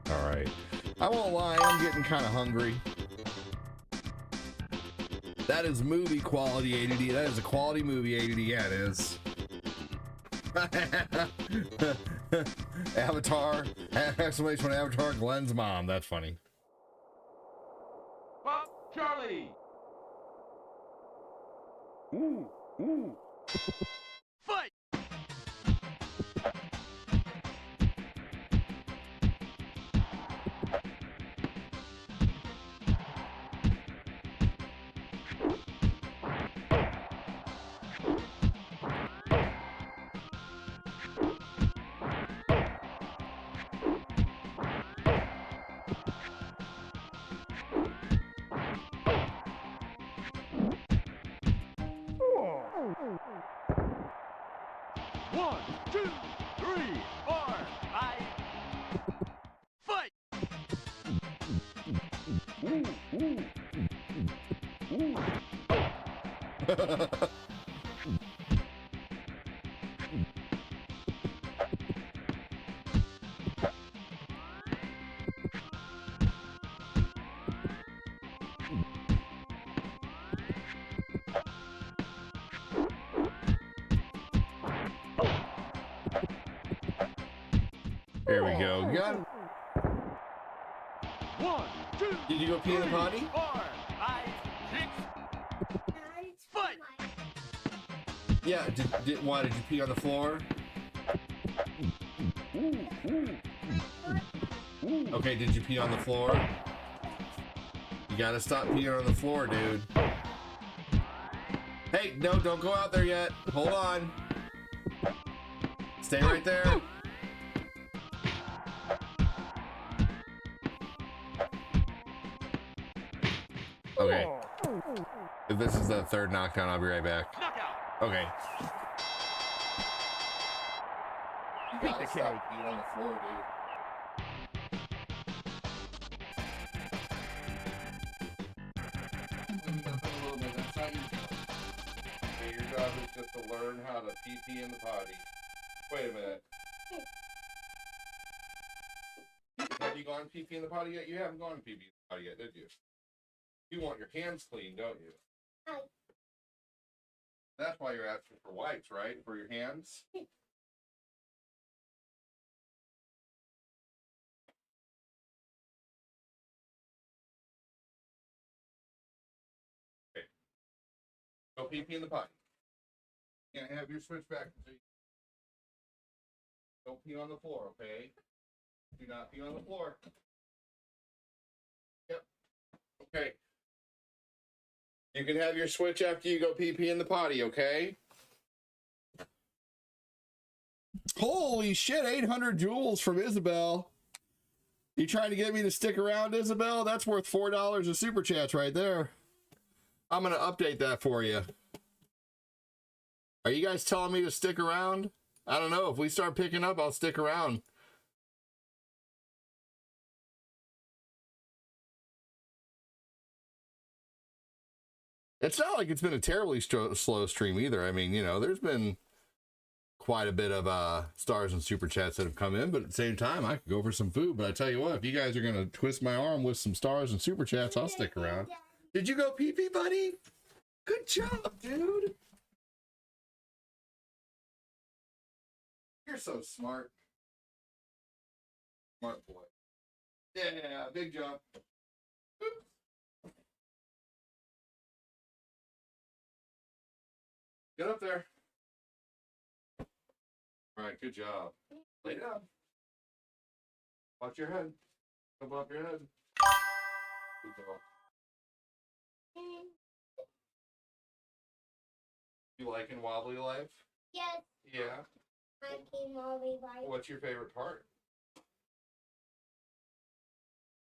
All right. I won't lie, I'm getting kind of hungry. That is movie quality ADD. That is a quality movie ADD. Yeah, it is. Avatar, exclamation point Avatar, Glenn's mom. That's funny. Pop Charlie. Fight. One, two, three, four, five. Fight. There we go. Got it. One, two. Did you go pee in the potty? 4, 5, 6. Fight. Yeah. Why did you pee on the floor? Okay. Did you pee on the floor? You gotta stop peeing on the floor, dude. Hey, no, don't go out there yet. Hold on. Stay right there. Okay. If this is the third knockdown, I'll be right back. Okay. You Piece gotta of stop cake. peeing on the floor, dude. Clean up a little bit. That's not your job. Okay, your job is just to learn how to pee in the potty. Wait a minute. Have you gone pee in the potty yet? You haven't gone pee in the potty yet, did you? You want your hands clean, don't you? That's why you're asking for wipes, right? For your hands? Okay. Go pee in the potty. Can't have your switch back. Don't pee on the floor, okay? Do not pee on the floor. Yep. Okay. You can have your switch after you go pee in the potty, okay? Holy shit, 800 joules from Isabel. You trying to get me to stick around, Isabel? That's worth $4 of super chats right there. I'm going to update that for you. Are you guys telling me to stick around? I don't know. If we start picking up, I'll stick around. It's not like it's been a terribly slow stream either. I mean, you know, there's been quite a bit of stars and super chats that have come in, but at the same time, I could go for some food. But I tell you what, if you guys are going to twist my arm with some stars and super chats, I'll stick around. Did you go pee-pee, buddy? Good job, dude. You're so smart. Smart boy. Yeah, big jump. Oops. Get up there. All right, good job. Lay down. Watch your head. Come up your head. Good job. You liking Wobbly Life? Yes, Yeah. I came all the way. What's your favorite part?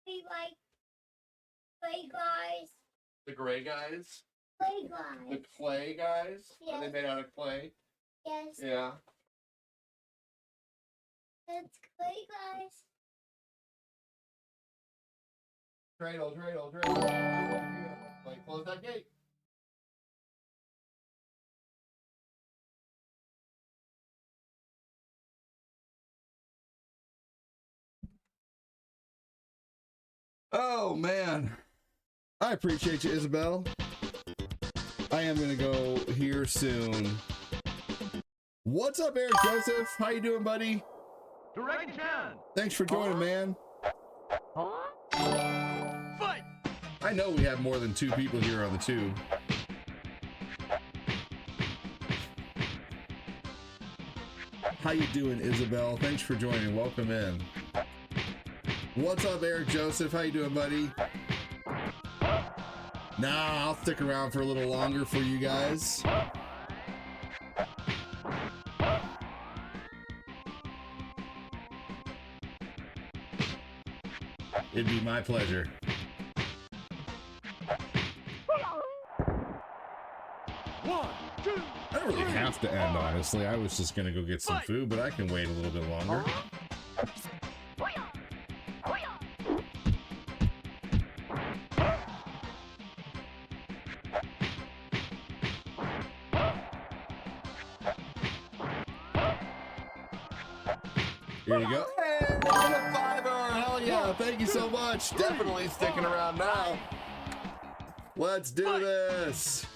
We like play guys. The gray guys? Play The guys. clay guys? Are they Yes. made out of clay? Yes, Yeah. it's play guys. Dreidel. Like, close that gate. Oh, man. I appreciate you, Isabel. I am going to go here soon. What's up, Eric Joseph? How you doing, buddy? Dragon Chan. Thanks for joining, man. Fight. I know we have more than 2 people here on the tube. How you doing, Isabel? Thanks for joining. Welcome in. What's up, Eric Joseph? How you doing, buddy? Nah, I'll stick around for a little longer for you guys. It'd be my pleasure. One, two. I don't really have to end, honestly. I was just gonna go get some food, but I can wait a little bit longer. Here you go. Hey, a $5. Hell yeah, thank you so much. Definitely sticking around now. Let's do this.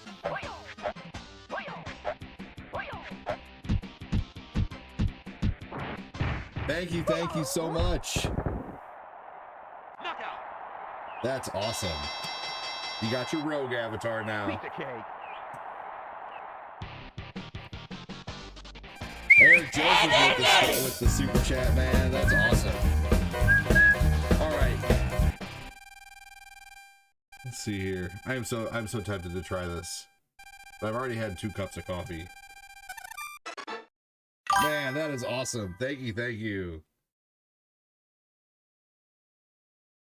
Thank you so much. Knockout. That's awesome. You got your rogue avatar now. Pizza cake. Eric Joseph with the super chat, man. That's awesome. All right. Let's see here. I'm so tempted to try this. But I've already had 2 cups of coffee. Man, that is awesome. Thank you.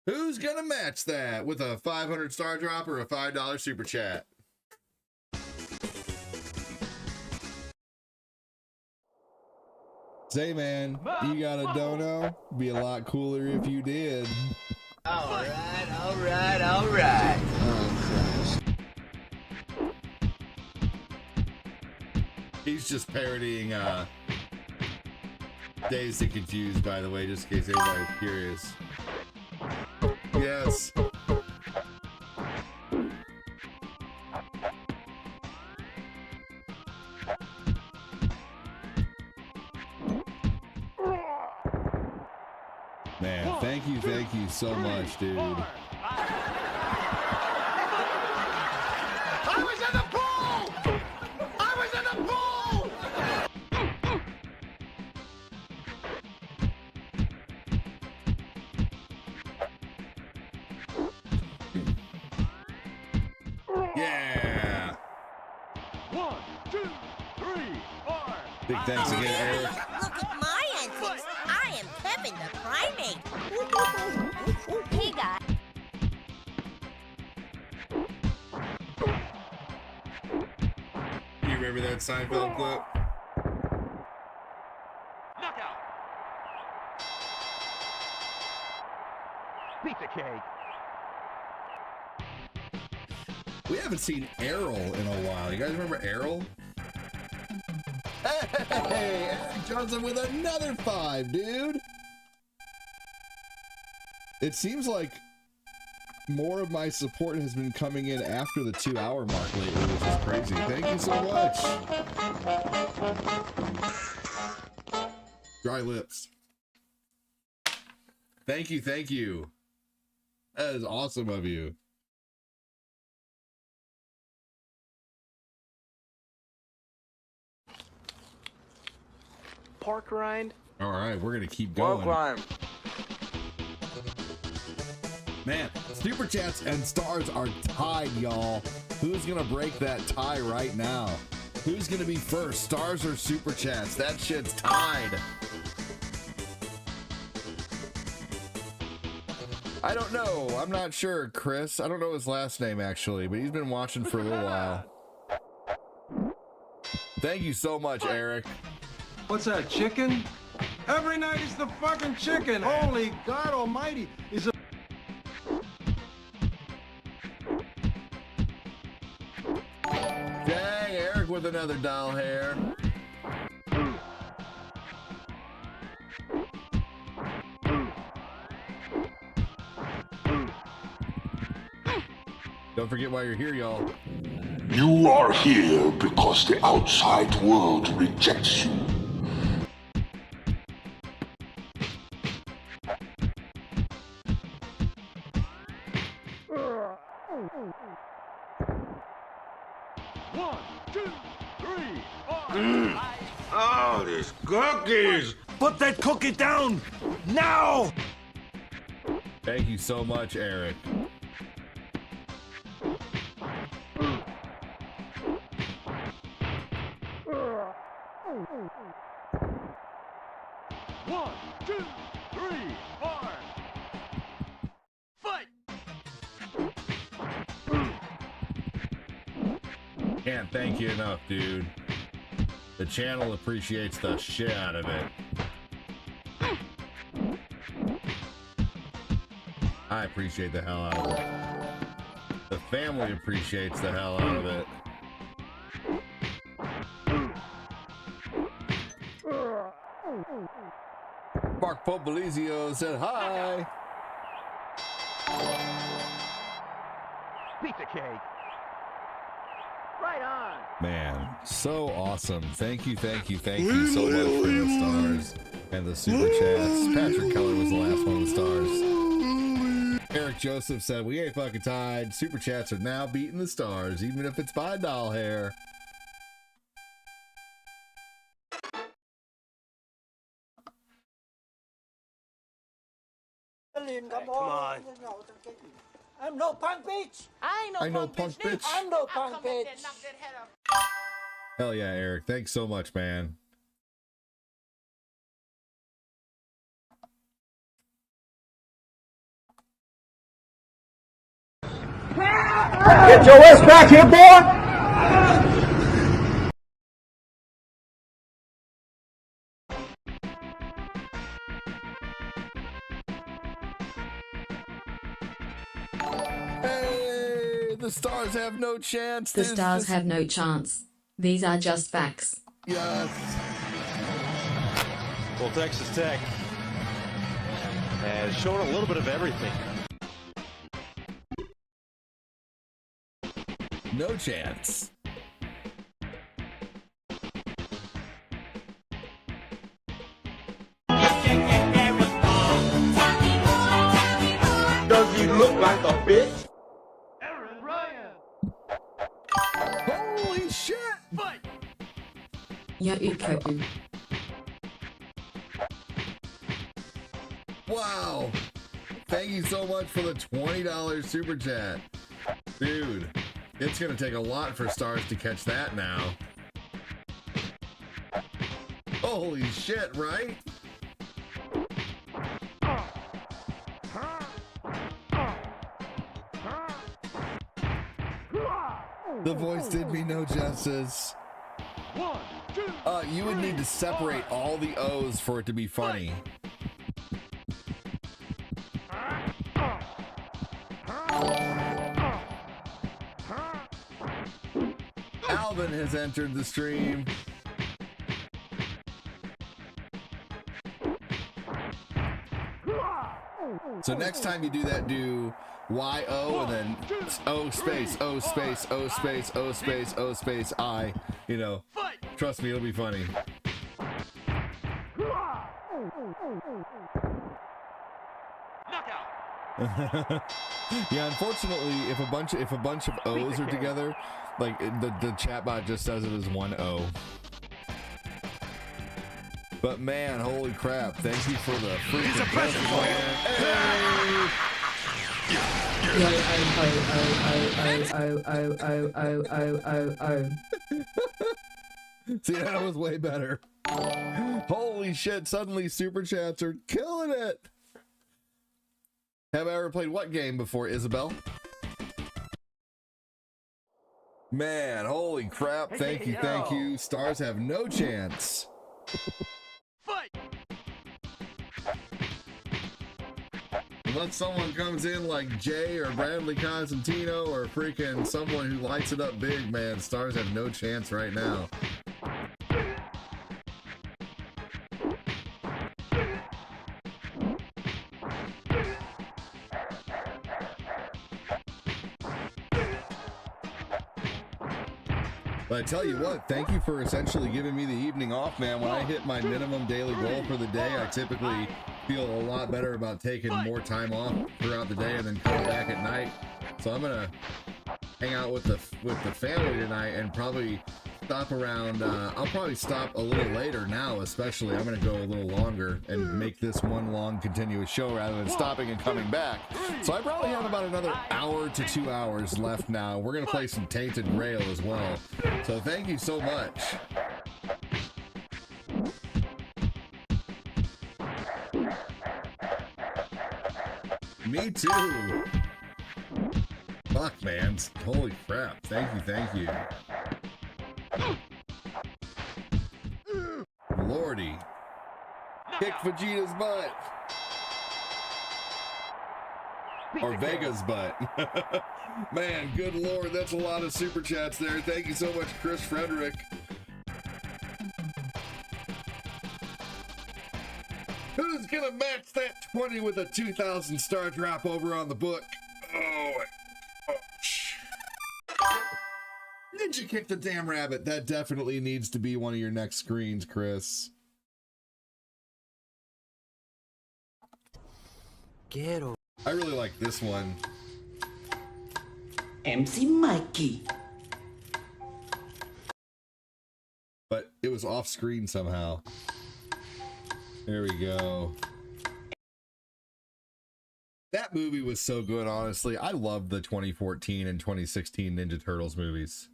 Who's gonna match that with a 500 star drop or a $5 super chat? Say, man, you got a dono? Be a lot cooler if you did. All right. He's just parodying Dazed and Confused, by the way, just in case anybody's curious. Yes. Man, thank you so much, dude. I was in the pool. Yeah. 1, 2, 3, 4. Big thanks again, Eric. Look at my antics. I am Kevin the Primate. Hey, guys. You remember that Seinfeld clip? Knockout. Pizza cake. We haven't seen Errol in a while. You guys remember Errol? Hey, Eric Johnson with another 5, dude. It seems like more of my support has been coming in after the 2-hour mark lately, which is crazy. Thank you so much. Dry lips. Thank you. That is awesome of you. Park grind. All right, we're gonna keep going. Park grind. Man, super chats and stars are tied, y'all. Who's gonna break that tie right now? Who's gonna be first, stars or super chats? That shit's tied. I don't know. I'm not sure, Chris. I don't know his last name actually, but he's been watching for a little while. Thank you so much, Eric. What's that, chicken? Every night is the fucking chicken. Holy God Almighty! Is a Dang, Eric with another doll hair. Don't forget why you're here, y'all. You are here because the outside world rejects you. one, two, three, four, five. Oh, these cookies! Put that cookie down now! Thank you so much, Eric. One, two, three, four. Fight! Can't thank you enough, dude. The channel appreciates the shit out of it. I appreciate the hell out of it. The family appreciates the hell out of it. Mark Popolizio said hi. Pizza cake. Right on. Man, so awesome. Thank you so much for the stars and the super chats. Patrick Keller was the last one with stars. Eric Joseph said, we ain't fucking tied. Super chats are now beating the stars, even if it's by doll hair. Come on. I'm no punk bitch. I know punk bitch. I'm no punk bitch. Hell yeah, Eric. Thanks so much, man. Get your ass back here, boy! Hey, the stars have no chance. The stars have no chance. These are just facts. Yes. Well, Texas Tech has shown a little bit of everything. No chance. Does he look like a bitch? Aaron Ryan. Holy shit! Fight! Ja, Kopu. Wow. Thank you so much for the $20 super chat. Dude, it's gonna take a lot for stars to catch that now. Holy shit, right? The voice did me no justice. One, two, You would need to separate all the O's for it to be funny. Alvin has entered the stream. So next time you do that, do Y-O and then O space, O space, O space, O space, O space, I. You know, trust me, it'll be funny. Yeah, unfortunately, if a bunch of O's are together, like the chatbot just does it as one O. But man, holy crap! Thank you for the freaking present, See, that was way better. Holy shit, suddenly super chats are killing it. Have I ever played what game before, Isabel? Man, holy crap. Thank you, thank you. Stars have no chance. Unless someone comes in like Jay or Bradley Constantino or freaking someone who lights it up big, man, Stars have no chance right now. But I tell you what, thank you for essentially giving me the evening off, man. When I hit my minimum daily goal for the day, I typically feel a lot better about taking more time off throughout the day and then coming back at night. So I'm gonna hang out with the family tonight and probably stop around. I'll probably stop a little later now, especially. I'm gonna go a little longer and make this one long continuous show rather than stopping and coming back. So I probably have about another hour to 2 hours left now. We're gonna play some Tainted Grail as well. So thank you so much. Me too. Fuck, man. Holy crap. Thank you, thank you. Lordy. Kick Vegeta's butt. Or Vega's butt. Man, good lord, that's a lot of super chats there. Thank you so much, Chris Frederick. Who's gonna match that 20 with a 2,000 star drop over on the book? Oh, did you kick the damn rabbit? That definitely needs to be one of your next screens, Chris. Quiero. I really like this one. MC Mikey. But it was off screen somehow. There we go. That movie was so good, honestly. I loved the 2014 and 2016 Ninja Turtles movies.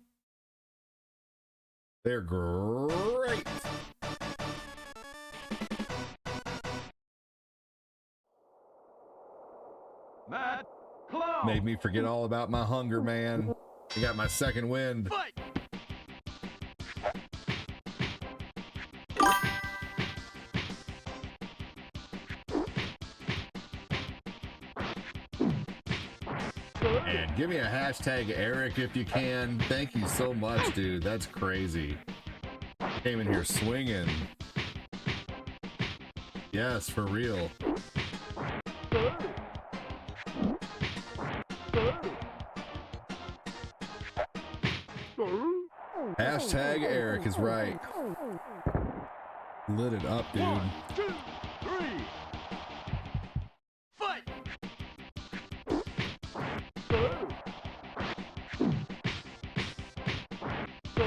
They're great. Matt, Clown. Made me forget all about my hunger, man. I got my second wind. Fight. And give me a hashtag Eric if you can. Thank you so much, dude. That's crazy. Came in here swinging. Yes, for real. Hashtag Eric is right. Lit it up, dude. 1, 2, 3. Fight.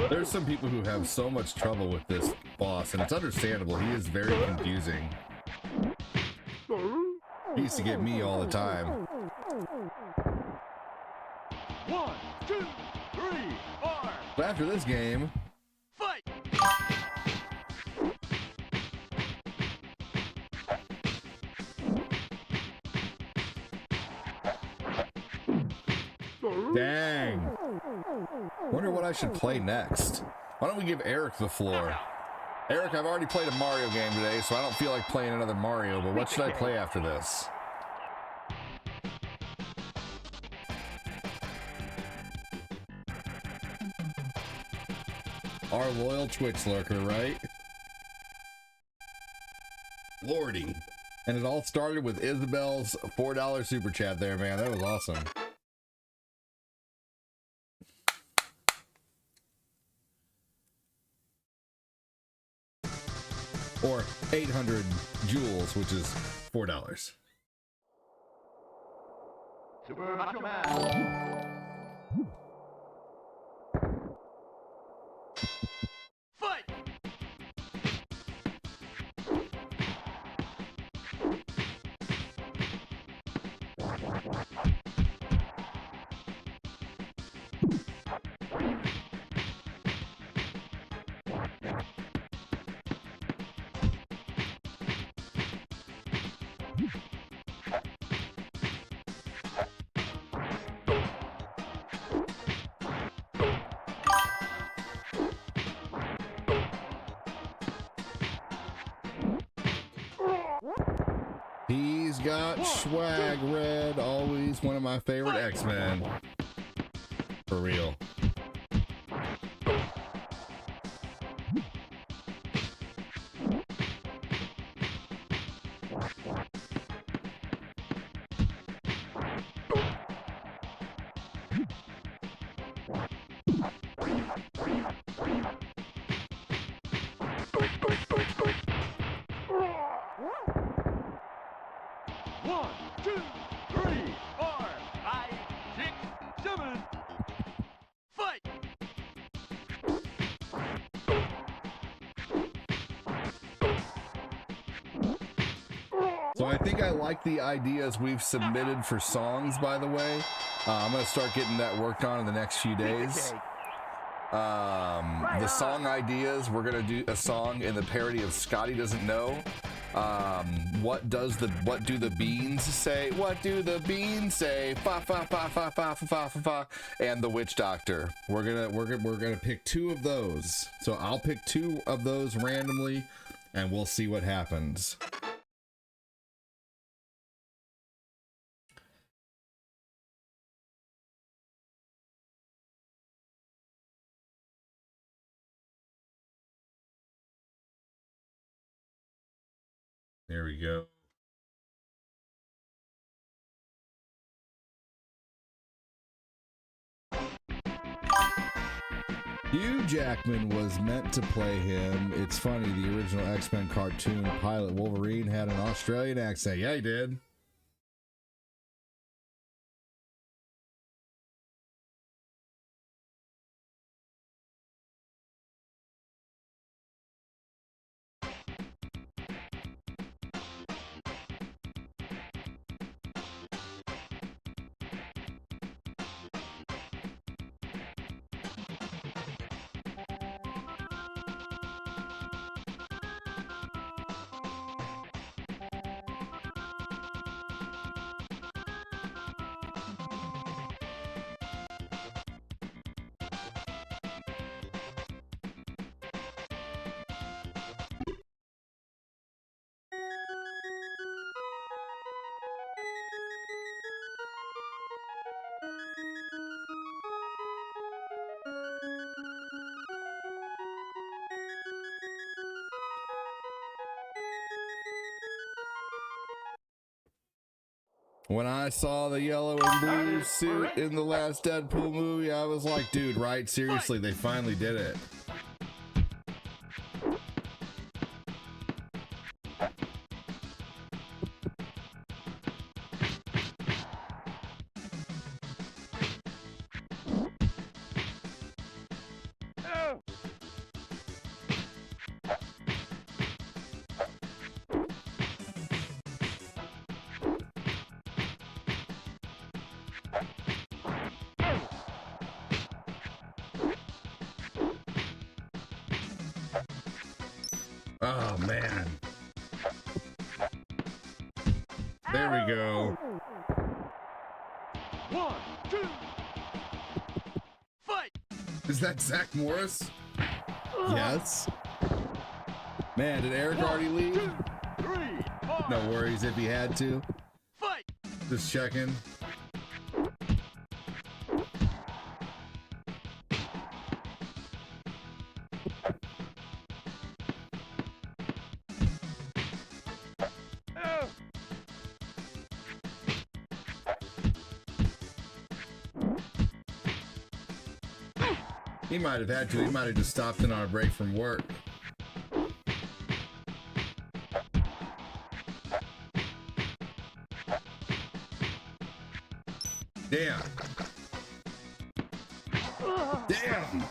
There's some people who have so much trouble with this boss, and it's understandable. He is very confusing. He used to get me all the time. 1, 2, 3, 4. But after this game, Fight. dang. Wonder what I should play next. Why don't we give Eric the floor? Eric, I've already played a Mario game today, so I don't feel like playing another Mario, but what should I play after this? Our loyal Twitch lurker, right? Lordy. And it all started with Isabel's $4 super chat there, man. That was awesome. Or 800 joules, which is $4. Super Macho Man. Fight. He's got swag, Red. Always one of my favorite X-Men. For real. So I think I like the ideas we've submitted for songs, by the way. I'm going to start getting that worked on in the next few days. The song ideas, we're going to do a song in the parody of Scotty Doesn't Know. What do the beans say? What do the beans say? Fa fa fa fa fa fa fa fa fa. And the Witch Doctor. We're gonna pick two of those. So I'll pick two of those randomly, and we'll see what happens. There we go. Hugh Jackman was meant to play him. It's funny, the original X-Men cartoon pilot Wolverine had an Australian accent. Yeah, he did. When I saw the yellow and blue suit in the last Deadpool movie, I was like, dude, right? Seriously, they finally did it. Oh, man. There we go. 1, 2, fight! Is that Zach Morris? Yes. Man, did Eric already leave? 2, 3, 4. No worries if he had to. Fight! Just checking. He might have had to. He might have just stopped in on a break from work. Damn. Damn.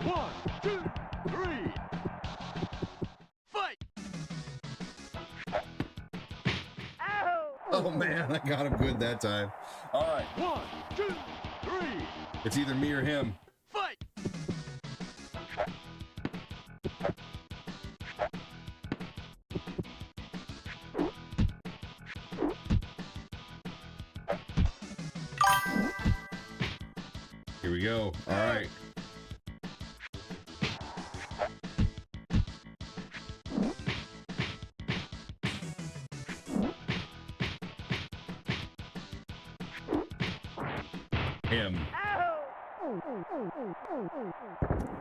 1, 2, 3. Fight! Oh man, I got him good that time. All right. 1, 2, 3. It's either me or him. Fight! Here we go. All right. Him.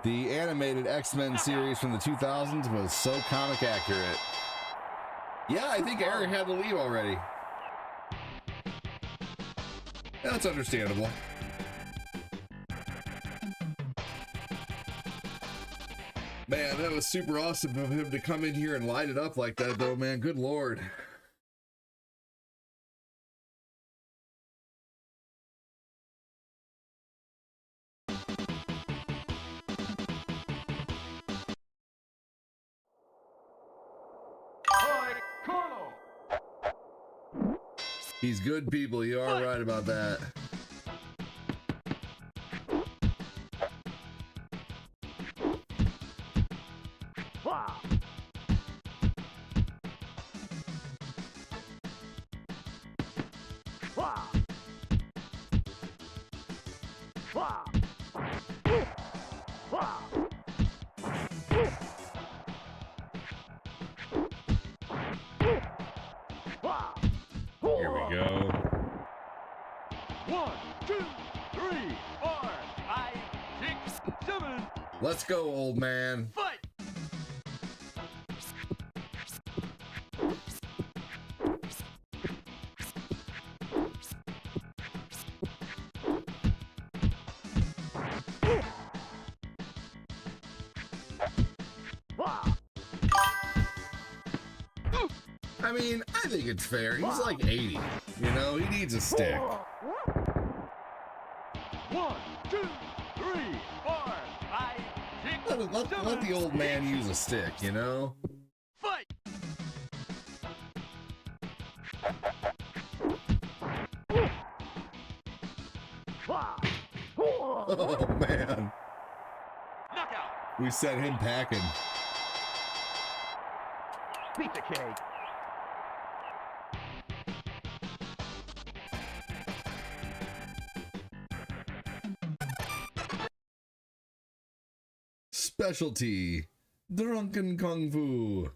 The animated X-Men series from the 2000s was so comic accurate. Yeah, I think Eric had to leave already. That's understandable. Man, that was super awesome of him to come in here and light it up like that, though, man. Good Lord. He's good people. You are right about that. Here we go. 1, 2, 3, 4, 5, 6, 7. Let's go, old man. Fight! I mean, I think it's fair. He's like 80. You know, he needs a stick. 1, 2, 3, 4, 5, 6, Let the old man use a stick, you know? Fight! Oh, man. Knockout! We sent him packing. Pizza cake! Specialty. Drunken Kung Fu.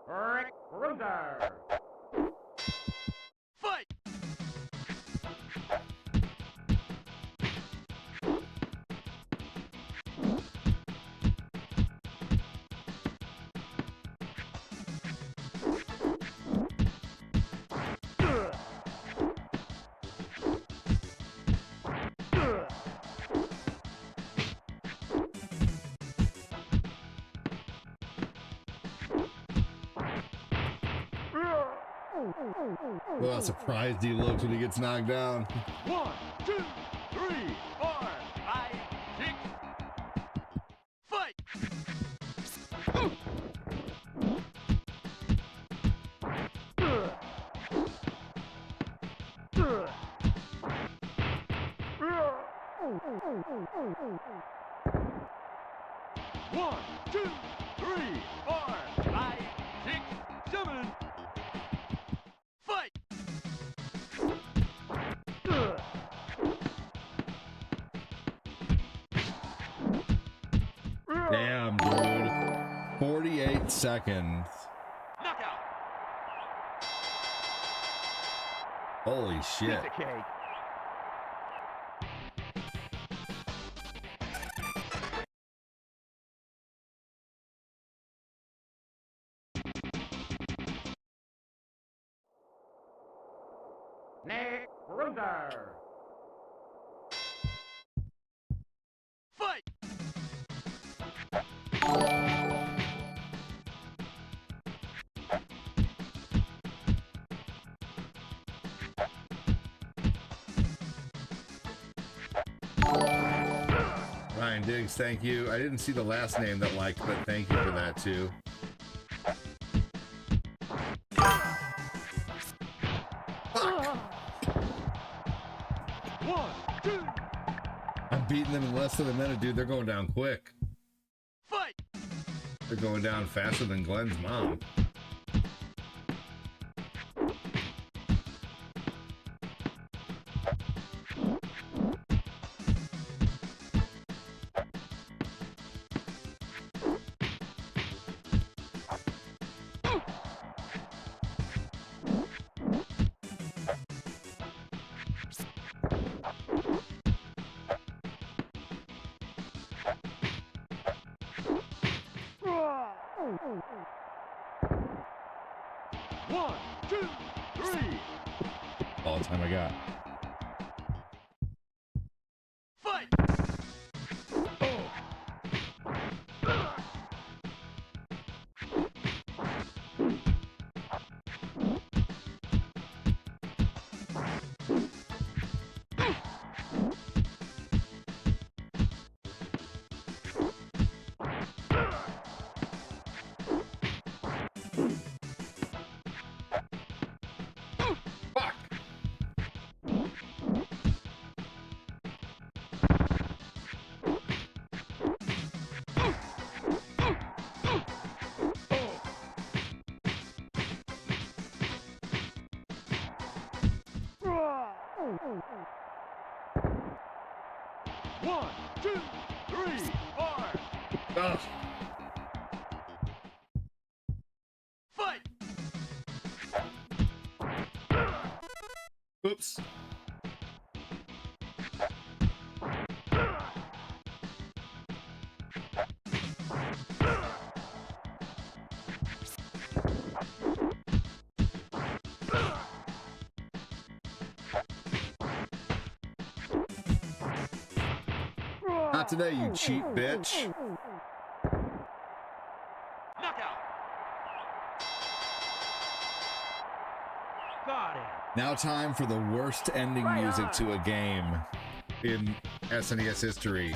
Rick Ruger! Fight! Well, how surprised he looks when he gets knocked down. 1, 2, 3, 4, 5, 6. Fight! One, 2, 3, 4, 5, 6, 7. Fight! Damn, dude. 48 seconds. Knockout! Holy shit. Pizza cake. Nick Ruger. Fight! Ryan Diggs, thank you. I didn't see the last name that liked, but thank you for that too. I'm beating them in less than a minute, dude. They're going down quick. Fight! They're going down faster than Glenn's mom. One, two, three. All the time I got. Fight! One, two, three, four. Ugh. Fight! Oops. Not today, you cheap bitch. Knockout! Got it. Now time for the worst ending music to a game in SNES history.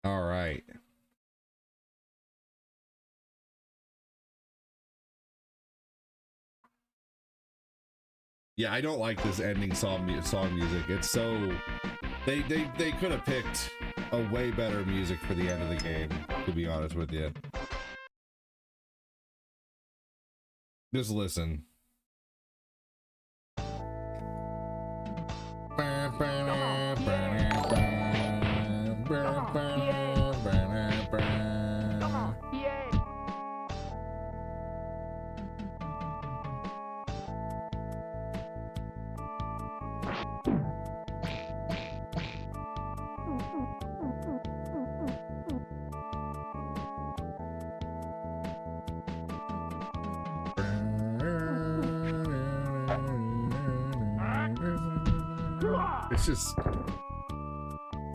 All right. Yeah, I don't like this ending song music. It's so they could have picked a way better music for the end of the game, to be honest with you. Just listen.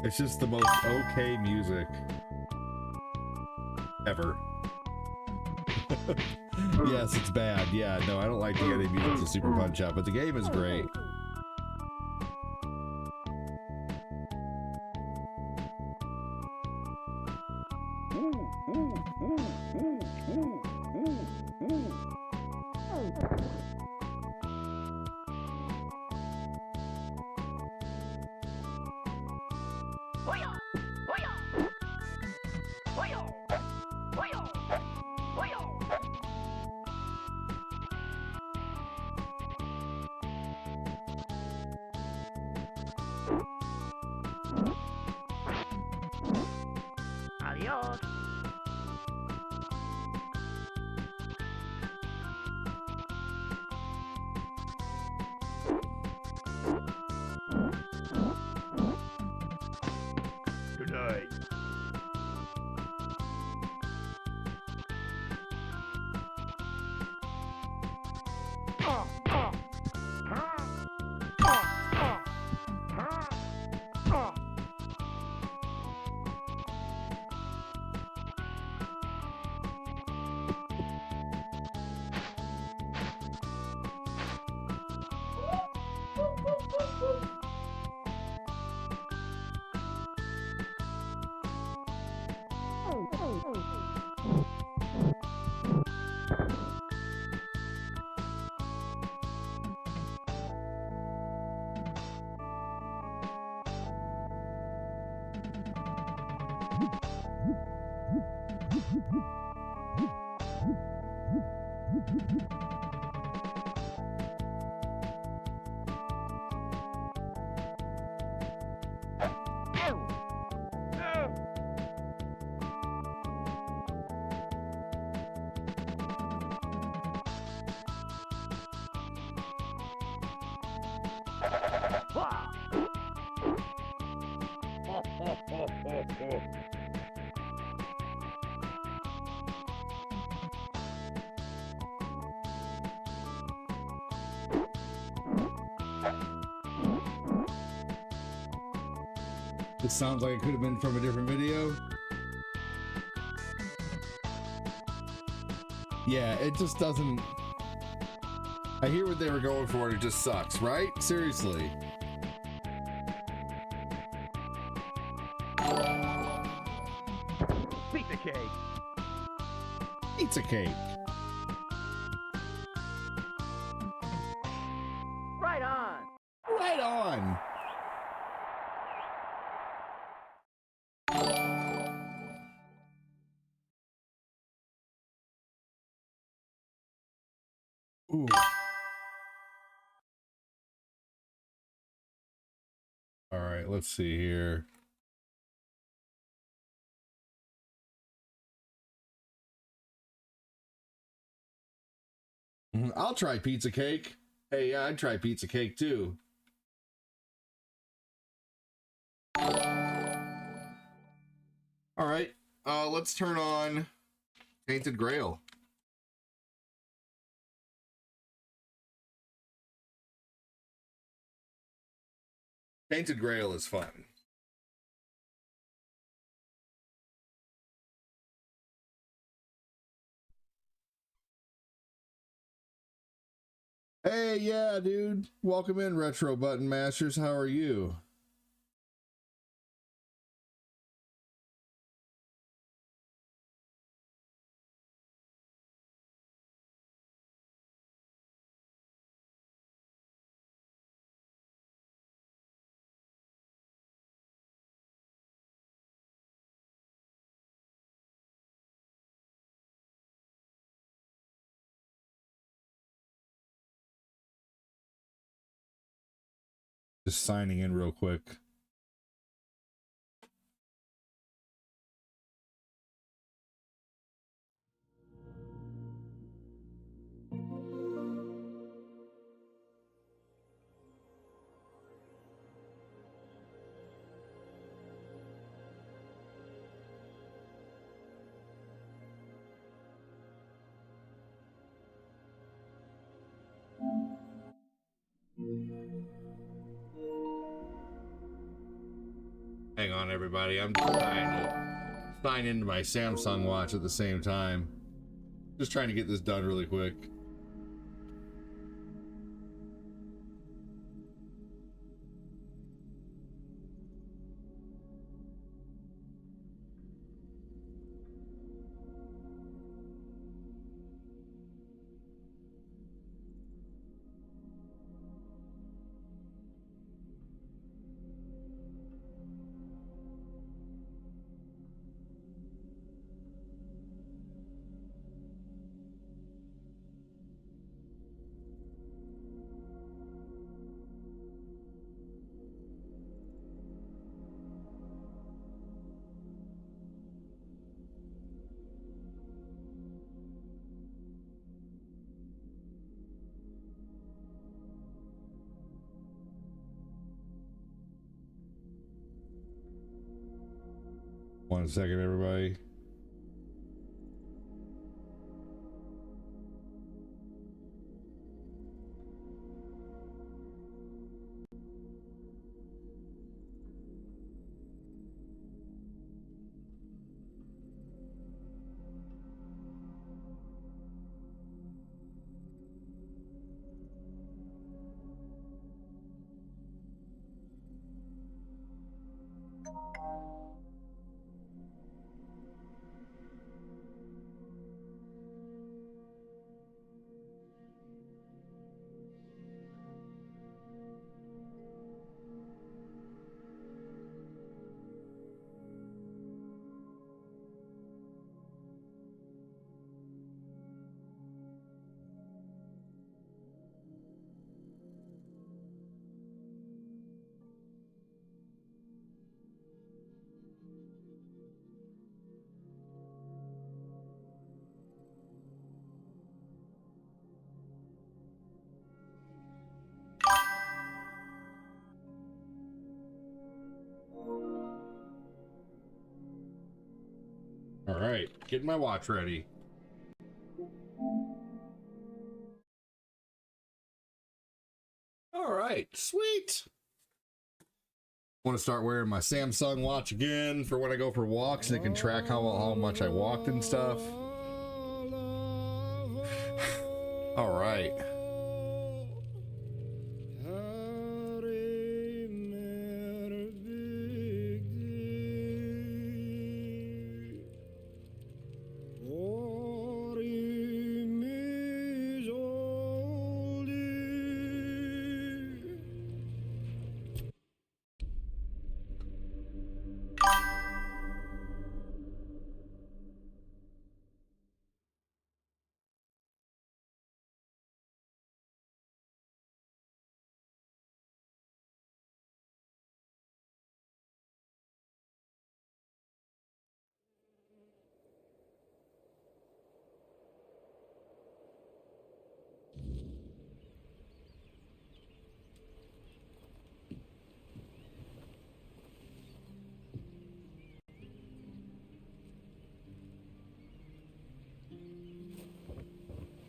It's just the most okay music ever. Yes, it's bad. Yeah, no, I don't like the ending music to Super Punch-Out, but the game is great. Adiós. Good night. This sounds like it could have been from a different video. Yeah, it just doesn't. I hear what they were going for and it just sucks, right? Seriously. Pizza cake. Pizza cake. Right on. Right on. Ooh. All right, let's see here. I'll try pizza cake. Hey, yeah, I'd try pizza cake too. All right, let's turn on Tainted Grail. Tainted Grail is fun. Hey, yeah, dude. Welcome in, Retro Button Masters. How are you? Just signing in real quick. Hang on, everybody. I'm trying to sign into my Samsung watch at the same time. Just trying to get this done really quick. One second, everybody. right, getting my watch ready. All right, sweet. Want to start wearing my Samsung watch again for when I go for walks, and it can track how much I walked and stuff. All right.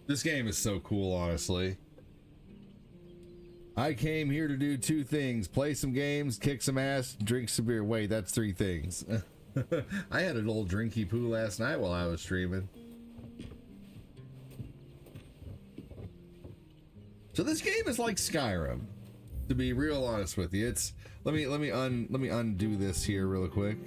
This game is so cool, honestly. I came here to do 2 things: play some games, kick some ass, drink some beer. Wait, that's 3 things. I had an old drinky poo last night while I was streaming. So this game is like Skyrim, to be real honest with you. It's let me undo this here real quick.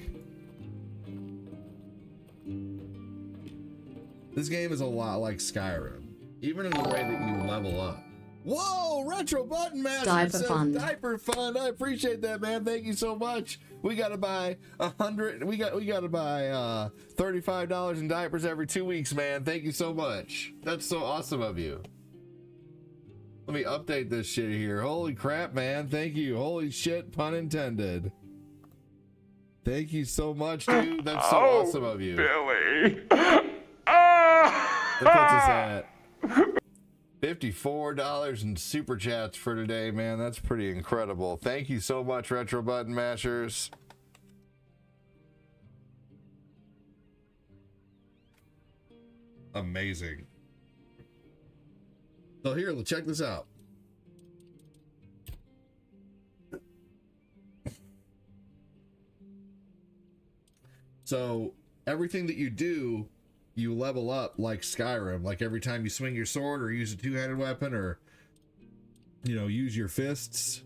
This game is a lot like Skyrim, even in the way that you level up. Whoa, Retro Button Master Diaper says fund. diaper fund. I appreciate that, man. Thank you so much. We gotta buy $35 in diapers every 2 weeks, man. Thank you so much. That's so awesome of you. Let me update this shit here. Holy crap, man. Thank you. Holy shit, pun intended. Thank you so much, dude. That's so awesome of you. Billy. That puts us at $54 in super chats for today, man. That's pretty incredible. Thank you so much, Retro Button Mashers. Amazing. So here, let's check this out. So everything that you do, you level up like Skyrim. Like every time you swing your sword or use a 2-handed weapon, or use your fists,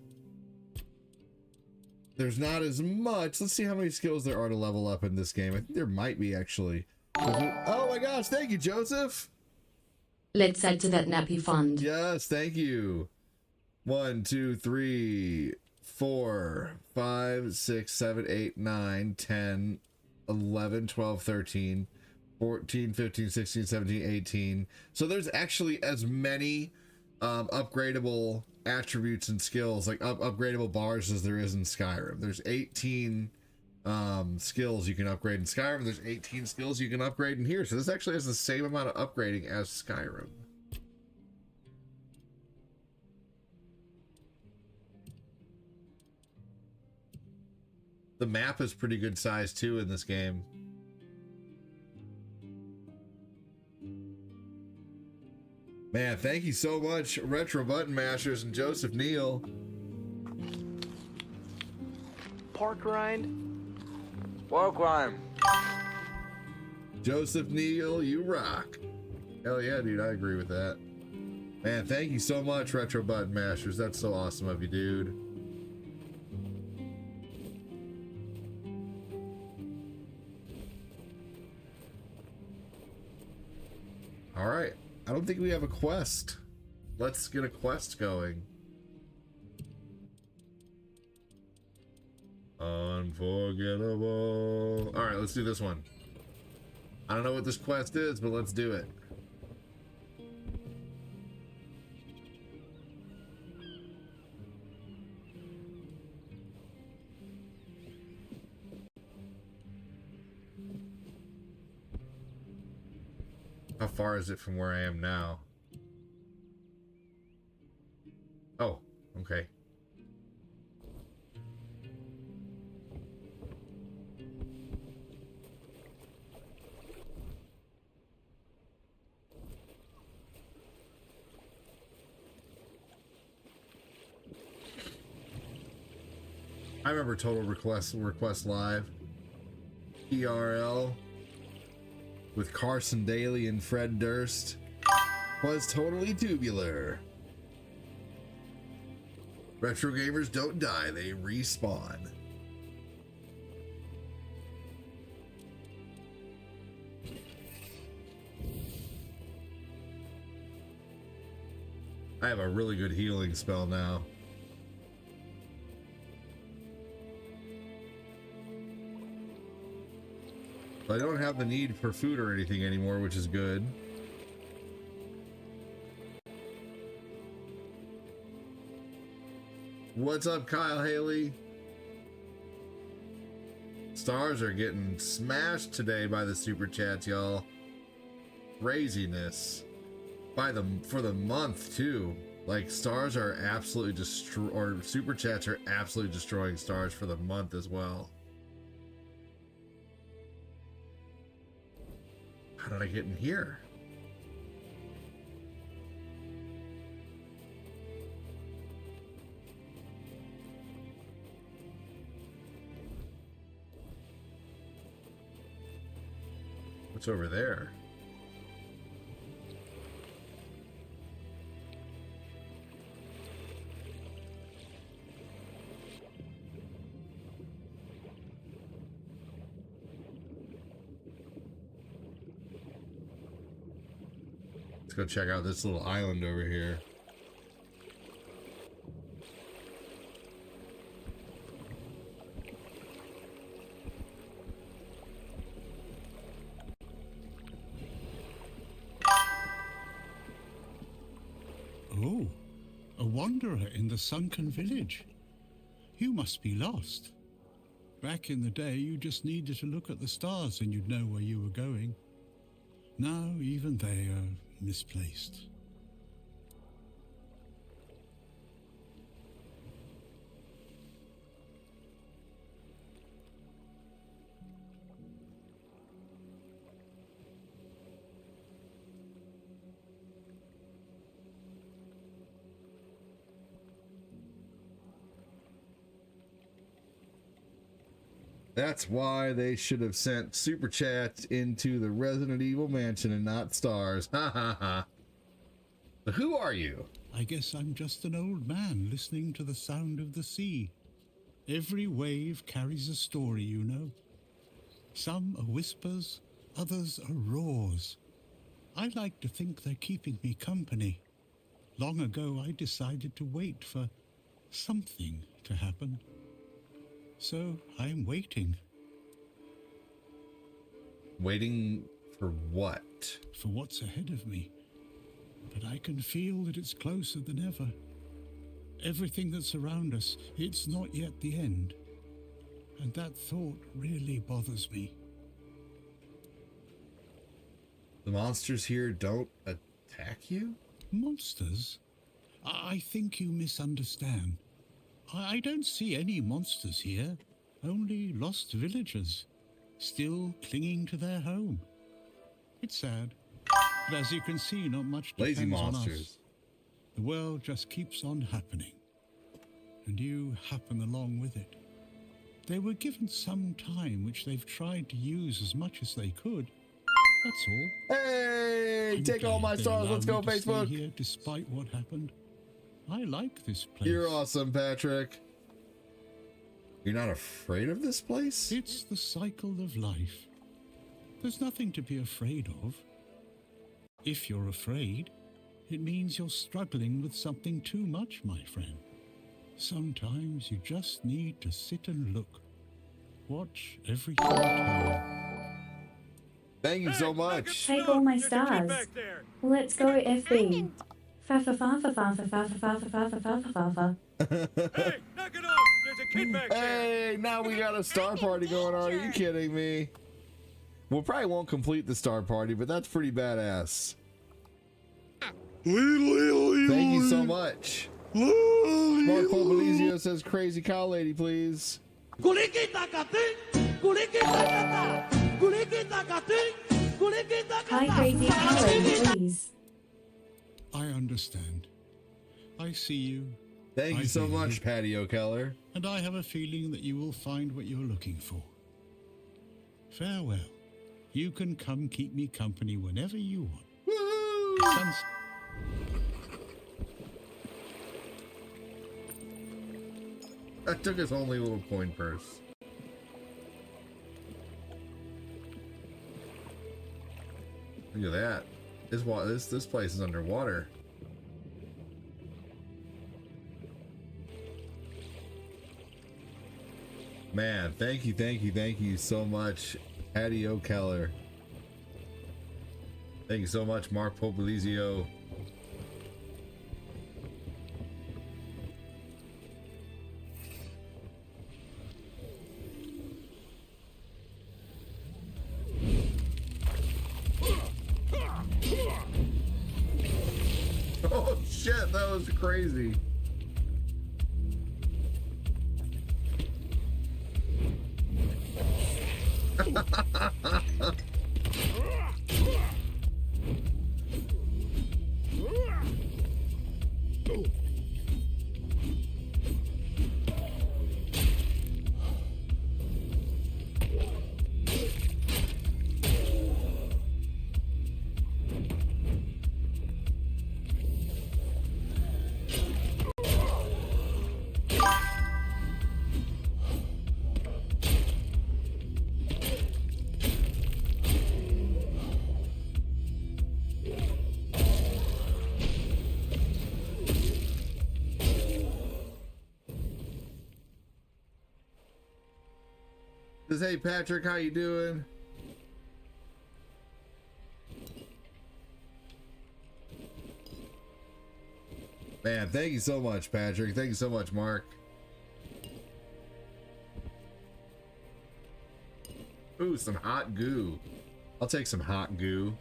there's not as much. Let's see how many skills there are to level up in this game. I think there might be, actually. Oh my gosh, thank you, Joseph. Let's add to that nappy fund. Yes, thank you. 1, 2, 3, 4, 5, 6, 7, 8, 9, 10, 11, 12, 13, 14, 15, 16, 17, 18. So there's actually as many upgradable attributes and skills, like upgradable bars, as there is in Skyrim. There's 18 skills you can upgrade in Skyrim. There's 18 skills you can upgrade in here. So this actually has the same amount of upgrading as Skyrim. The map is pretty good size too in this game. Man, thank you so much, Retro Button Mashers and Joseph Neal. Pork rind. Pork rind. Joseph Neal, you rock. Hell yeah, dude, I agree with that. Man, thank you so much, Retro Button Mashers. That's so awesome of you, dude. All right. I don't think we have a quest. Let's get a quest going. Unforgettable. All right, let's do this one. I don't know what this quest is, but let's do it. How far is it from where I am now? Oh, okay. remember Total Request Live. TRL with Carson Daly and Fred Durst was totally tubular. Retro gamers don't die, they respawn. I have a really good healing spell now. I don't have the need for food or anything anymore, which is good. What's up, Kyle Haley? Stars are getting smashed today by the super chats, y'all. Craziness. For the month too. Like stars are absolutely or super chats are absolutely destroying stars for the month as well. How did I get in here? What's over there? Let's go check out this little island over here. Oh, a wanderer in the sunken village. You must be lost. Back in the day, you just needed to look at the stars and you'd know where you were going. Now, even they are misplaced. That's why they should have sent super chats into the Resident Evil mansion and not stars. Ha ha ha. But who are you? I guess I'm just an old man listening to the sound of the sea. Every wave carries a story, you know. Some are whispers, others are roars. I like to think they're keeping me company. Long ago, I decided to wait for something to happen. So I'm waiting. Waiting for what? For what's ahead of me. But I can feel that it's closer than ever. Everything that's around us, it's not yet the end. And that thought really bothers me. The monsters here don't attack you? Monsters? I think you misunderstand. I don't see any monsters here, only lost villagers, still clinging to their home. It's sad, but as you can see, not much depends Lazy on monsters. us. The world just keeps on happening, and you happen along with it. They were given some time, which they've tried to use as much as they could. That's all. Hey, take all my stars. Let's go, Facebook. Here, despite what happened. I like this place. You're awesome, Patrick. You're not afraid of this place? It's the cycle of life. There's nothing to be afraid of. If you're afraid, it means you're struggling with something too much, my friend. Sometimes you just need to sit and look. Watch everything turn. Thank you so much. Take all my stars. Let's go, FB. Fa fa fa fa fa fa fa fa fa fa fa fa fa. Hey, knock it off! There's a kid back there! Hey, now we got a star party going on. Are you kidding me? We probably won't complete the star party, but that's pretty badass. Thank you so much. Mark Popolizio says crazy cow lady, please. Hi, crazy cow lady, please. I understand. I see you. Thank you I so hear much, you. Patio Keller. And I have a feeling that you will find what you're looking for. Farewell. You can come keep me company whenever you want. Woo! That took his only little coin purse. Look at that. This place is underwater. Man, thank you so much, Patio Keller. Thank you so much, Mark Popolizio. Oh shit, that was crazy. Says, hey Patrick, how you doing? Man, thank you so much, Patrick. Thank you so much, Mark. Ooh, some hot goo. I'll take some hot goo.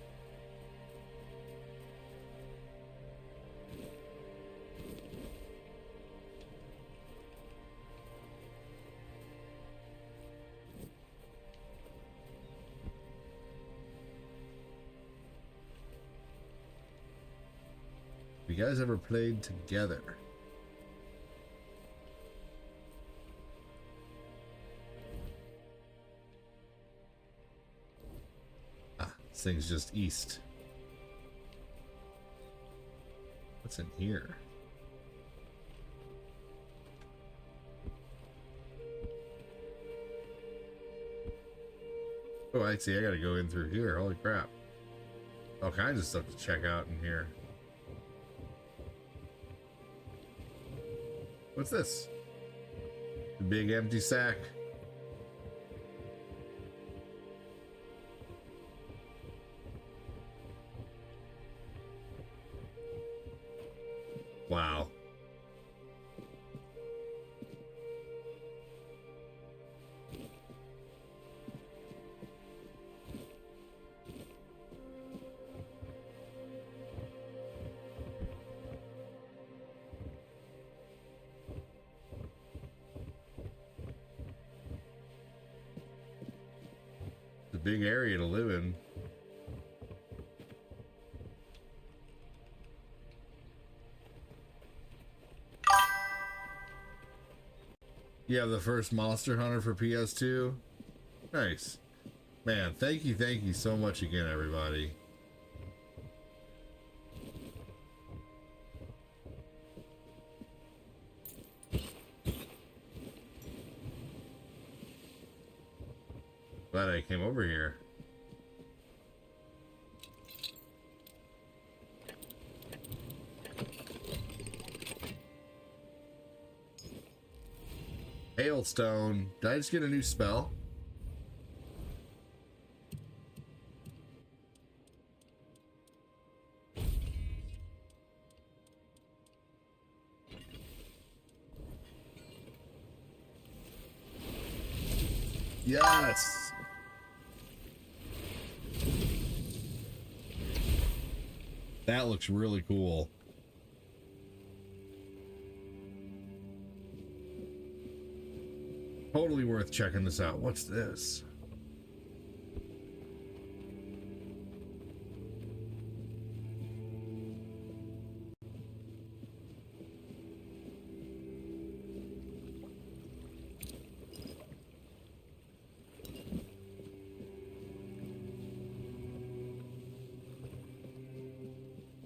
You guys ever played together? Ah, this thing's just east. What's in here? Oh, I see. I gotta go in through here. Holy crap. All kinds of stuff to check out in here. What's this? The big empty sack. Wow. Big area to live in. You have the first Monster Hunter for PS2? Nice. Man, thank you so much again, everybody. Glad I came over here. Hailstone. Did I just get a new spell? Yes! That looks really cool. Totally worth checking this out. What's this?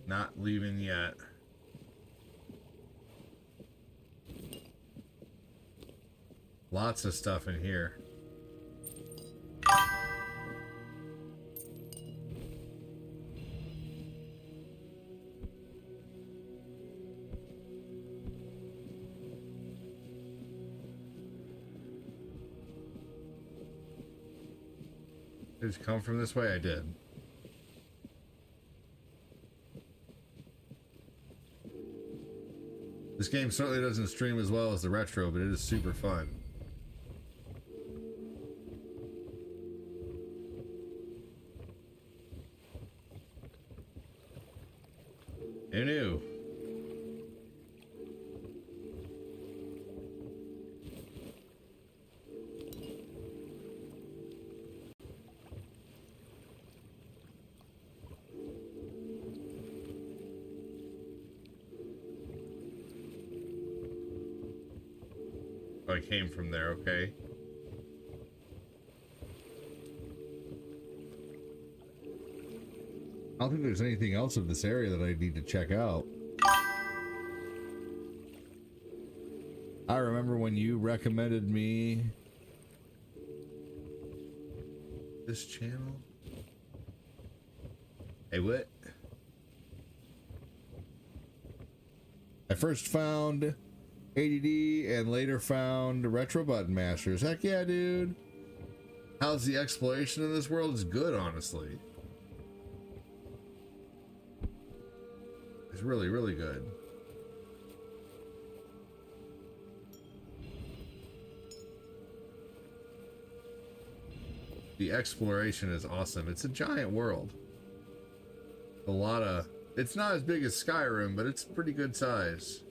Not leaving yet. Lots of stuff in here. Did it come from this way? I did. This game certainly doesn't stream as well as the retro, but it is super fun. Who knew? Oh, I came from there, okay. I don't think there's anything else of this area that I need to check out. I remember when you recommended me this channel. Hey, what? I first found ADD and later found Retro Button Masters. Heck yeah, dude. How's the exploration in this world? Is good, honestly. It's really, really good. The exploration is awesome. It's a giant world. A lot of... It's not as big as Skyrim, but it's pretty good size.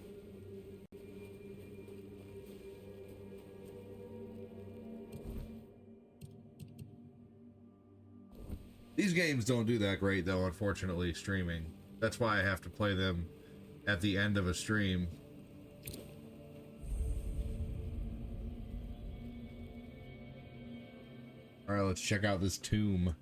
These games don't do that great, though, unfortunately, streaming. That's why I have to play them at the end of a stream. All right, let's check out this tomb.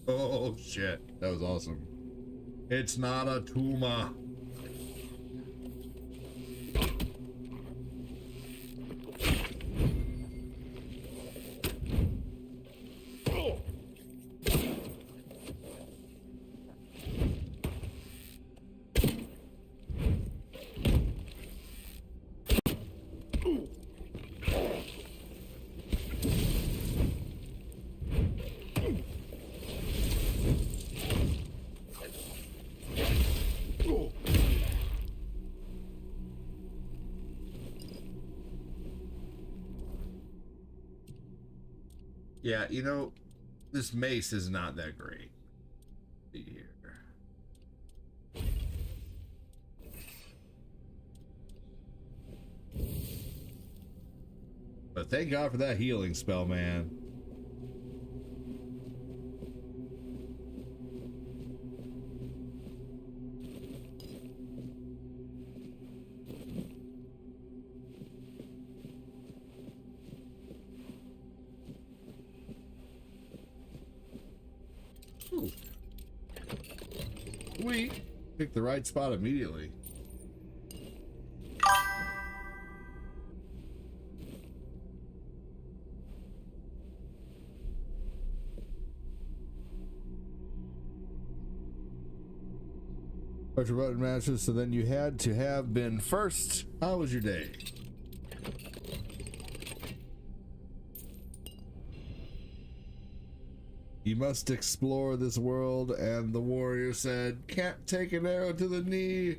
Oh shit, that was awesome. It's not a tumor. Yeah, you know, this mace is not that great. Let's see here. But thank God for that healing spell, man. Sweet. Picked the right spot immediately. Push your button matches, so then you had to have been first. How was your day? You must explore this world, and the warrior said, "Can't take an arrow to the knee."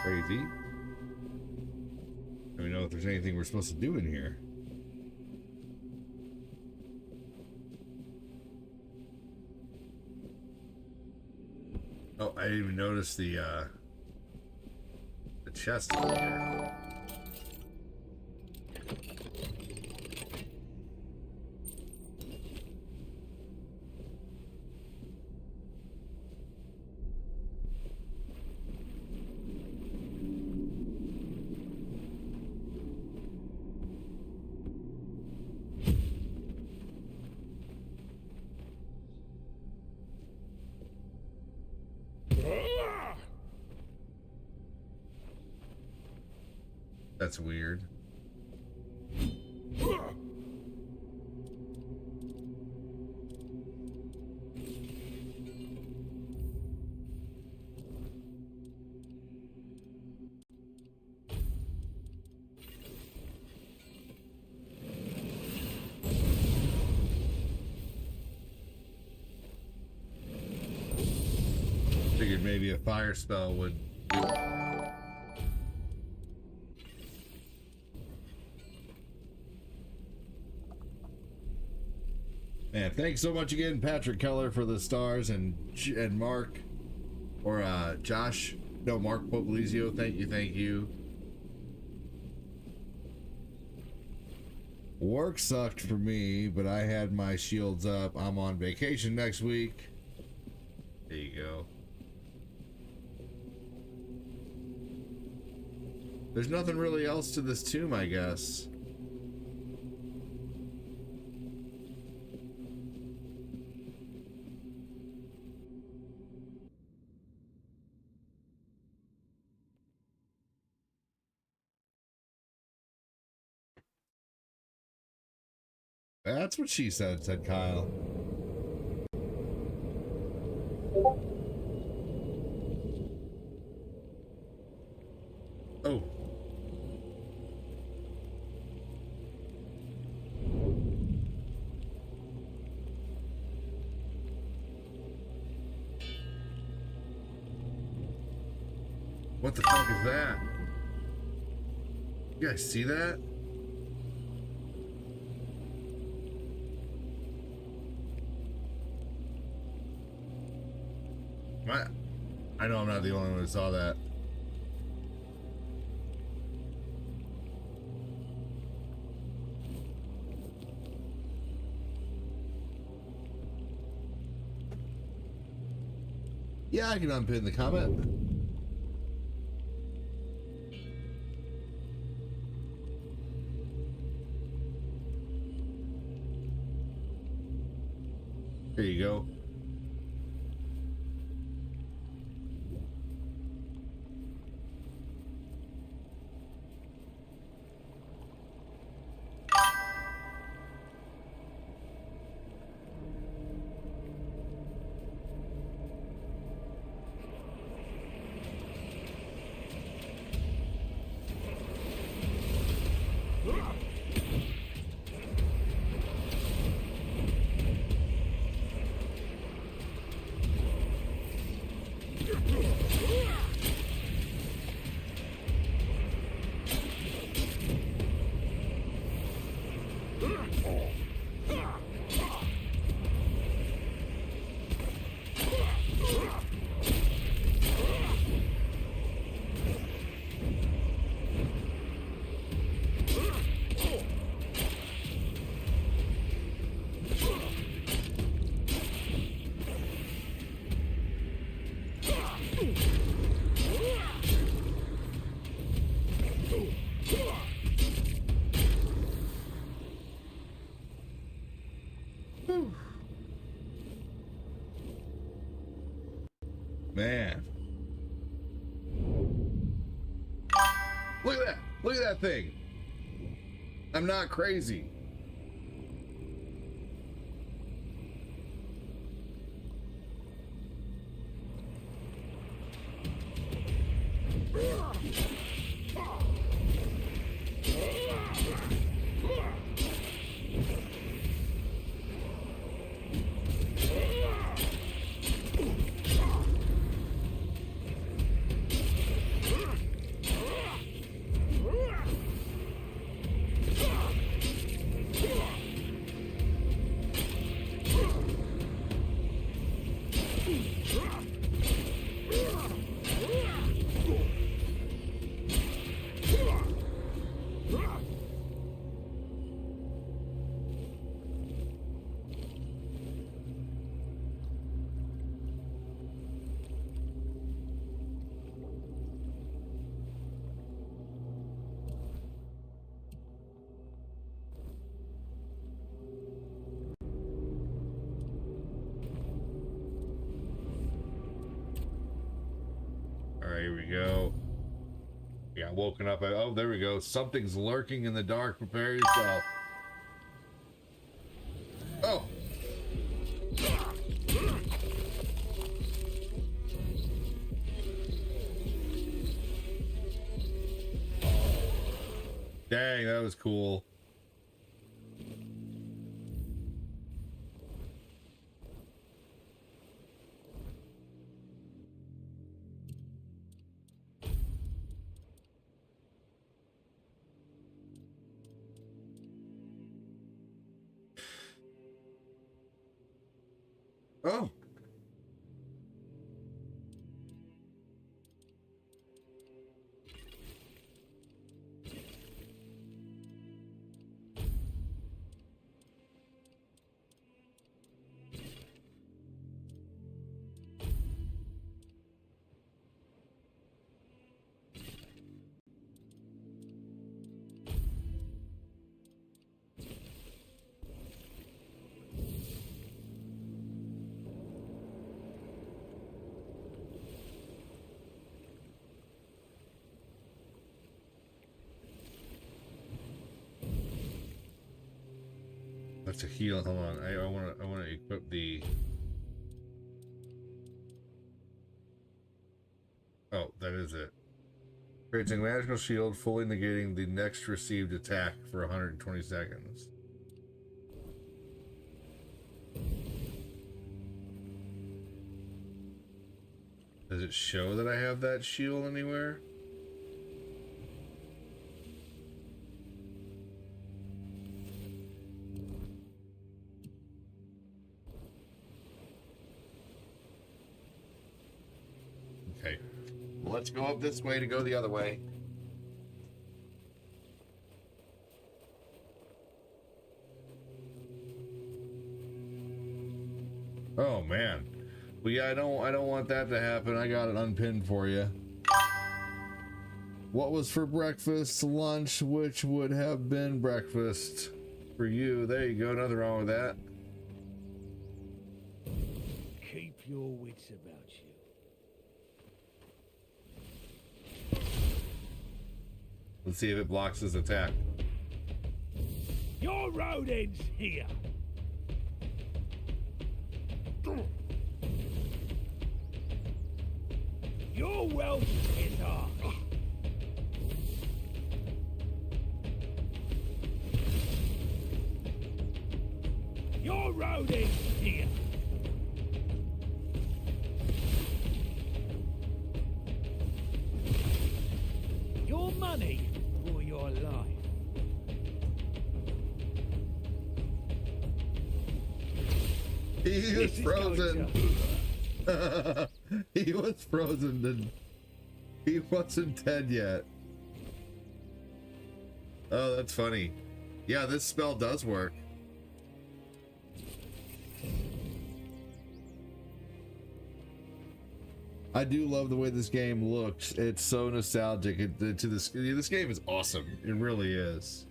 crazy. Let me know if there's anything we're supposed to do in here. Oh, I didn't even notice the chest in here. That's weird. Figured maybe a fire spell would. Man, thanks so much again, Patrick Keller, for the stars, and Mark, or Josh, no, Mark Popolizio, thank you. Work sucked for me, but I had my shields up. I'm on vacation next week. There you go. There's nothing really else to this tomb, I guess. That's what she said Kyle. Oh. What the fuck is that? You guys see that? I know I'm not the only one who saw that. Yeah, I can unpin the comment. There you go. Man. Look at that. Look at that thing. I'm not crazy. Here we go. We got woken up. Oh, there we go. Something's lurking in the dark. Prepare yourself. Oh. Dang, that was cool. Oh. That's a heal. Hold on. I want to equip the. Oh, that is it. Creates a magical shield, fully negating the next received attack for 120 seconds. Does it show that I have that shield anywhere? Okay. Well, let's go up this way to go the other way. Oh man. Well, yeah, I don't want that to happen. I got it unpinned for you. What was for breakfast, lunch, which would have been breakfast for you? There you go. Nothing wrong with that. Keep your wits about you. Let's see if it blocks his attack. Your road ends here. Your wealth is ours. Your road ends here. Your money or your life. He was frozen. He was frozen and he wasn't dead yet. Oh, that's funny. Yeah, this spell does work. I do love the way this game looks. It's so nostalgic. This game is awesome. It really is.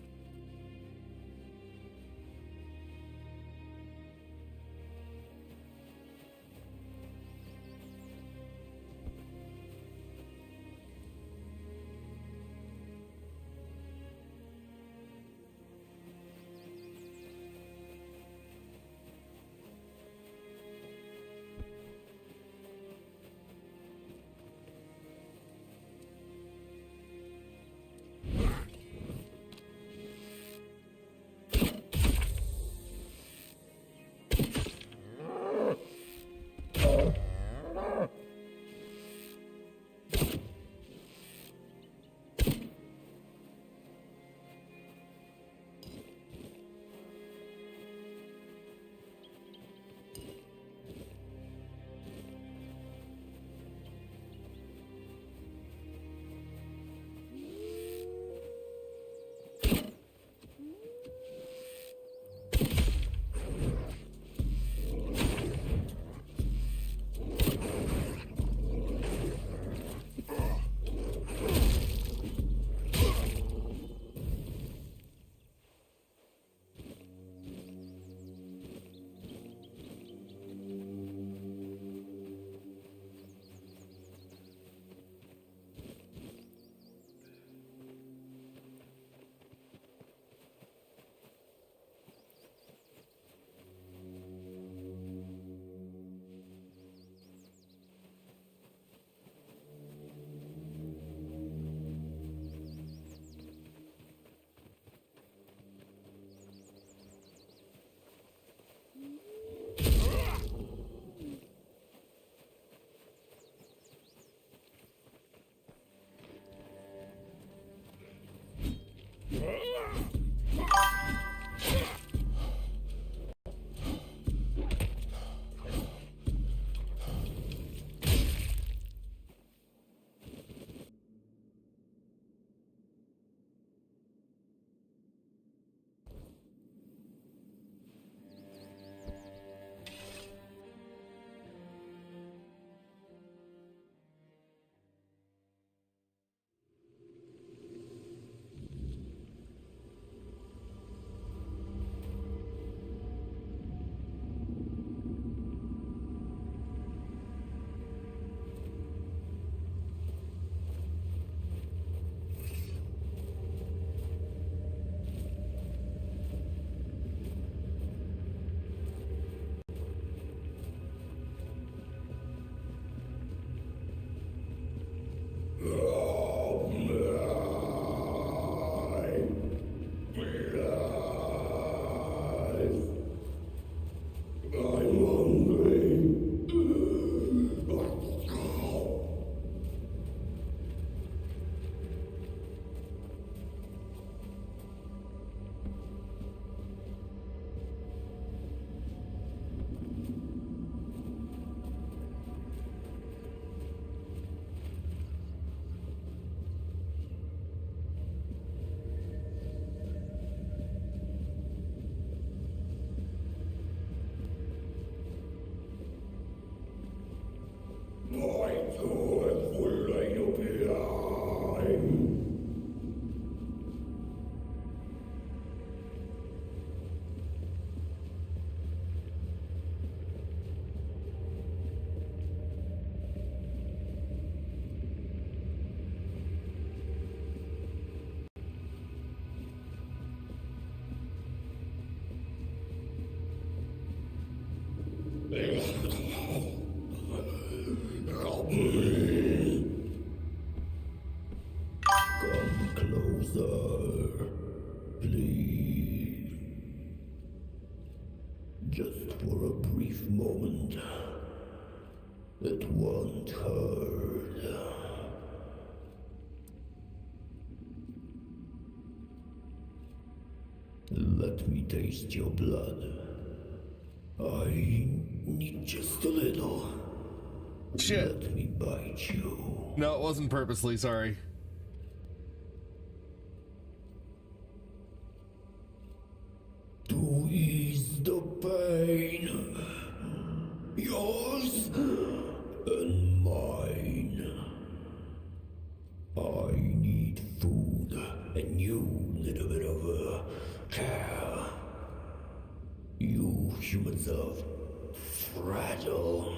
Come closer, please. Just for a brief moment. It won't hurt. Let me taste your blood. I need just a little. Shit. Let me bite you. No, it wasn't purposely, sorry. To ease the pain. Yours and mine. I need food and you little bit of care. You humans are fragile.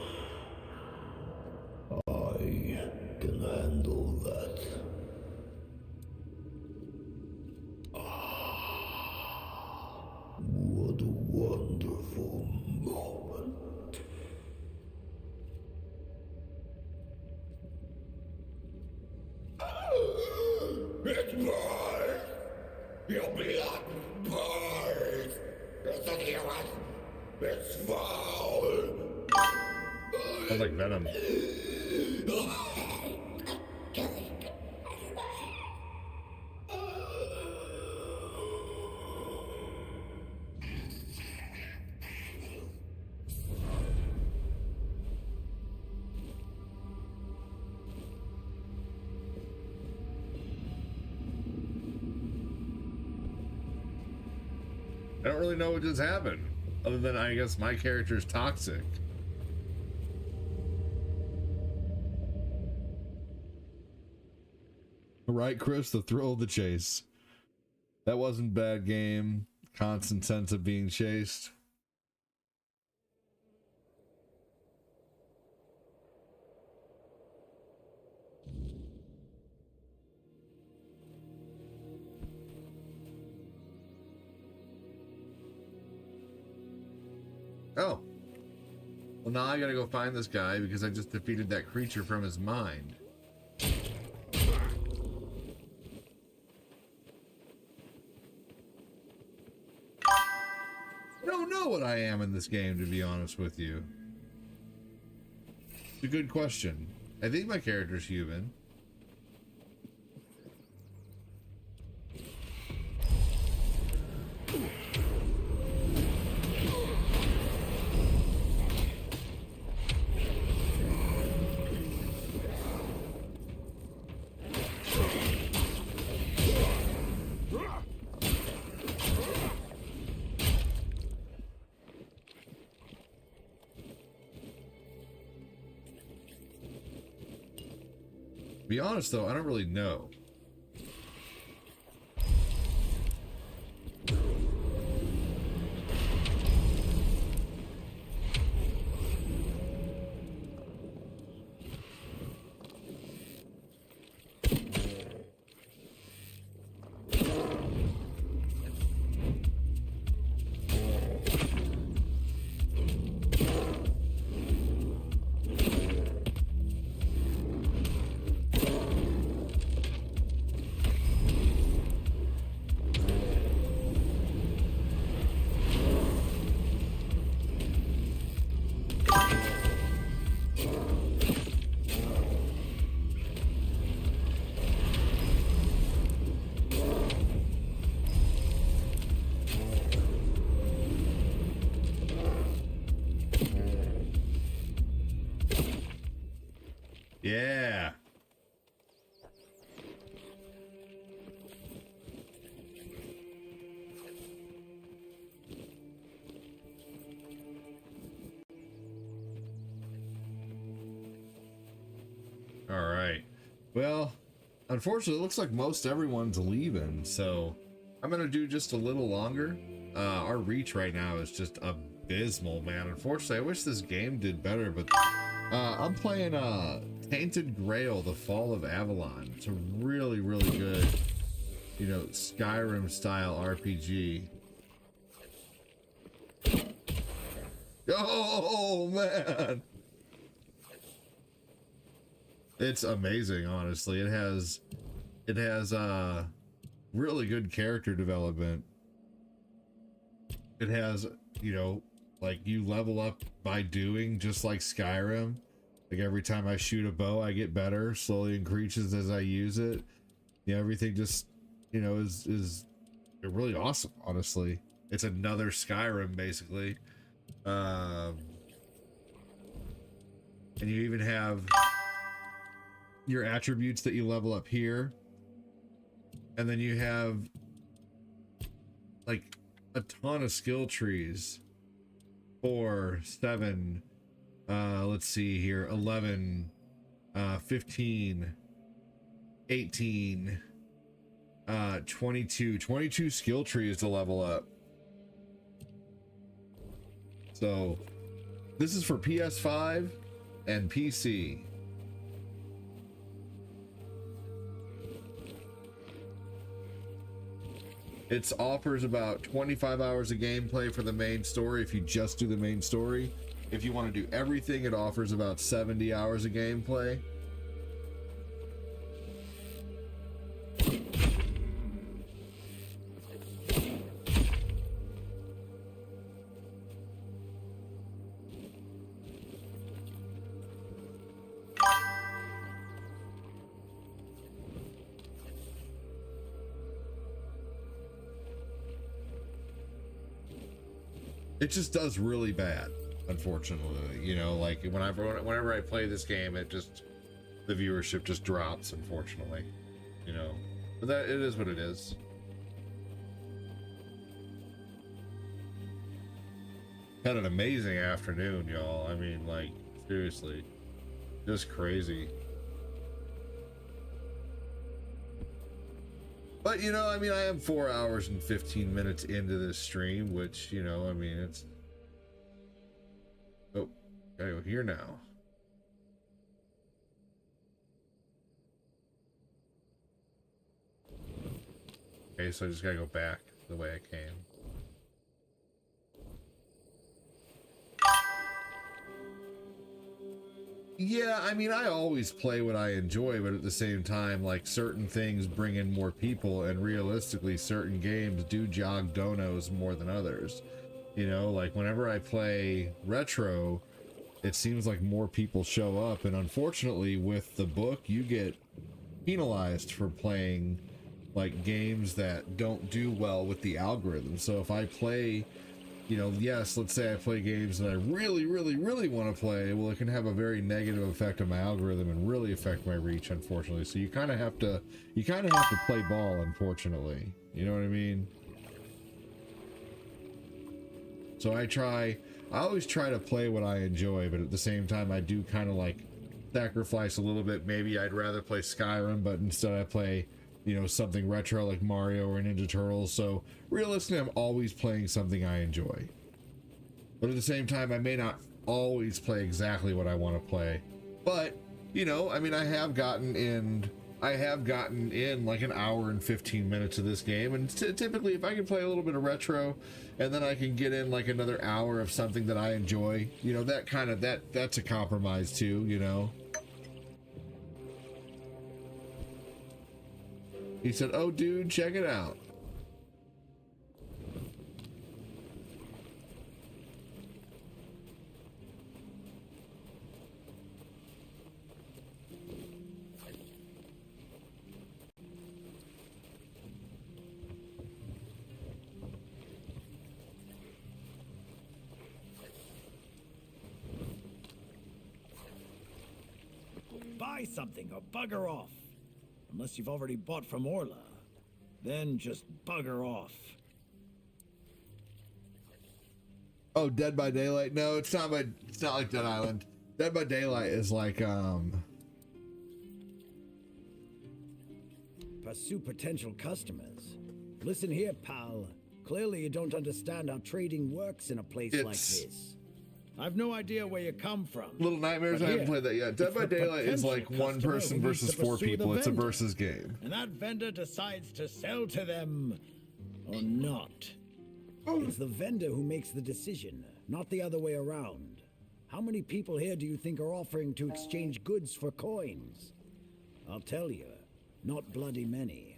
I can handle that. What a wonderful moment. It burns! Your blood burns! It's a human! It's foul! Sounds like Venom. I don't really know what just happened, other than I guess my character's toxic. Right, Chris, the thrill of the chase. That wasn't bad game. Constant sense of being chased. Oh. Well, now I gotta go find this guy because I just defeated that creature from his mind. I don't know what I am in this game, to be honest with you. It's a good question. I think my character's human. Be honest though, I don't really know. Yeah. All right. Well, unfortunately, it looks like most everyone's leaving, so I'm gonna do just a little longer. Our reach right now is just abysmal, man. Unfortunately, I wish this game did better, but I'm playing Tainted Grail, The Fall of Avalon. It's a really, really good, you know, Skyrim style RPG. Oh man, it's amazing. Honestly, it has really good character development. It has, you know, like you level up by doing, just like Skyrim. Like every time I shoot a bow, I get better, slowly increases as I use it. You know, everything just, you know, is really awesome. Honestly, it's another Skyrim basically. And you even have your attributes that you level up here, and then you have like a ton of skill trees. 4, 7, let's see here, 11, 15, 18, 22 skill trees to level up. So this is for PS5 and PC. It offers about 25 hours of gameplay for the main story if you just do the main story. If you want to do everything, it offers about 70 hours of gameplay. It just does really bad, unfortunately. You know, like whenever I play this game, the viewership just drops, unfortunately. You know, but that it is what it is. Had an amazing afternoon, y'all. I mean, like, seriously, just crazy. But, you know, I mean, I am 4 hours and 15 minutes into this stream, which, you know, I mean, it's... Oh, gotta go here now. Okay, so I just gotta go back the way I came. Yeah, I mean, I always play what I enjoy, but at the same time, like, certain things bring in more people, and realistically, certain games do jog donos more than others. You know, like, whenever I play retro, it seems like more people show up, and unfortunately, with the book, you get penalized for playing, like, games that don't do well with the algorithm. So if I play... You know, yes, let's say I play games that I really, really, really want to play. Well, it can have a very negative effect on my algorithm and really affect my reach, unfortunately. So you kind of have to play ball, unfortunately. You know what I mean? So I always try to play what I enjoy, but at the same time, I do kind of like sacrifice a little bit. Maybe I'd rather play Skyrim, but instead I play, you know, something retro like Mario or Ninja Turtles. So realistically, I'm always playing something I enjoy. But at the same time, I may not always play exactly what I want to play. But, you know, I mean, I have gotten in like an hour and 15 minutes of this game, and typically if I can play a little bit of retro and then I can get in like another hour of something that I enjoy, you know, that's a compromise too, you know. He said, "Oh dude, check it out." Buy something or bugger off. Unless you've already bought from Orla. Then just bugger off. Oh, Dead by Daylight? No, it's not like Dead Island. Dead by Daylight is like Pursue potential customers. Listen here, pal. Clearly you don't understand how trading works in a place like this. I've no idea where you come from. Little Nightmares, I haven't played that yet. Dead by Daylight is like one person versus four people. It's a versus game. And that vendor decides to sell to them or not. It's the vendor who makes the decision, not the other way around. How many people here do you think are offering to exchange goods for coins? I'll tell you, not bloody many.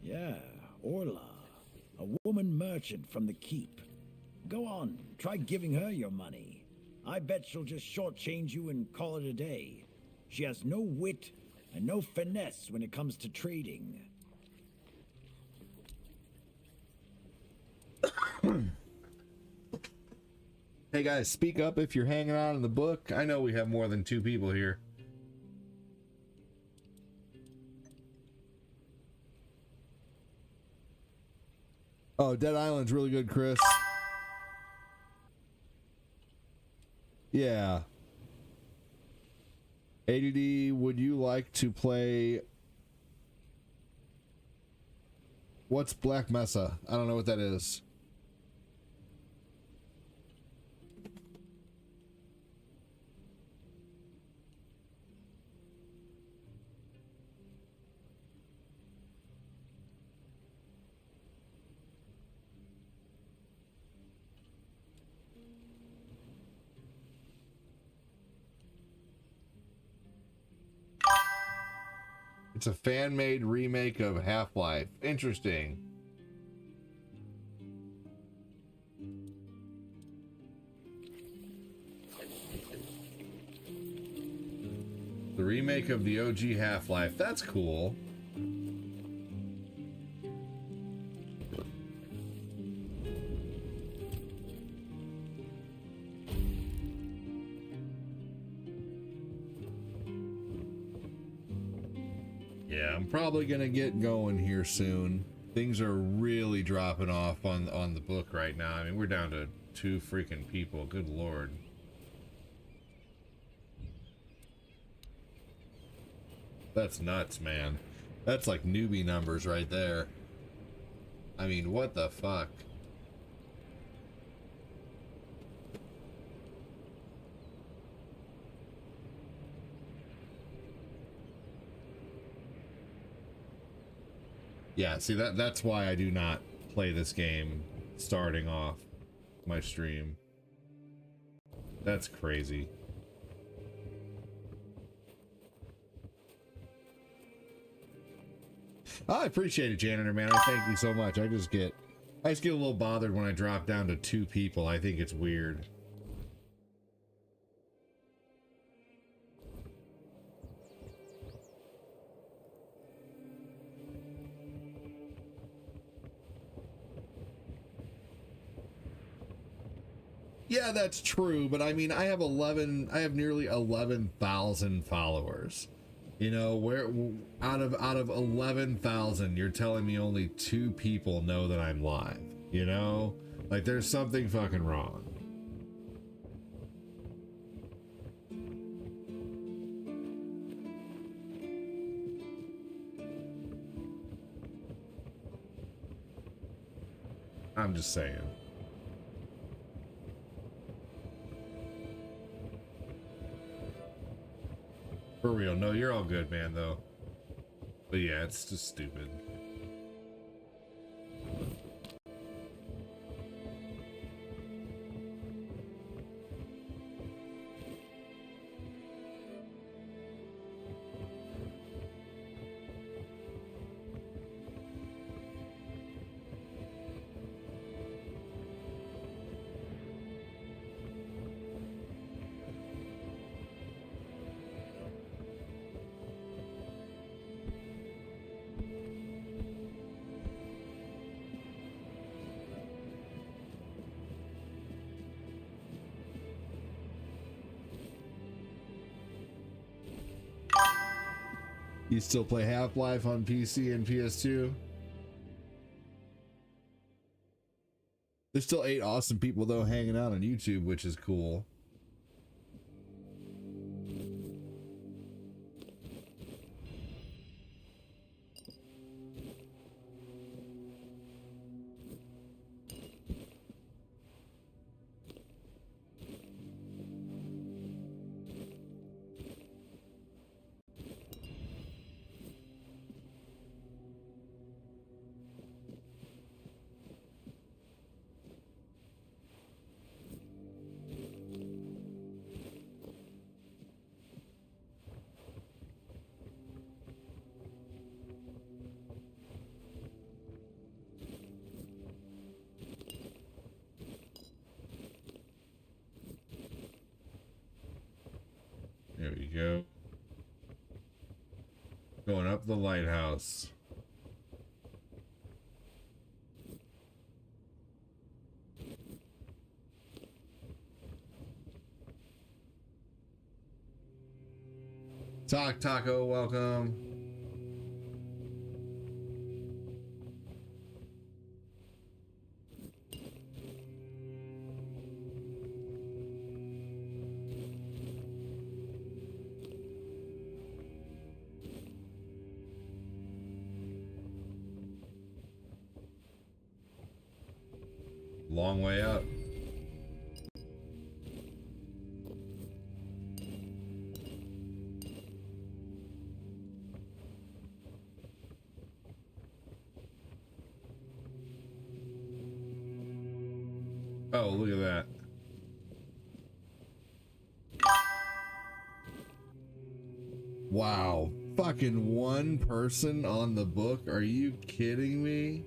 Yeah, Orla, a woman merchant from the keep. Go on, try giving her your money. I bet she'll just shortchange you and call it a day. She has no wit and no finesse when it comes to trading. Hey guys, speak up if you're hanging out in the book. I know we have more than 2 people here. Oh, Dead Island's really good, Chris. Yeah. ADD, would you like to play... What's Black Mesa? I don't know what that is. It's a fan-made remake of Half-Life. Interesting. The remake of the OG Half-Life. That's cool. Yeah, I'm probably gonna get going here soon. Things are really dropping off on the book right now. I mean, we're down to 2 freaking people. Good lord. That's nuts, man. That's like newbie numbers right there. I mean, what the fuck? Yeah, see, that's why I do not play this game starting off my stream. That's crazy. I appreciate it, Janitor, man. I thank you so much. I just get a little bothered when I drop down to 2 people. I think it's weird. Yeah, that's true, but I mean, I have nearly 11,000 followers. You know, where out of 11,000, you're telling me only 2 people know that I'm live. You know? Like, there's something fucking wrong. I'm just saying. For real. No, you're all good, man, though. But yeah, it's just stupid. You still play Half-Life on PC and PS2? There's still 8 awesome people though hanging out on YouTube, which is cool. There we go. Going up the lighthouse. Taco, welcome. Long way up. Oh, look at that. Wow. Fucking one person on the book? Are you kidding me?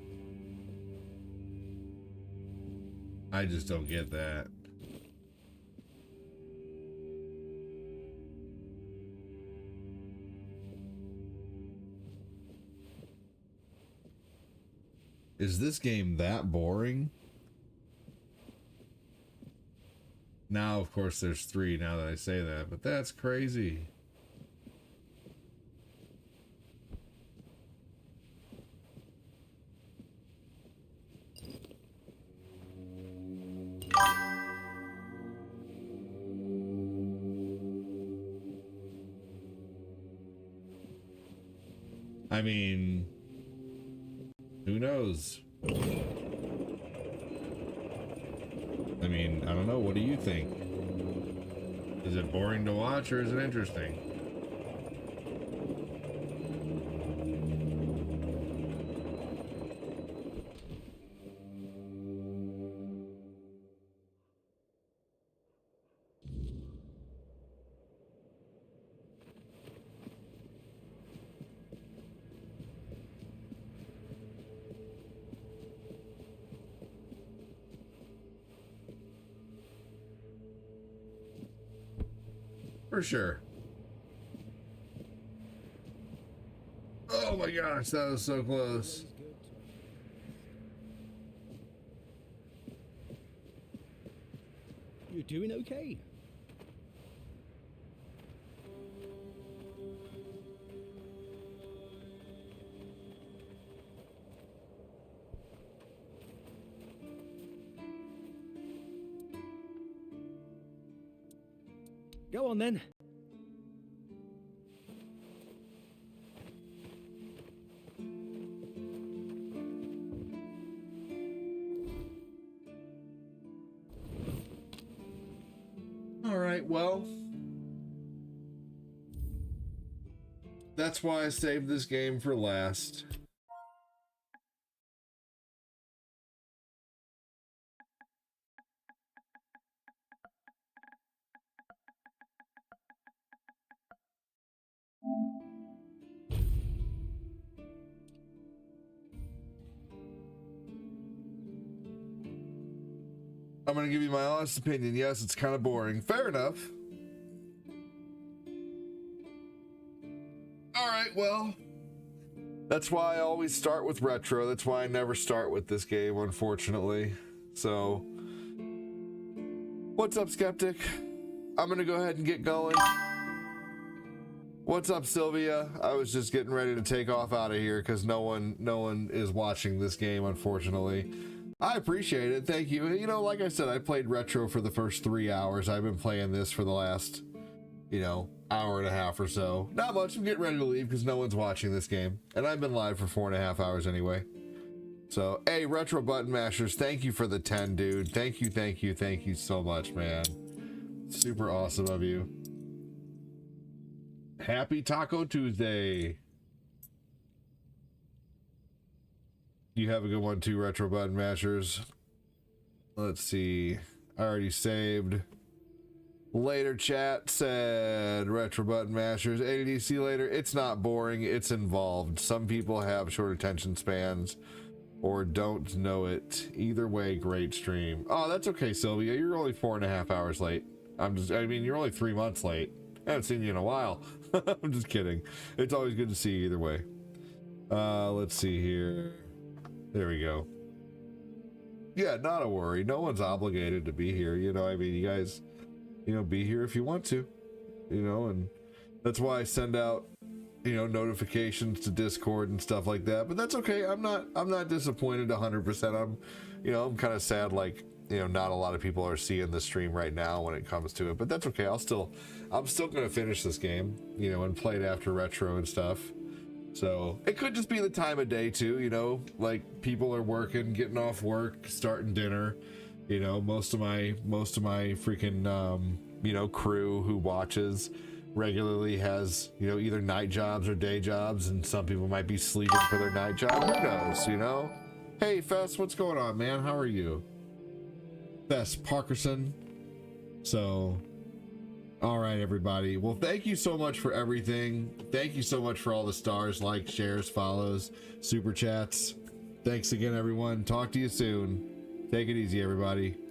I just don't get that. Is this game that boring? Now, of course, there's 3 now that I say that, but that's crazy. I mean, who knows? I mean, I don't know. What do you think? Is it boring to watch or is it interesting? For sure. Oh my gosh, that was so close. You're doing okay. Go on then. All right, well, that's why I saved this game for last. I'm going to give you my honest opinion. Yes, it's kind of boring. Fair enough. All right, well, that's why I always start with retro. That's why I never start with this game, unfortunately. So, what's up, Skeptic? I'm going to go ahead and get going. What's up, Sylvia? I was just getting ready to take off out of here because no one is watching this game, unfortunately. I appreciate it. Thank you. You know, like I said, I played retro for the first 3 hours. I've been playing this for the last, hour and a half or so. Not much. I'm getting ready to leave because no one's watching this game. And I've been live for 4.5 hours anyway. So, hey, Retro Button Mashers, thank you for the 10, dude. Thank you so much, man. Super awesome of you. Happy Taco Tuesday. You have a good one too, Retro Button Mashers. Let's see. I already saved. Later chat said Retro Button Mashers. ADC later. It's not boring. It's involved. Some people have short attention spans or don't know it. Either way, great stream. Oh, that's okay, Sylvia. You're only 4.5 hours late. You're only 3 months late. I haven't seen you in a while. I'm just kidding. It's always good to see you either way. Let's see here. There we go. Yeah, not a worry. No one's obligated to be here. You guys, be here if you want to, and that's why I send out, notifications to Discord and stuff like that. But that's okay. I'm not disappointed 100%. I'm kind of sad, like, not a lot of people are seeing the stream right now when it comes to it, but that's okay. I'm still going to finish this game, and play it after retro and stuff. So it could just be the time of day too, like people are working, getting off work, starting dinner. Most of my freaking crew who watches regularly has either night jobs or day jobs, and some people might be sleeping for their night job. Who knows? Hey Fess, what's going on, man? How are you? Fess Parkerson. So all right, everybody. Well, thank you so much for everything. Thank you so much for all the stars, likes, shares, follows, super chats. Thanks again, everyone. Talk to you soon. Take it easy, everybody.